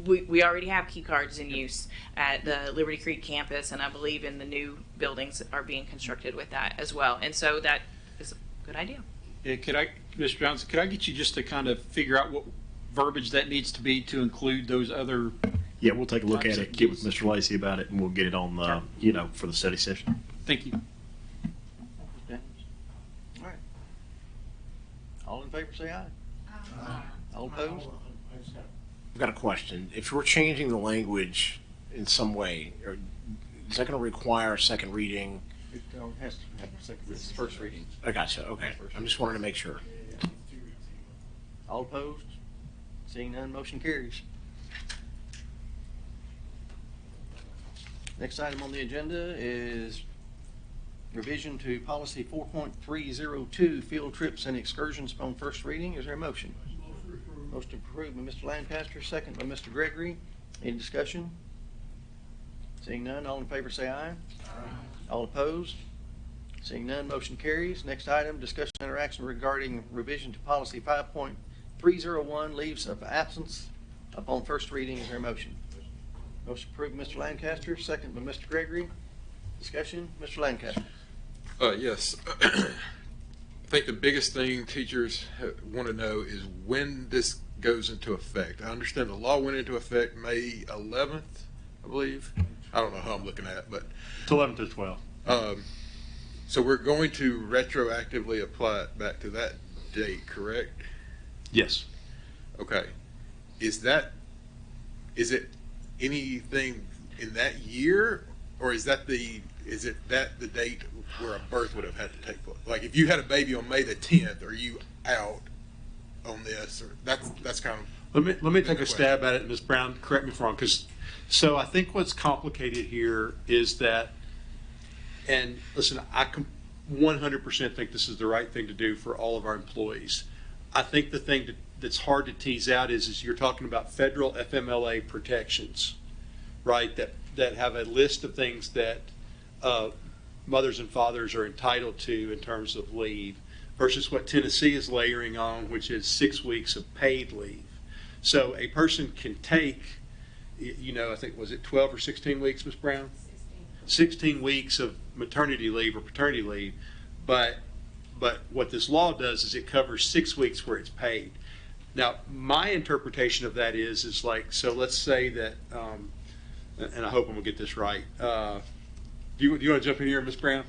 we already have key cards in use at the Liberty Creek campus, and I believe in the new buildings are being constructed with that as well. And so that is a good idea. Yeah, Mr. Johnson, could I get you just to kind of figure out what verbiage that needs to be to include those other? Yeah, we'll take a look at it, get with Mr. Lacey about it, and we'll get it on the, for the study session. Thank you. Okay. All right. All in favor, say aye. Aye. All opposed? I've got a question. If we're changing the language in some way, is that going to require a second reading? It has to have a second, this is first reading. I gotcha. Okay. I'm just wanting to make sure. All opposed? Seeing none, motion carries. Next item on the agenda is revision to policy 4.302, field trips and excursions upon first reading. Is there a motion? Motion approved by Mr. Lancaster, second by Mr. Gregory. Any discussion? Seeing none, all in favor say aye. Aye. All opposed? Seeing none, motion carries. Next item, discussion and interaction regarding revision to policy 5.301, leaves of absence upon first reading. Is there a motion? Motion approved by Mr. Lancaster, second by Mr. Gregory. Discussion, Mr. Lancaster. Yes. I think the biggest thing teachers want to know is when this goes into effect. I understand the law went into effect May 11th, I believe. I don't know how I'm looking at, but It's 11th or 12th. So we're going to retroactively apply it back to that date, correct? Yes. Okay. Is it anything in that year, or is it the date where a birth would have had to take place? Like if you had a baby on May the 10th, are you out on this? Or that's kind of. Let me take a stab at it, Ms. Brown. Correct me if I'm wrong, so I think what's complicated here is that, and listen, I 100% think this is the right thing to do for all of our employees. I think the thing that's hard to tease out is you're talking about federal FMLA protections, right? That have a list of things that mothers and fathers are entitled to in terms of leave, versus what Tennessee is layering on, which is 6 weeks of paid leave. So a person can take, I think, was it 12 or 16 weeks, Ms. Brown? 16 weeks of maternity leave or paternity leave, but what this law does is it covers 6 weeks where it's paid. Now, my interpretation of that is like, so let's say that, and I hope I'm gonna get this right. Do you want to jump in here, Ms. Brown?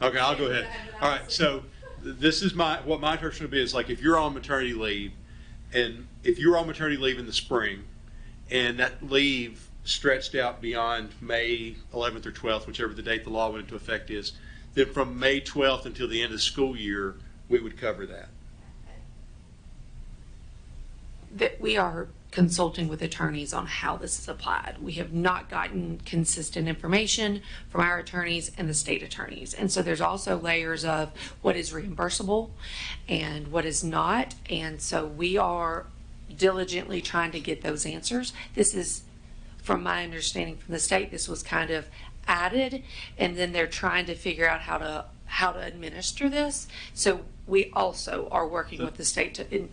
Okay, I'll go ahead. All right, so this is what my interpretation would be is like if you're on maternity leave, and if you're on maternity leave in the spring, and that leave stretched out beyond May 11th or 12th, whichever the date the law went into effect is, then from May 12th until the end of the school year, we would cover that. That we are consulting with attorneys on how this is applied. We have not gotten consistent information from our attorneys and the state attorneys. And so there's also layers of what is reimbursable and what is not. And so we are diligently trying to get those answers. This is, from my understanding from the state, this was kind of added, and then they're trying to figure out how to administer this. So we also are working with the state to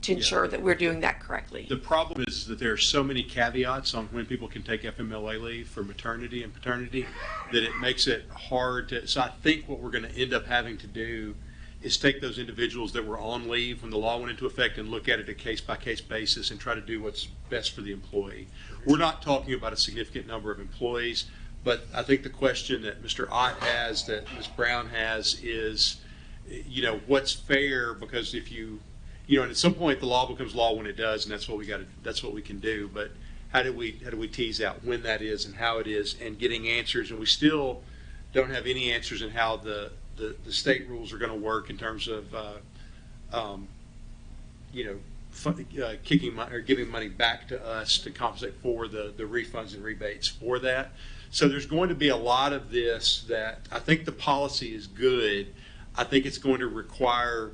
ensure that we're doing that correctly. The problem is that there are so many caveats on when people can take FMLA leave for maternity and paternity that it makes it hard to, so I think what we're going to end up having to do is take those individuals that were on leave when the law went into effect and look at it a case-by-case basis and try to do what's best for the employee. We're not talking about a significant number of employees, but I think the question that Mr. Ott has, that Ms. Brown has, is, you know, what's fair? Because if you know, and at some point the law becomes law when it does, and that's what we got to, that's what we can do. But how do we tease out when that is and how it is, and getting answers? And we still don't have any answers in how the state rules are going to work in terms of, you know, kicking money or giving money back to us to compensate for the refunds and rebates for that. So there's going to be a lot of this that I think the policy is good. I think it's going to require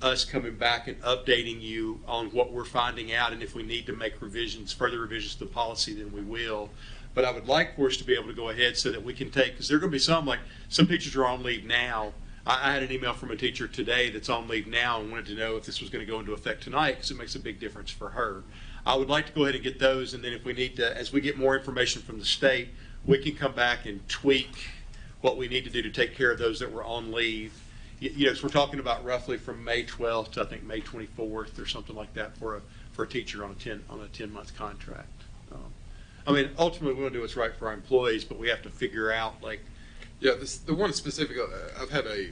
us coming back and updating you on what we're finding out, and if we need to make revisions, further revisions to the policy, then we will. But I would like for us to be able to go ahead so that we can take, because there are going to be some teachers are on leave now. I had an email from a teacher today that's on leave now and wanted to know if this was going to go into effect tonight, because it makes a big difference for her. I would like to go ahead and get those, and then if we need to, as we get more information from the state, we can come back and tweak what we need to do to take care of those that were on leave. You know, so we're talking about roughly from May 12th to I think May 24th or something like that for a teacher on a 10-month contract. I mean, ultimately we want to do what's right for our employees, but we have to figure out, like, yeah, the one specific, I've had a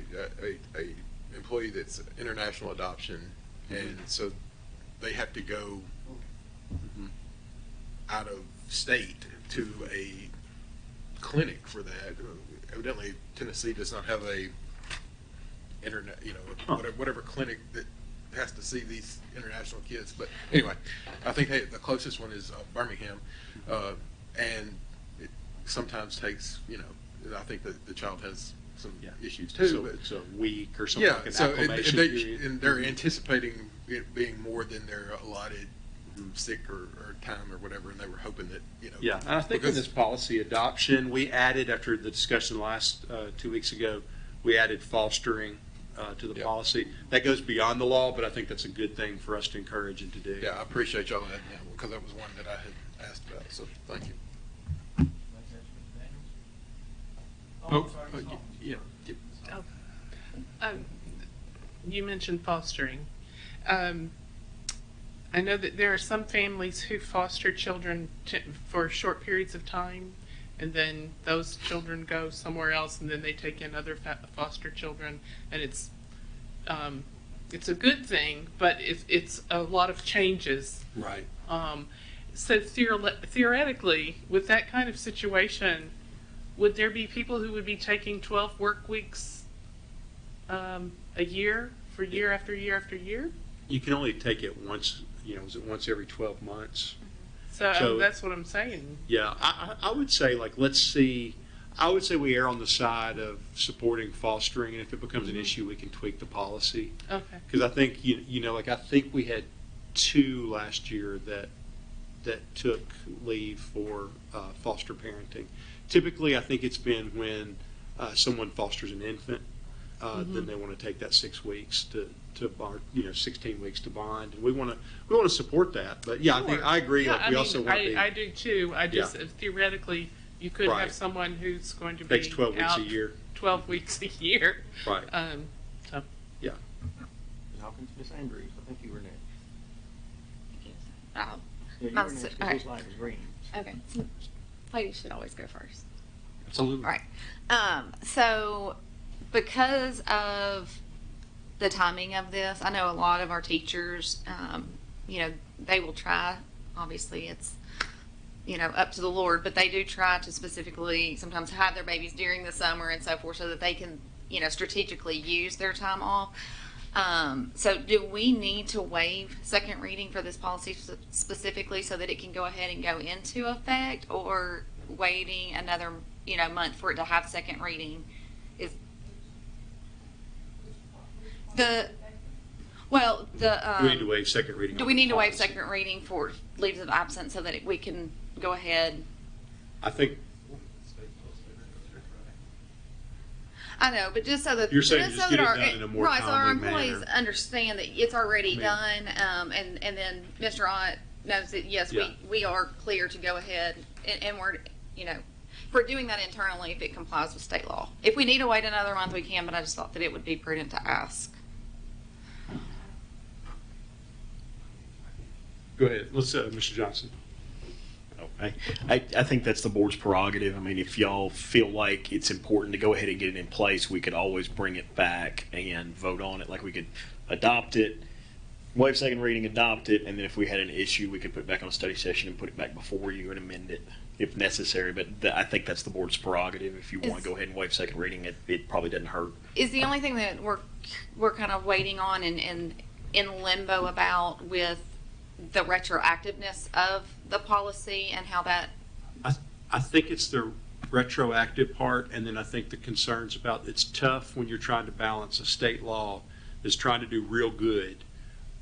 employee that's international adoption, and so they have to go out of state to a clinic for that. Evidently, Tennessee does not have a internet, you know, whatever clinic that has to see these international kids. But anyway, I think the closest one is Birmingham, and it sometimes takes, you know, I think that the child has some issues too. So it's a week or something like an acclimation period. And they're anticipating it being more than their allotted sick or time or whatever, and they were hoping that, you know. Yeah, and I think in this policy adoption, we added, after the discussion last 2 weeks ago, we added fostering to the policy. That goes beyond the law, but I think that's a good thing for us to encourage and to do. Yeah, I appreciate y'all that, because that was one that I had asked about, so thank you. You mentioned fostering. I know that there are some families who foster children for short periods of time, and then those children go somewhere else, and then they take in other foster children, and it's a good thing, but it's a lot of changes. Right. So theoretically, with that kind of situation, would there be people who would be taking 12 work weeks a year for year after year after year? You can only take it once, you know, is it once every 12 months? So that's what I'm saying. Yeah, I would say, like, let's see, I would say we err on the side of supporting fostering, and if it becomes an issue, we can tweak the policy. Okay. Because I think, you know, like, I think we had 2 last year that took leave for foster parenting. Typically, I think it's been when someone fosters an infant, then they want to take that 6 weeks to bond, you know, 16 weeks to bond, and we want to support that. But yeah, Sure. I agree. Yeah, like, we also want to be. I do too. I just theoretically, you could Right. have someone who's going to Takes be 12 weeks out a year. 12 weeks a year. Right. So. Yeah. Hawkins, Miss Andrews, I think you were next. Oh. Yeah, you My were next, s- 'cause all right. this light was green. Okay. Ladies should always go first. Absolutely. All right. So because of the timing of this, I know a lot of our teachers, you know, they will try, obviously it's, you know, up to the Lord, but they do try to specifically sometimes have their babies during the summer and so forth so that they can, you know, strategically use their time off. So do we need to waive second reading for this policy specifically so that it can go ahead and go into effect, or waiting another, month for it to have second reading is the, well, the, Do we need to waive second reading? do on we the need to waive policy? second reading for leaves of absence so that we can go ahead? I think, I know, but just so that You're saying just so get that it our done in a more right, so our timely employees manner. understand that it's already I mean- done, and then Mr. Ott knows that yes, Yeah. we are clear to go ahead, and we're for doing that internally if it complies with state law. If we need to wait another month, we can, but I just thought that it would be prudent to ask. go ahead, let's, Mr. Johnson. I think that's the board's prerogative. I mean, if y'all feel like it's important to go ahead and get it in place, we could always bring it back and vote on it. Like, we could adopt it, waive second reading, adopt it, and then if we had an issue, we could put it back on a study session and put it back before you and amend it if necessary. But I think that's the board's prerogative. If you want to go ahead and waive second reading, it probably doesn't hurt. Is the only thing that we're kind of waiting on and in limbo about with the retroactiveness of the policy and how that. I think it's the retroactive part, and then I think the concerns about it's tough when you're trying to balance a state law that's trying to do real good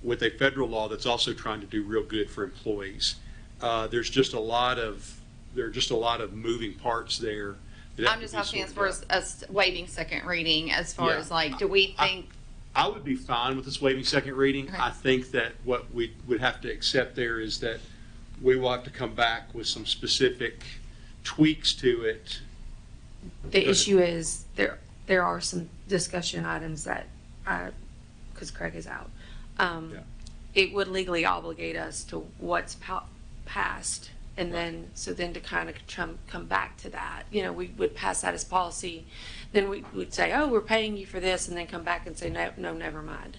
with a federal law that's also trying to do real good for employees. There's just a lot of moving parts there. that have I'm to just be asking as sorted far out. as us waiving second reading, as far Yeah. as like, do we think? I would be fine with this waiving second reading. Okay. I think that what we would have to accept there is that we will have to come back with some specific tweaks to it. The issue is there are some discussion items that, because Craig is out, it would legally obligate us to what's passed. And then to kind of come back to that, we would pass that as policy. Then we would say, oh, we're paying you for this, and then come back and say, no, never mind.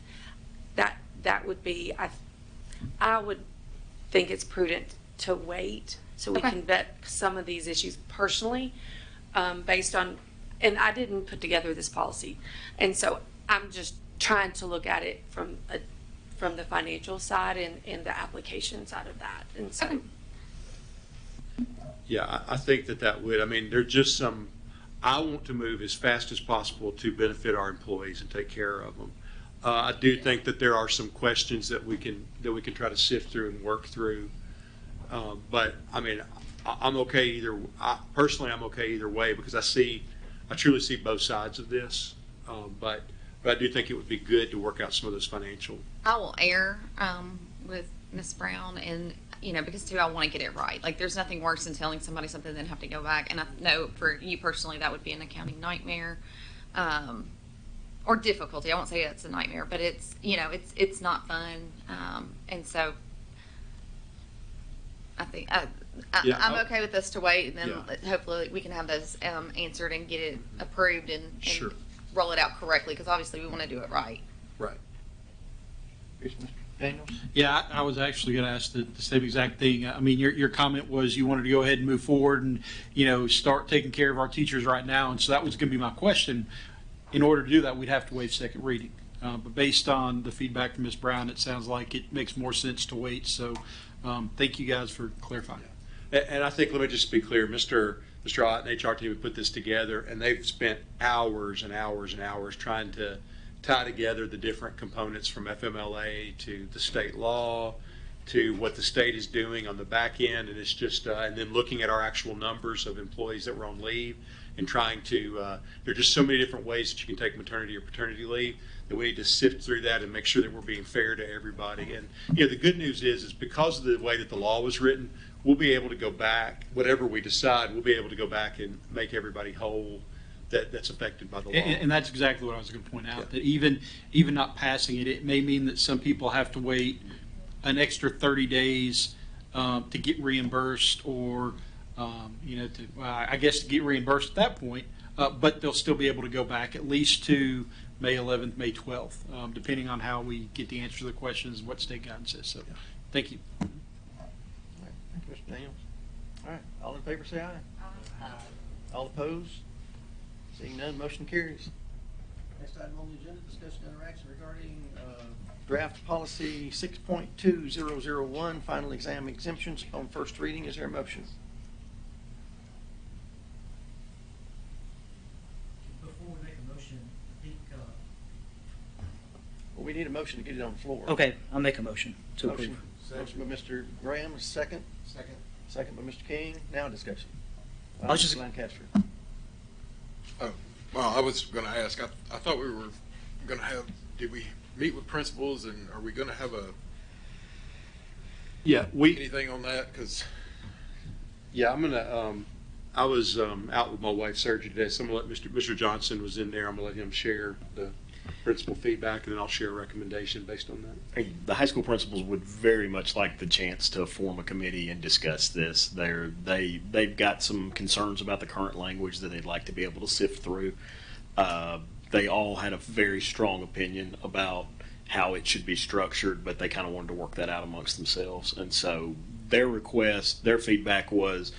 That would be, I would think it's prudent to wait so we can vet some of these issues personally, based on, and I didn't put together this policy. And so I'm just trying to look at it from the financial side and the application side of that. And so. Yeah, I think that would, there's just some, I want to move as fast as possible to benefit our employees and take care of them. I do think that there are some questions that we can try to sift through and work through. But I'm okay personally I'm okay either way, because I truly see both sides of this. But I do think it would be good to work out some of those financial. I will err with Ms. Brown, and because too, I want to get it right. Like, there's nothing worse than telling somebody something and then have to go back. And I know for you personally, that would be an accounting nightmare, or difficulty. I won't say it's a nightmare, but it's it's not fun. And so I think I'm okay with us to wait, and then hopefully we can have those answered and get it approved and Sure. roll it out correctly, because obviously we want to do it right. Right. Mr. Daniels? Yeah, I was actually going to ask the same exact thing. Your comment was you wanted to go ahead and move forward and, start taking care of our teachers right now. And so that was going to be my question. In order to do that, we'd have to waive second reading. But based on the feedback from Ms. Brown, it sounds like it makes more sense to wait. So thank you guys for clarifying. And I think, let me just be clear, Mr. Ott and HR team have put this together, and they've spent hours and hours and hours trying to tie together the different components from FMLA to the state law to what the state is doing on the back end. And it's just, and then looking at our actual numbers of employees that were on leave and trying to, there are just so many different ways that you can take maternity or paternity leave that we need to sift through that and make sure that we're being fair to everybody. And, the good news is because of the way that the law was written, we'll be able to go back, whatever we decide, we'll be able to go back and make everybody whole that's affected by the law. And that's exactly what I was going to point out, that even not passing it, it may mean that some people have to wait an extra 30 days to get reimbursed, or, I guess to get reimbursed at that point, but they'll still be able to go back at least to May 11th, May 12th, depending on how we get the answer to the questions and what state guidance says. So, thank you. All right, thank you, Mr. Daniels. All right, all in favor say aye. Aye. All opposed? Seeing none, motion carries. Next item on the agenda, discussion interaction regarding draft policy 6.2001, final exam exemptions on first reading. Is there a motion? Before we make a motion, I think, Well, we need a motion to get it on the floor. okay, I'll make a motion to approve. Motion by Mr. Graham, a second. Second by Mr. King. Now discussion. I was just- Mr. Lancaster. Oh, well, I was going to ask, I thought we were going to have, did we meet with principals, and are we going to have anything on that? Because Yeah, I'm gonna. I was out with my wife's surgery today, so I'm gonna let Mr. Johnson was in there. I'm gonna let him share the principal feedback, and then I'll share a recommendation based on that. The high school principals would very much like the chance to form a committee and discuss this. They've got some concerns about the current language that they'd like to be able to sift through. They all had a very strong opinion about how it should be structured, but they kind of wanted to work that out amongst themselves. And so their request, their feedback was,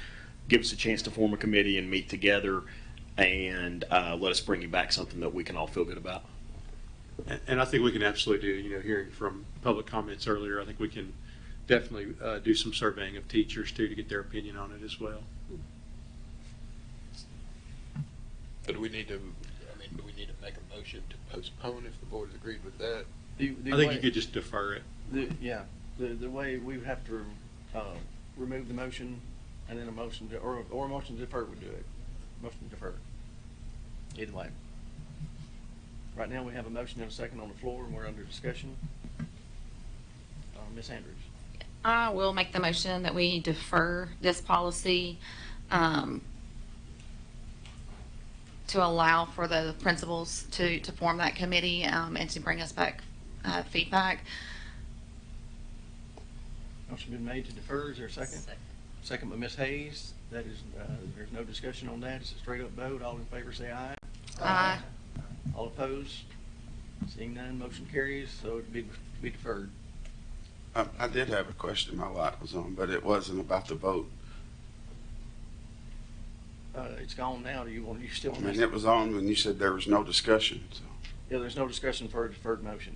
give us a chance to form a committee and meet together, and let us bring you back something that we can all feel good about. And I think we can absolutely do, hearing from public comments earlier, I think we can definitely do some surveying of teachers too to get their opinion on it as well. But do we need to make a motion to postpone if the board has agreed with that? I think you could just defer it. The way we would have to remove the motion and then a motion to, or a motion to defer would do it. Motion to defer. Either way. Right now we have a motion and a second on the floor, and we're under discussion. Ms. Andrews. I will make the motion that we defer this policy to allow for the principals to form that committee and to bring us back feedback. Motion been made to defer. Is there a second? Second by Ms. Hayes. That is, there's no discussion on that. It's a straight up vote. All in favor say aye. Aye. All opposed? Seeing none, motion carries, so it'd be deferred. I did have a question my light was on, but it wasn't about the vote. It's gone now. Do you still want to? It was on when you said there was no discussion, so. Yeah, there's no discussion for a deferred motion.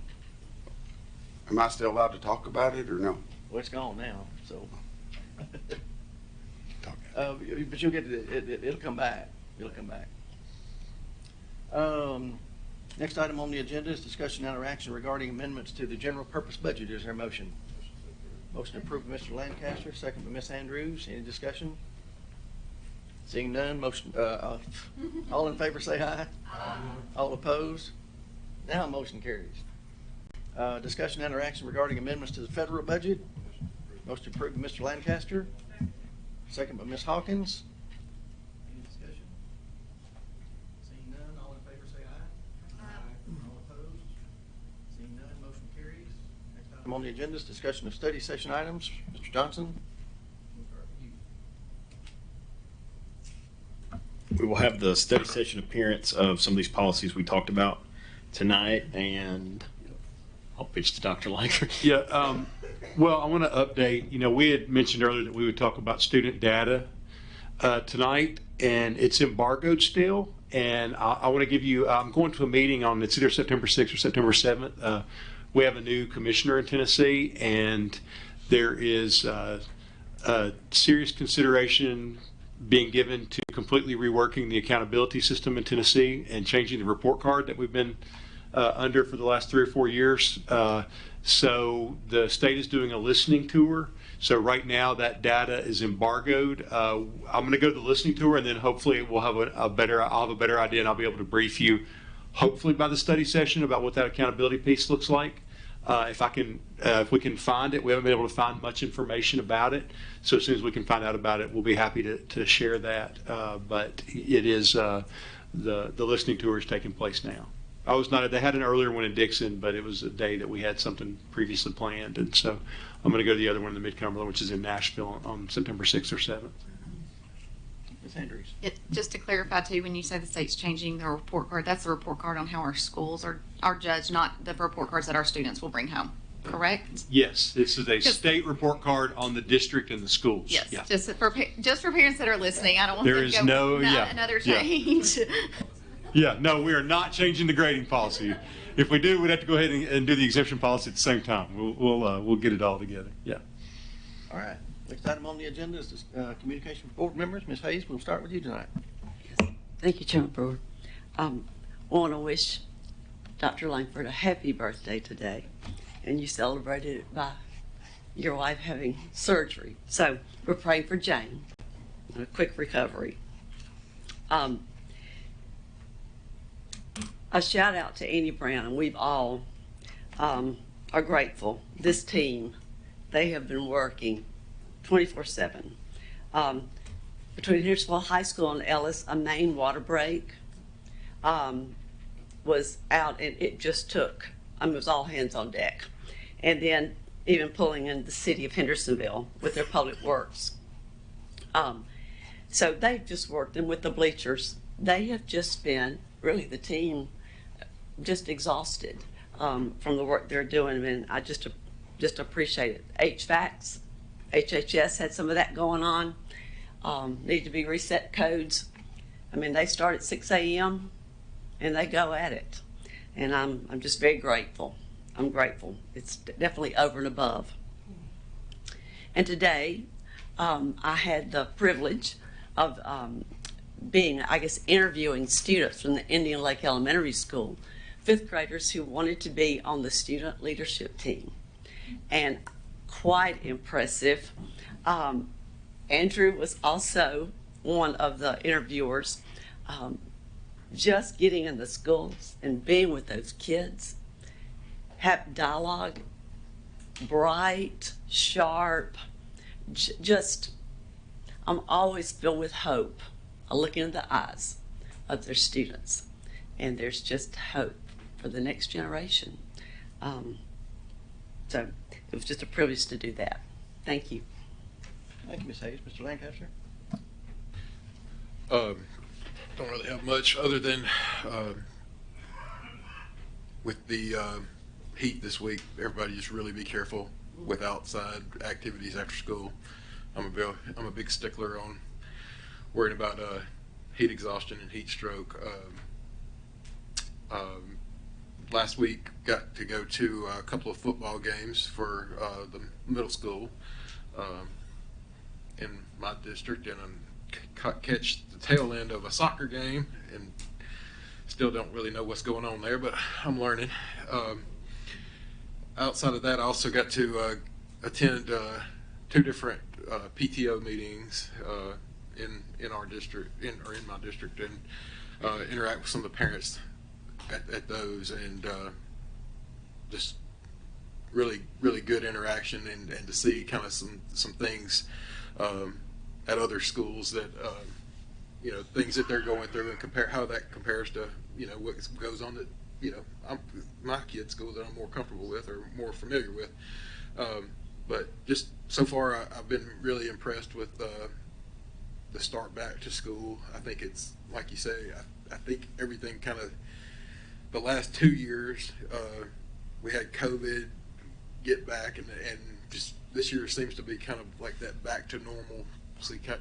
Am I still allowed to talk about it or no? Well, it's gone now, so. But you'll get it'll come back. It'll come back. Next item on the agenda is discussion and interaction regarding amendments to the general purpose budget. Is there a motion? Motion approved by Mr. Lancaster, second by Ms. Andrews. Any discussion? Seeing none, motion, all in favor say aye. Aye. All opposed? Now motion carries. Discussion and interaction regarding amendments to the federal budget. Motion approved by Mr. Lancaster, second by Ms. Hawkins. Any discussion? Seeing none, all in favor say aye. Aye. All opposed? Seeing none, motion carries. Next item on the agenda is discussion of study session items. Mr. Johnson? We will have the study session appearance of some of these policies we talked about tonight, and I'll pitch to Dr. Langford. Yeah, well, I want to update. We had mentioned earlier that we would talk about student data tonight, and it's embargoed still. And I want to give you, I'm going to a meeting on, it's either September 6th or September 7th. We have a new commissioner in Tennessee, and there is a serious consideration being given to completely reworking the accountability system in Tennessee and changing the report card that we've been under for the last 3 or 4 years. So the state is doing a listening tour. So right now that data is embargoed. I'm going to go to the listening tour, and then hopefully we'll have I'll have a better idea, and I'll be able to brief you, hopefully by the study session, about what that accountability piece looks like. If we can find it, we haven't been able to find much information about it. So as soon as we can find out about it, we'll be happy to share that. But it is the listening tour is taking place now. They had an earlier one in Dixon, but it was a day that we had something previously planned, and so I'm going to go to the other one in the Mid-Cumberland, which is in Nashville on September 6th or 7th. Ms. Andrews. Just to clarify too, when you say the state's changing the report card, that's the report card on how our schools are judged, not the report cards that our students will bring home, correct? Yes, this is a state report card on the district and the schools. Yes, yeah. just for parents that are listening, I don't want There them is to go no, yeah, another yeah. change. Yeah, no, we are not changing the grading policy. If we do, we'd have to go ahead and do the exemption policy at the same time. We'll get it all together. Yeah. All right. Next item on the agenda is communication with board members. Ms. Hayes, we'll start with you tonight. Thank you, Chairman Brewer. I want to wish Dr. Langford a happy birthday today, and you celebrated it by your wife having surgery. So we're praying for Jane, a quick recovery. A shout out to Andy Brown, and we've all are grateful. This team, they have been working 24/7. Between Hendersonville High School and Ellis, a main water break was out, and it just took, it was all hands on deck. And then even pulling in the city of Hendersonville with their public works. So they've just worked, and with the bleachers, they have just been, really the team, just exhausted from the work they're doing, and I just appreciate it. HVACs, HHS had some of that going on. Need to be reset codes. I mean, they start at 6 a.m. and they go at it, and I'm just very grateful. I'm grateful. It's definitely over and above. And today, I had the privilege of being, I guess, interviewing students from the Indian Lake Elementary School, 5th graders who wanted to be on the student leadership team. And quite impressive. Andrew was also one of the interviewers. Just getting in the schools and being with those kids, have dialogue, bright, sharp, just, I'm always filled with hope. I look into the eyes of their students, and there's just hope for the next generation. So it was just a privilege to do that. Thank you. Thank you, Ms. Hayes. Mr. Lancaster? Don't really have much other than with the heat this week, everybody just really be careful with outside activities after school. I'm a big stickler on worrying about heat exhaustion and heat stroke. Last week got to go to a couple of football games for the middle school in my district, and catch the tail end of a soccer game, and still don't really know what's going on there, but I'm learning. Outside of that, I also got to attend 2 different PTO meetings in our district, in my district, and interact with some of the parents at those, and just really good interaction, and to see kind of some things at other schools that things that they're going through, and compare how that compares to what goes on at my kids' school that I'm more comfortable with or more familiar with. But just so far, I've been really impressed with the start back to school. I think it's like you say. I think everything kind of the last 2 years we had COVID, get back, and just this year seems to be kind of like that back to normal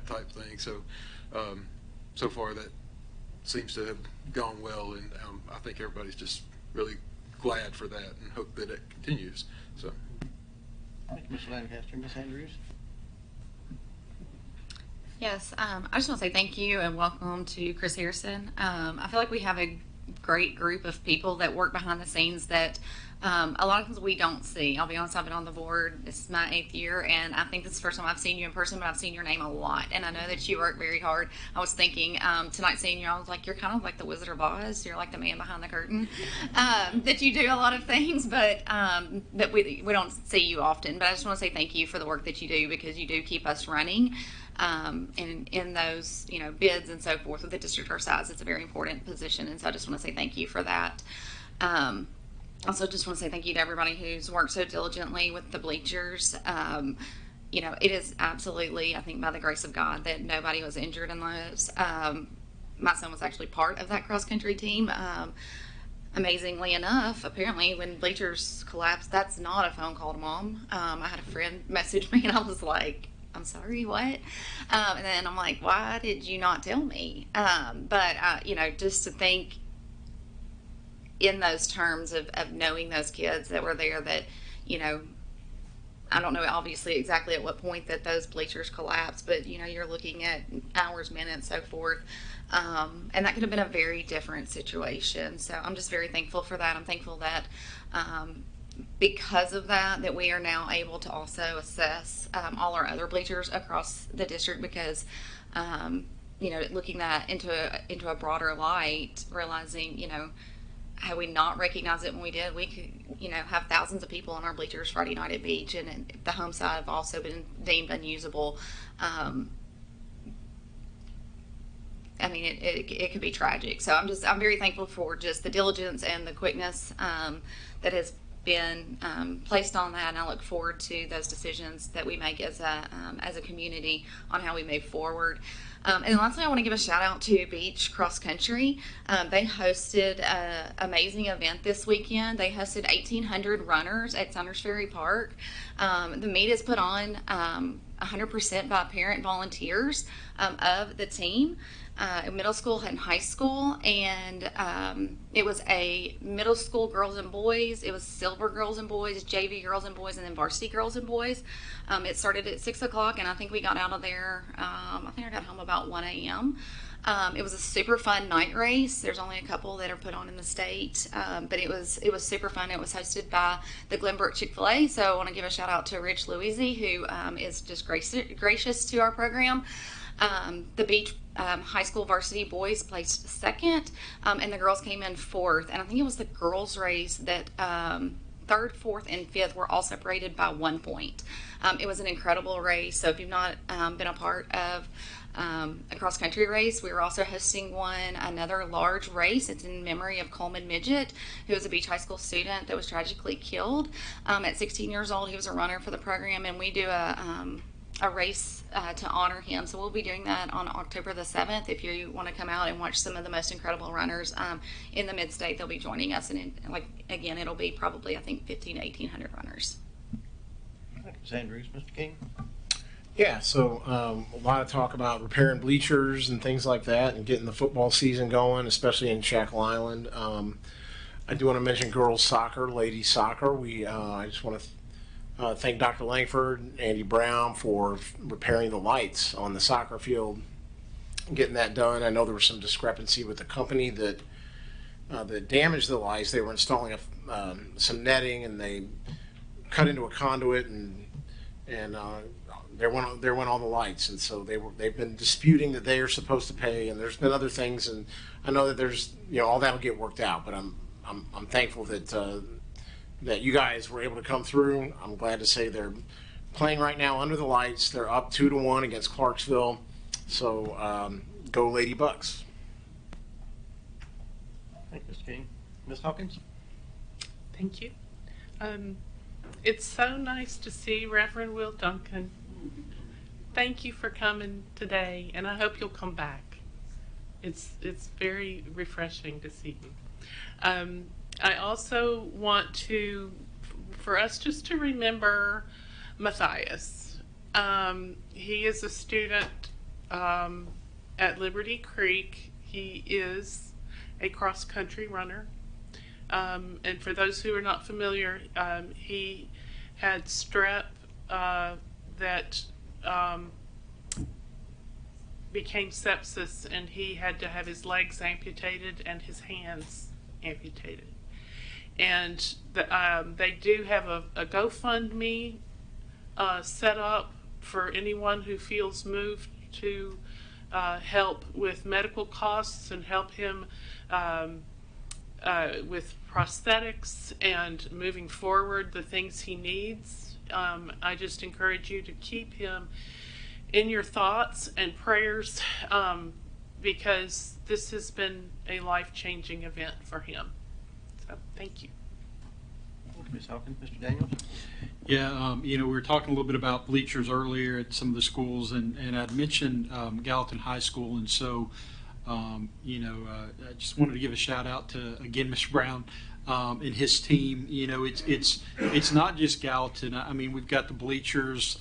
type thing. So so far that seems to have gone well, and I think everybody's just really glad for that and hope that it continues. So. Thank you, Mr. Lancaster. Ms. Andrews? Yes, I just want to say thank you and welcome to Chris Harrison. I feel like we have a great group of people that work behind the scenes that a lot of things we don't see. I'll be honest, I've been on the board, this is my 8th year, and I think this is the first time I've seen you in person, but I've seen your name a lot, and I know that you work very hard. I was thinking tonight seeing you, I was like, you're kind of like the Wizard of Oz. You're like the man behind the curtain. That you do a lot of things, but that we don't see you often. But I just want to say thank you for the work that you do, because you do keep us running. And in those, bids and so forth with the district our size, it's a very important position. And so I just want to say thank you for that. Also just want to say thank you to everybody who's worked so diligently with the bleachers. It is absolutely, I think, by the grace of God that nobody was injured in those. My son was actually part of that cross country team. Amazingly enough, apparently when bleachers collapsed, that's not a phone call to mom. I had a friend message me and I was like, I'm sorry, what? And then I'm like, why did you not tell me? You know, just to think in those terms of knowing those kids that were there, that, you know, I don't know obviously exactly at what point that those bleachers collapsed, but you know, you're looking at hours, minutes, so forth. And that could have been a very different situation. So I'm just very thankful for that. I'm thankful that because of that we are now able to also assess all our other bleachers across the district, because you know, looking that into a broader light, realizing, you know, had we not recognized it when we did, we could, you know, have thousands of people on our bleachers Friday night at beach, and the home side have also been deemed unusable. I mean, it could be tragic. So I'm very thankful for just the diligence and the quickness that has been placed on that, and I look forward to those decisions that we make as a community on how we move forward. And lastly, I want to give a shout out to Beach Cross Country. They hosted an amazing event this weekend. They hosted 1,800 runners at Saunders Ferry Park. The meet is put on 100% by parent volunteers of the team. Middle school and high school, and it was a middle school girls and boys, it was silver girls and boys, JV girls and boys, and then varsity girls and boys. It started at 6 o'clock, and I think we got out of there, I think I got home about 1 a.m. It was a super fun night race. There's only a couple that are put on in the state, but it was super fun. It was hosted by the Glenbrook Chick-fil-A, so I want to give a shout out to Rich Louisi, who is just gracious to our program. The Beach high school varsity boys placed second, and the girls came in fourth. And I think it was the girls' race that third, fourth, and fifth were all separated by 1 point. It was an incredible race. So if you've not been a part of a cross-country race, we were also hosting another large race. It's in memory of Coleman Midget, who was a Beach High School student that was tragically killed at 16 years old. He was a runner for the program, and we do a race to honor him. So we'll be doing that on October the 7th. If you want to come out and watch some of the most incredible runners in the mid-state, they'll be joining us. And again, it'll be probably, I think, 1,500 to 1,800 runners. Thank you, Ms. Andrews. Mr. King? Yeah, so a lot of talk about repairing bleachers and things like that, and getting the football season going, especially in Shackle Island. I do want to mention girls soccer, ladies soccer. I just want to thank Dr. Langford and Andy Brown for repairing the lights on the soccer field, getting that done. I know there was some discrepancy with the company that damaged the lights. They were installing some netting, and they cut into a conduit, and there went all the lights. And so they've been disputing that they are supposed to pay, and there's been other things, and I know that there's, you know, all that'll get worked out. But I'm thankful that you guys were able to come through. I'm glad to say they're playing right now under the lights. They're up 2-1 against Clarksville. So go Lady Bucks. Thank you, Mr. King. Ms. Hawkins? Thank you. It's so nice to see Reverend Will Duncan. Thank you for coming today, and I hope you'll come back. It's very refreshing to see you. I also want for us just to remember Matthias. He is a student at Liberty Creek. He is a cross-country runner. And for those who are not familiar, he had strep that became sepsis, and he had to have his legs amputated and his hands amputated. And they do have a GoFundMe set up for anyone who feels moved to help with medical costs and help him with prosthetics and moving forward the things he needs. I just encourage you to keep him in your thoughts and prayers, because this has been a life-changing event for him. So thank you. Ms. Hawkins. Mr. Daniels? Yeah, you know, we were talking a little bit about bleachers earlier at some of the schools, and I'd mentioned Gallatin High School, and so I just wanted to give a shout out to, again, Mr. Brown and his team. It's not just Gallatin. I mean, we've got the bleachers.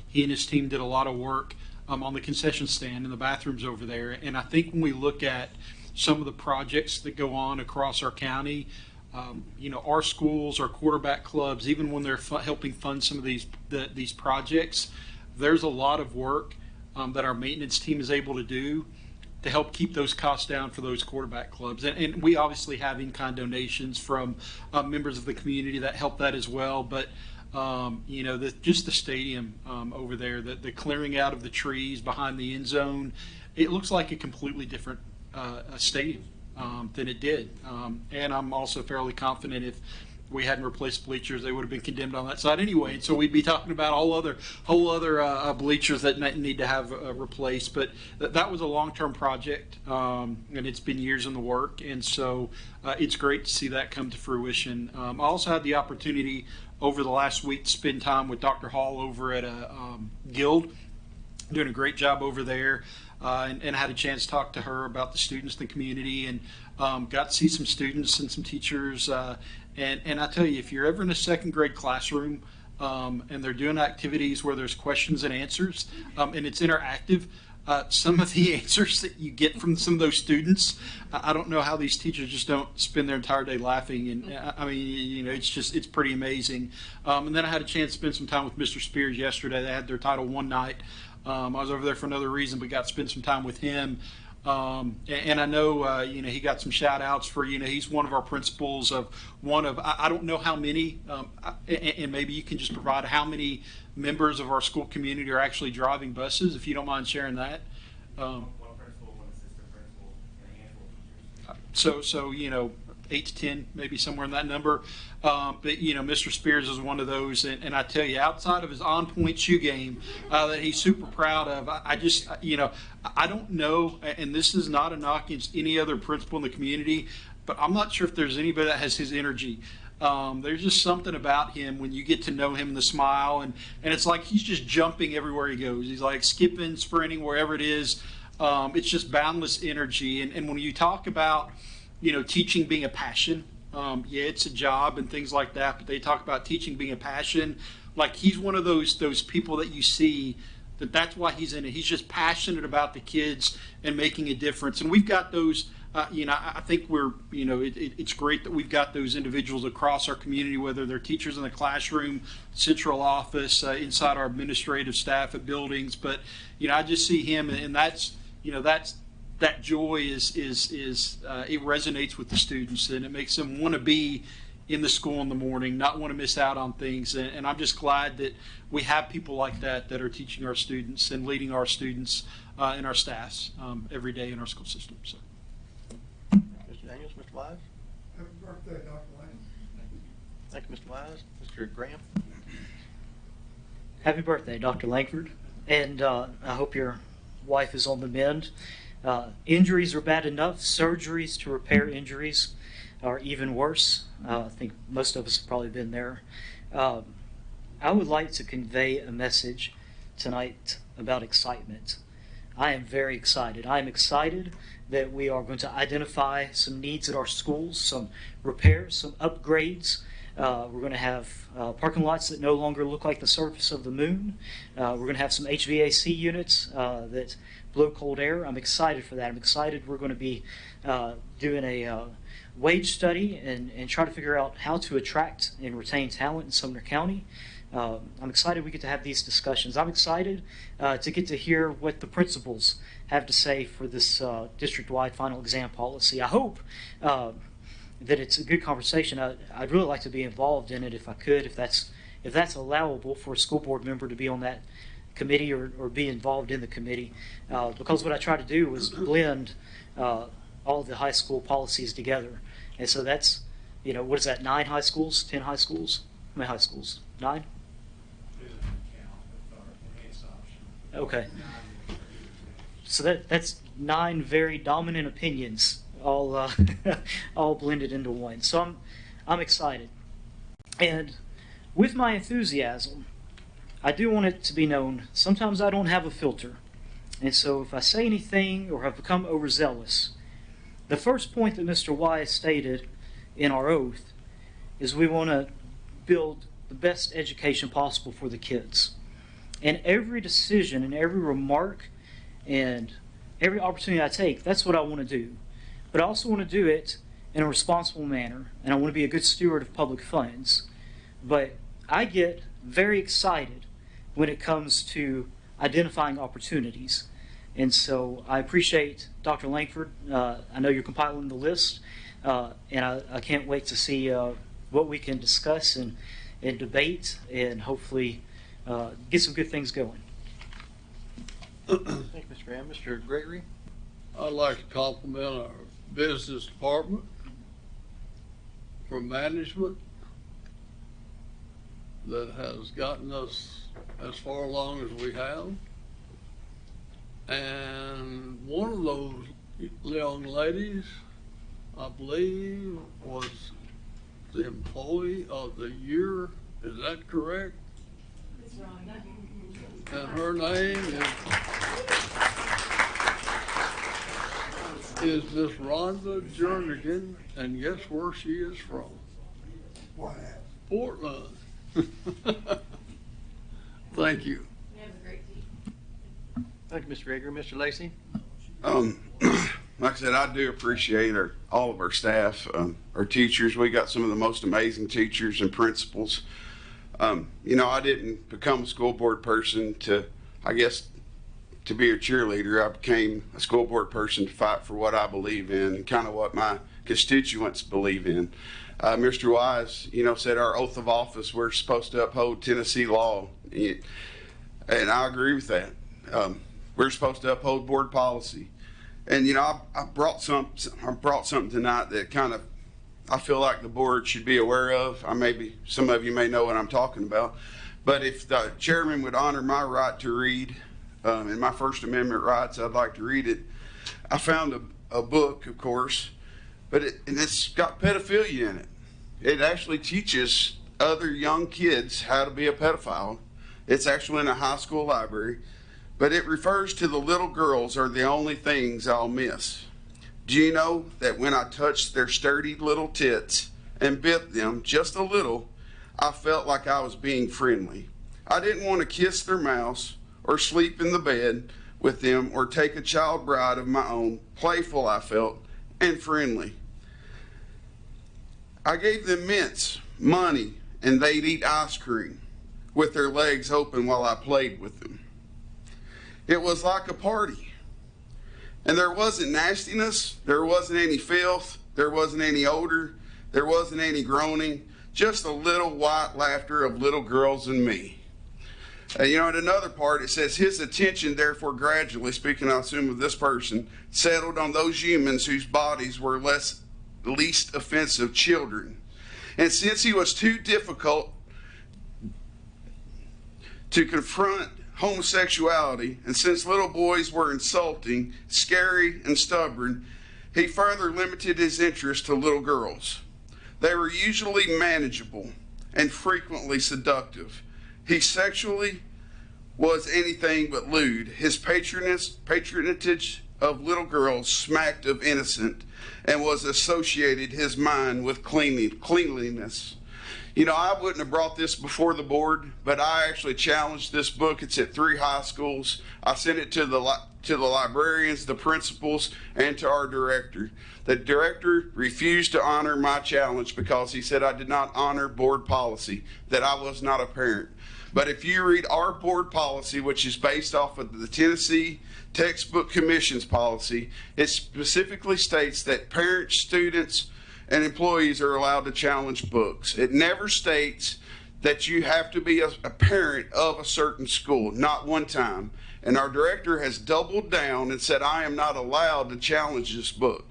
He and his team did a lot of work on the concession stand and the bathrooms over there. And I think when we look at some of the projects that go on across our county, our schools, our quarterback clubs, even when they're helping fund some of these projects, there's a lot of work that our maintenance team is able to do to help keep those costs down for those quarterback clubs. And we obviously have in-kind donations from members of the community that help that as well. But just the stadium over there, the clearing out of the trees behind the end zone, it looks like a completely different stadium than it did. And I'm also fairly confident if we hadn't replaced bleachers, they would have been condemned on that side anyway. And so we'd be talking about whole other bleachers that need to have replaced. But that was a long-term project, and it's been years in the work. And so it's great to see that come to fruition. I also had the opportunity over the last week to spend time with Dr. Hall over at Guild, doing a great job over there. And had a chance to talk to her about the students in the community, and got to see some students and some teachers. And I tell you, if you're ever in a second grade classroom and they're doing activities where there's questions and answers and it's interactive, some of the answers that you get from some of those students, I don't know how these teachers just don't spend their entire day laughing. And I mean, it's pretty amazing. And then I had a chance to spend some time with Mr. Spears yesterday. They had their Title I night. I was over there for another reason, but got to spend some time with him. And I know, he got some shout outs for, he's one of our principals of I don't know how many, and maybe you can just provide how many members of our school community are actually driving buses, if you don't mind sharing that. One principal, one assistant principal, and a handful of teachers. So 8 to 10, maybe somewhere in that number. But Mr. Spears is one of those, and I tell you, outside of his on-point shoe game that he's super proud of, I just, I don't know, and this is not a knock against any other principal in the community, but I'm not sure if there's anybody that has his energy. There's just something about him when you get to know him and the smile, and it's like he's just jumping everywhere he goes. He's like skipping, sprinting, wherever it is. It's just boundless energy, and when you talk about teaching being a passion. It's a job and things like that, but they talk about teaching being a passion. Like he's one of those people that you see that's why he's in it. He's just passionate about the kids and making a difference. And we've got those, I think it's great that we've got those individuals across our community, whether they're teachers in the classroom, central office, inside our administrative staff at buildings. But, I just see him, and that joy is it resonates with the students, and it makes them want to be in the school in the morning, not want to miss out on things. And I'm just glad that we have people like that are teaching our students and leading our students and our staffs every day in our school system. So, Mr. Daniels, Mr. Wise. Happy birthday, Dr. Lane. Thank you, Mr. Wise. Mr. Graham. Happy birthday, Dr. Langford, and I hope your wife is on the mend. Injuries are bad enough. Surgeries to repair injuries are even worse. I think most of us have probably been there. I would like to convey a message tonight about excitement. I am very excited. I am excited that we are going to identify some needs at our schools, some repairs, some upgrades. We're going to have parking lots that no longer look like the surface of the moon. We're going to have some HVAC units that blow cold air. I'm excited for that. I'm excited we're going to be doing a wage study and try to figure out how to attract and retain talent in Sumner County. I'm excited we get to have these discussions. I'm excited to get to hear what the principals have to say for this district-wide final exam policy. I hope that it's a good conversation. I'd really like to be involved in it if I could, if that's allowable for a school board member to be on that committee or be involved in the committee, because what I try to do is blend all the high school policies together. And so that's, what is that, 9 high schools, 10 high schools? How many high schools? 9? Okay. So that's 9 very dominant opinions, all all blended into one. So I'm excited. And with my enthusiasm, I do want it to be known, sometimes I don't have a filter. And so if I say anything or have become overzealous, the first point that Mr. Wise stated in our oath is we want to build the best education possible for the kids. And every decision and every remark and every opportunity I take, that's what I want to do. But I also want to do it in a responsible manner, and I want to be a good steward of public funds. But I get very excited when it comes to identifying opportunities. And so I appreciate Dr. Langford. I know you're compiling the list, and I can't wait to see what we can discuss and debate and hopefully get some good things going. Thank you, Mr. Graham. Mr. Gregory? I'd like to compliment our business department for management that has gotten us as far along as we have. And one of those young ladies, I believe, was the Employee of the Year. Is that correct? And her name is Miss Rhonda Jernigan, and guess where she is from? Portland. Thank you. Thank you, Mr. Gregory. Mr. Lacy? Like I said, I do appreciate all of our staff, our teachers. We got some of the most amazing teachers and principals. You know, I didn't become a school board person to be a cheerleader. I became a school board person to fight for what I believe in and kind of what my constituents believe in. Mr. Wise, you know, said our oath of office, we're supposed to uphold Tennessee law. And I agree with that. We're supposed to uphold board policy. And, you know, I brought something tonight that kind of I feel like the board should be aware of. Maybe some of you may know what I'm talking about. But if the chairman would honor my right to read and my First Amendment rights, I'd like to read it. I found a book, of course, but it's got pedophilia in it. It actually teaches other young kids how to be a pedophile. It's actually in a high school library. But it refers to the little girls are the only things I'll miss. Do you know that when I touched their sturdy little tits and bit them just a little, I felt like I was being friendly. I didn't want to kiss their mouths or sleep in the bed with them or take a child bride of my own. Playful I felt and friendly. I gave them mints, money, and they'd eat ice cream with their legs open while I played with them. It was like a party. And there wasn't nastiness, there wasn't any filth, there wasn't any odor, there wasn't any groaning, just a little white laughter of little girls and me. You know, in another part it says, his attention therefore gradually, speaking I assume of this person, settled on those humans whose bodies were least offensive, children. And since he was too difficult to confront homosexuality, and since little boys were insulting, scary, and stubborn, he further limited his interest to little girls. They were usually manageable and frequently seductive. He sexually was anything but lewd. His patronage of little girls smacked of innocent and was associated his mind with cleanliness. You know, I wouldn't have brought this before the board, but I actually challenged this book. It's at 3 high schools. I sent it to the librarians, the principals, and to our director. The director refused to honor my challenge because he said I did not honor board policy, that I was not a parent. But if you read our board policy, which is based off of the Tennessee Textbook Commission's policy, it specifically states that parents, students, and employees are allowed to challenge books. It never states that you have to be a parent of a certain school, not one time. And our director has doubled down and said, I am not allowed to challenge this book.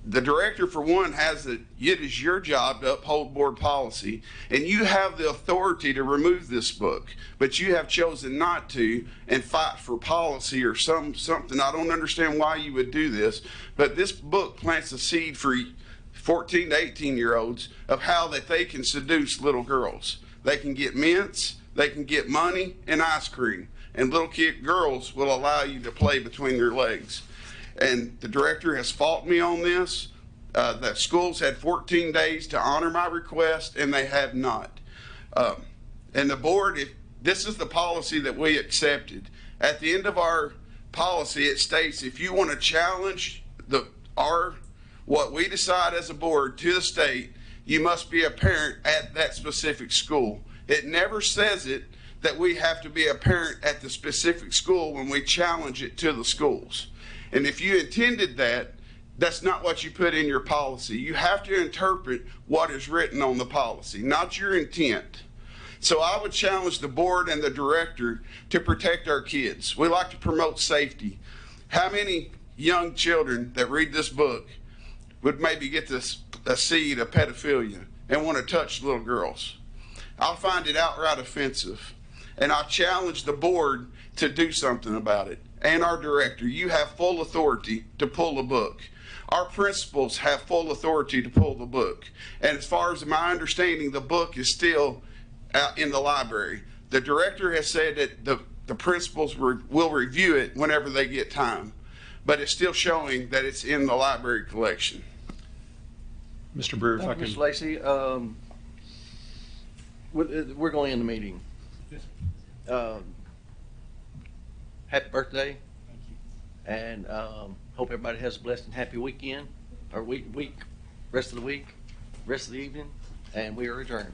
The director, for one, it is your job to uphold board policy, and you have the authority to remove this book, but you have chosen not to and fight for policy or something. I don't understand why you would do this, but this book plants a seed for 14 to 18-year-olds of how that they can seduce little girls. They can get mints, they can get money and ice cream, and little kid girls will allow you to play between their legs. And the director has fought me on this. The schools had 14 days to honor my request, and they have not. And the board, if this is the policy that we accepted. At the end of our policy, it states if you want to challenge what we decide as a board to the state, you must be a parent at that specific school. It never says it that we have to be a parent at the specific school when we challenge it to the schools. And if you intended that, that's not what you put in your policy. You have to interpret what is written on the policy, not your intent. So I would challenge the board and the director to protect our kids. We like to promote safety. How many young children that read this book would maybe get a seed of pedophilia and want to touch little girls? I'll find it outright offensive. And I challenge the board to do something about it. And our director, you have full authority to pull the book. Our principals have full authority to pull the book. And as far as my understanding, the book is still out in the library. The director has said that the principals will review it whenever they get time. But it's still showing that it's in the library collection. Mr. Brewer, if I Thank you, can. Mr. Lacy. We're going to end the meeting. Happy birthday. Thank you. And hope everybody has a blessed and happy weekend, or rest of the week, rest of the evening, and we are adjourned.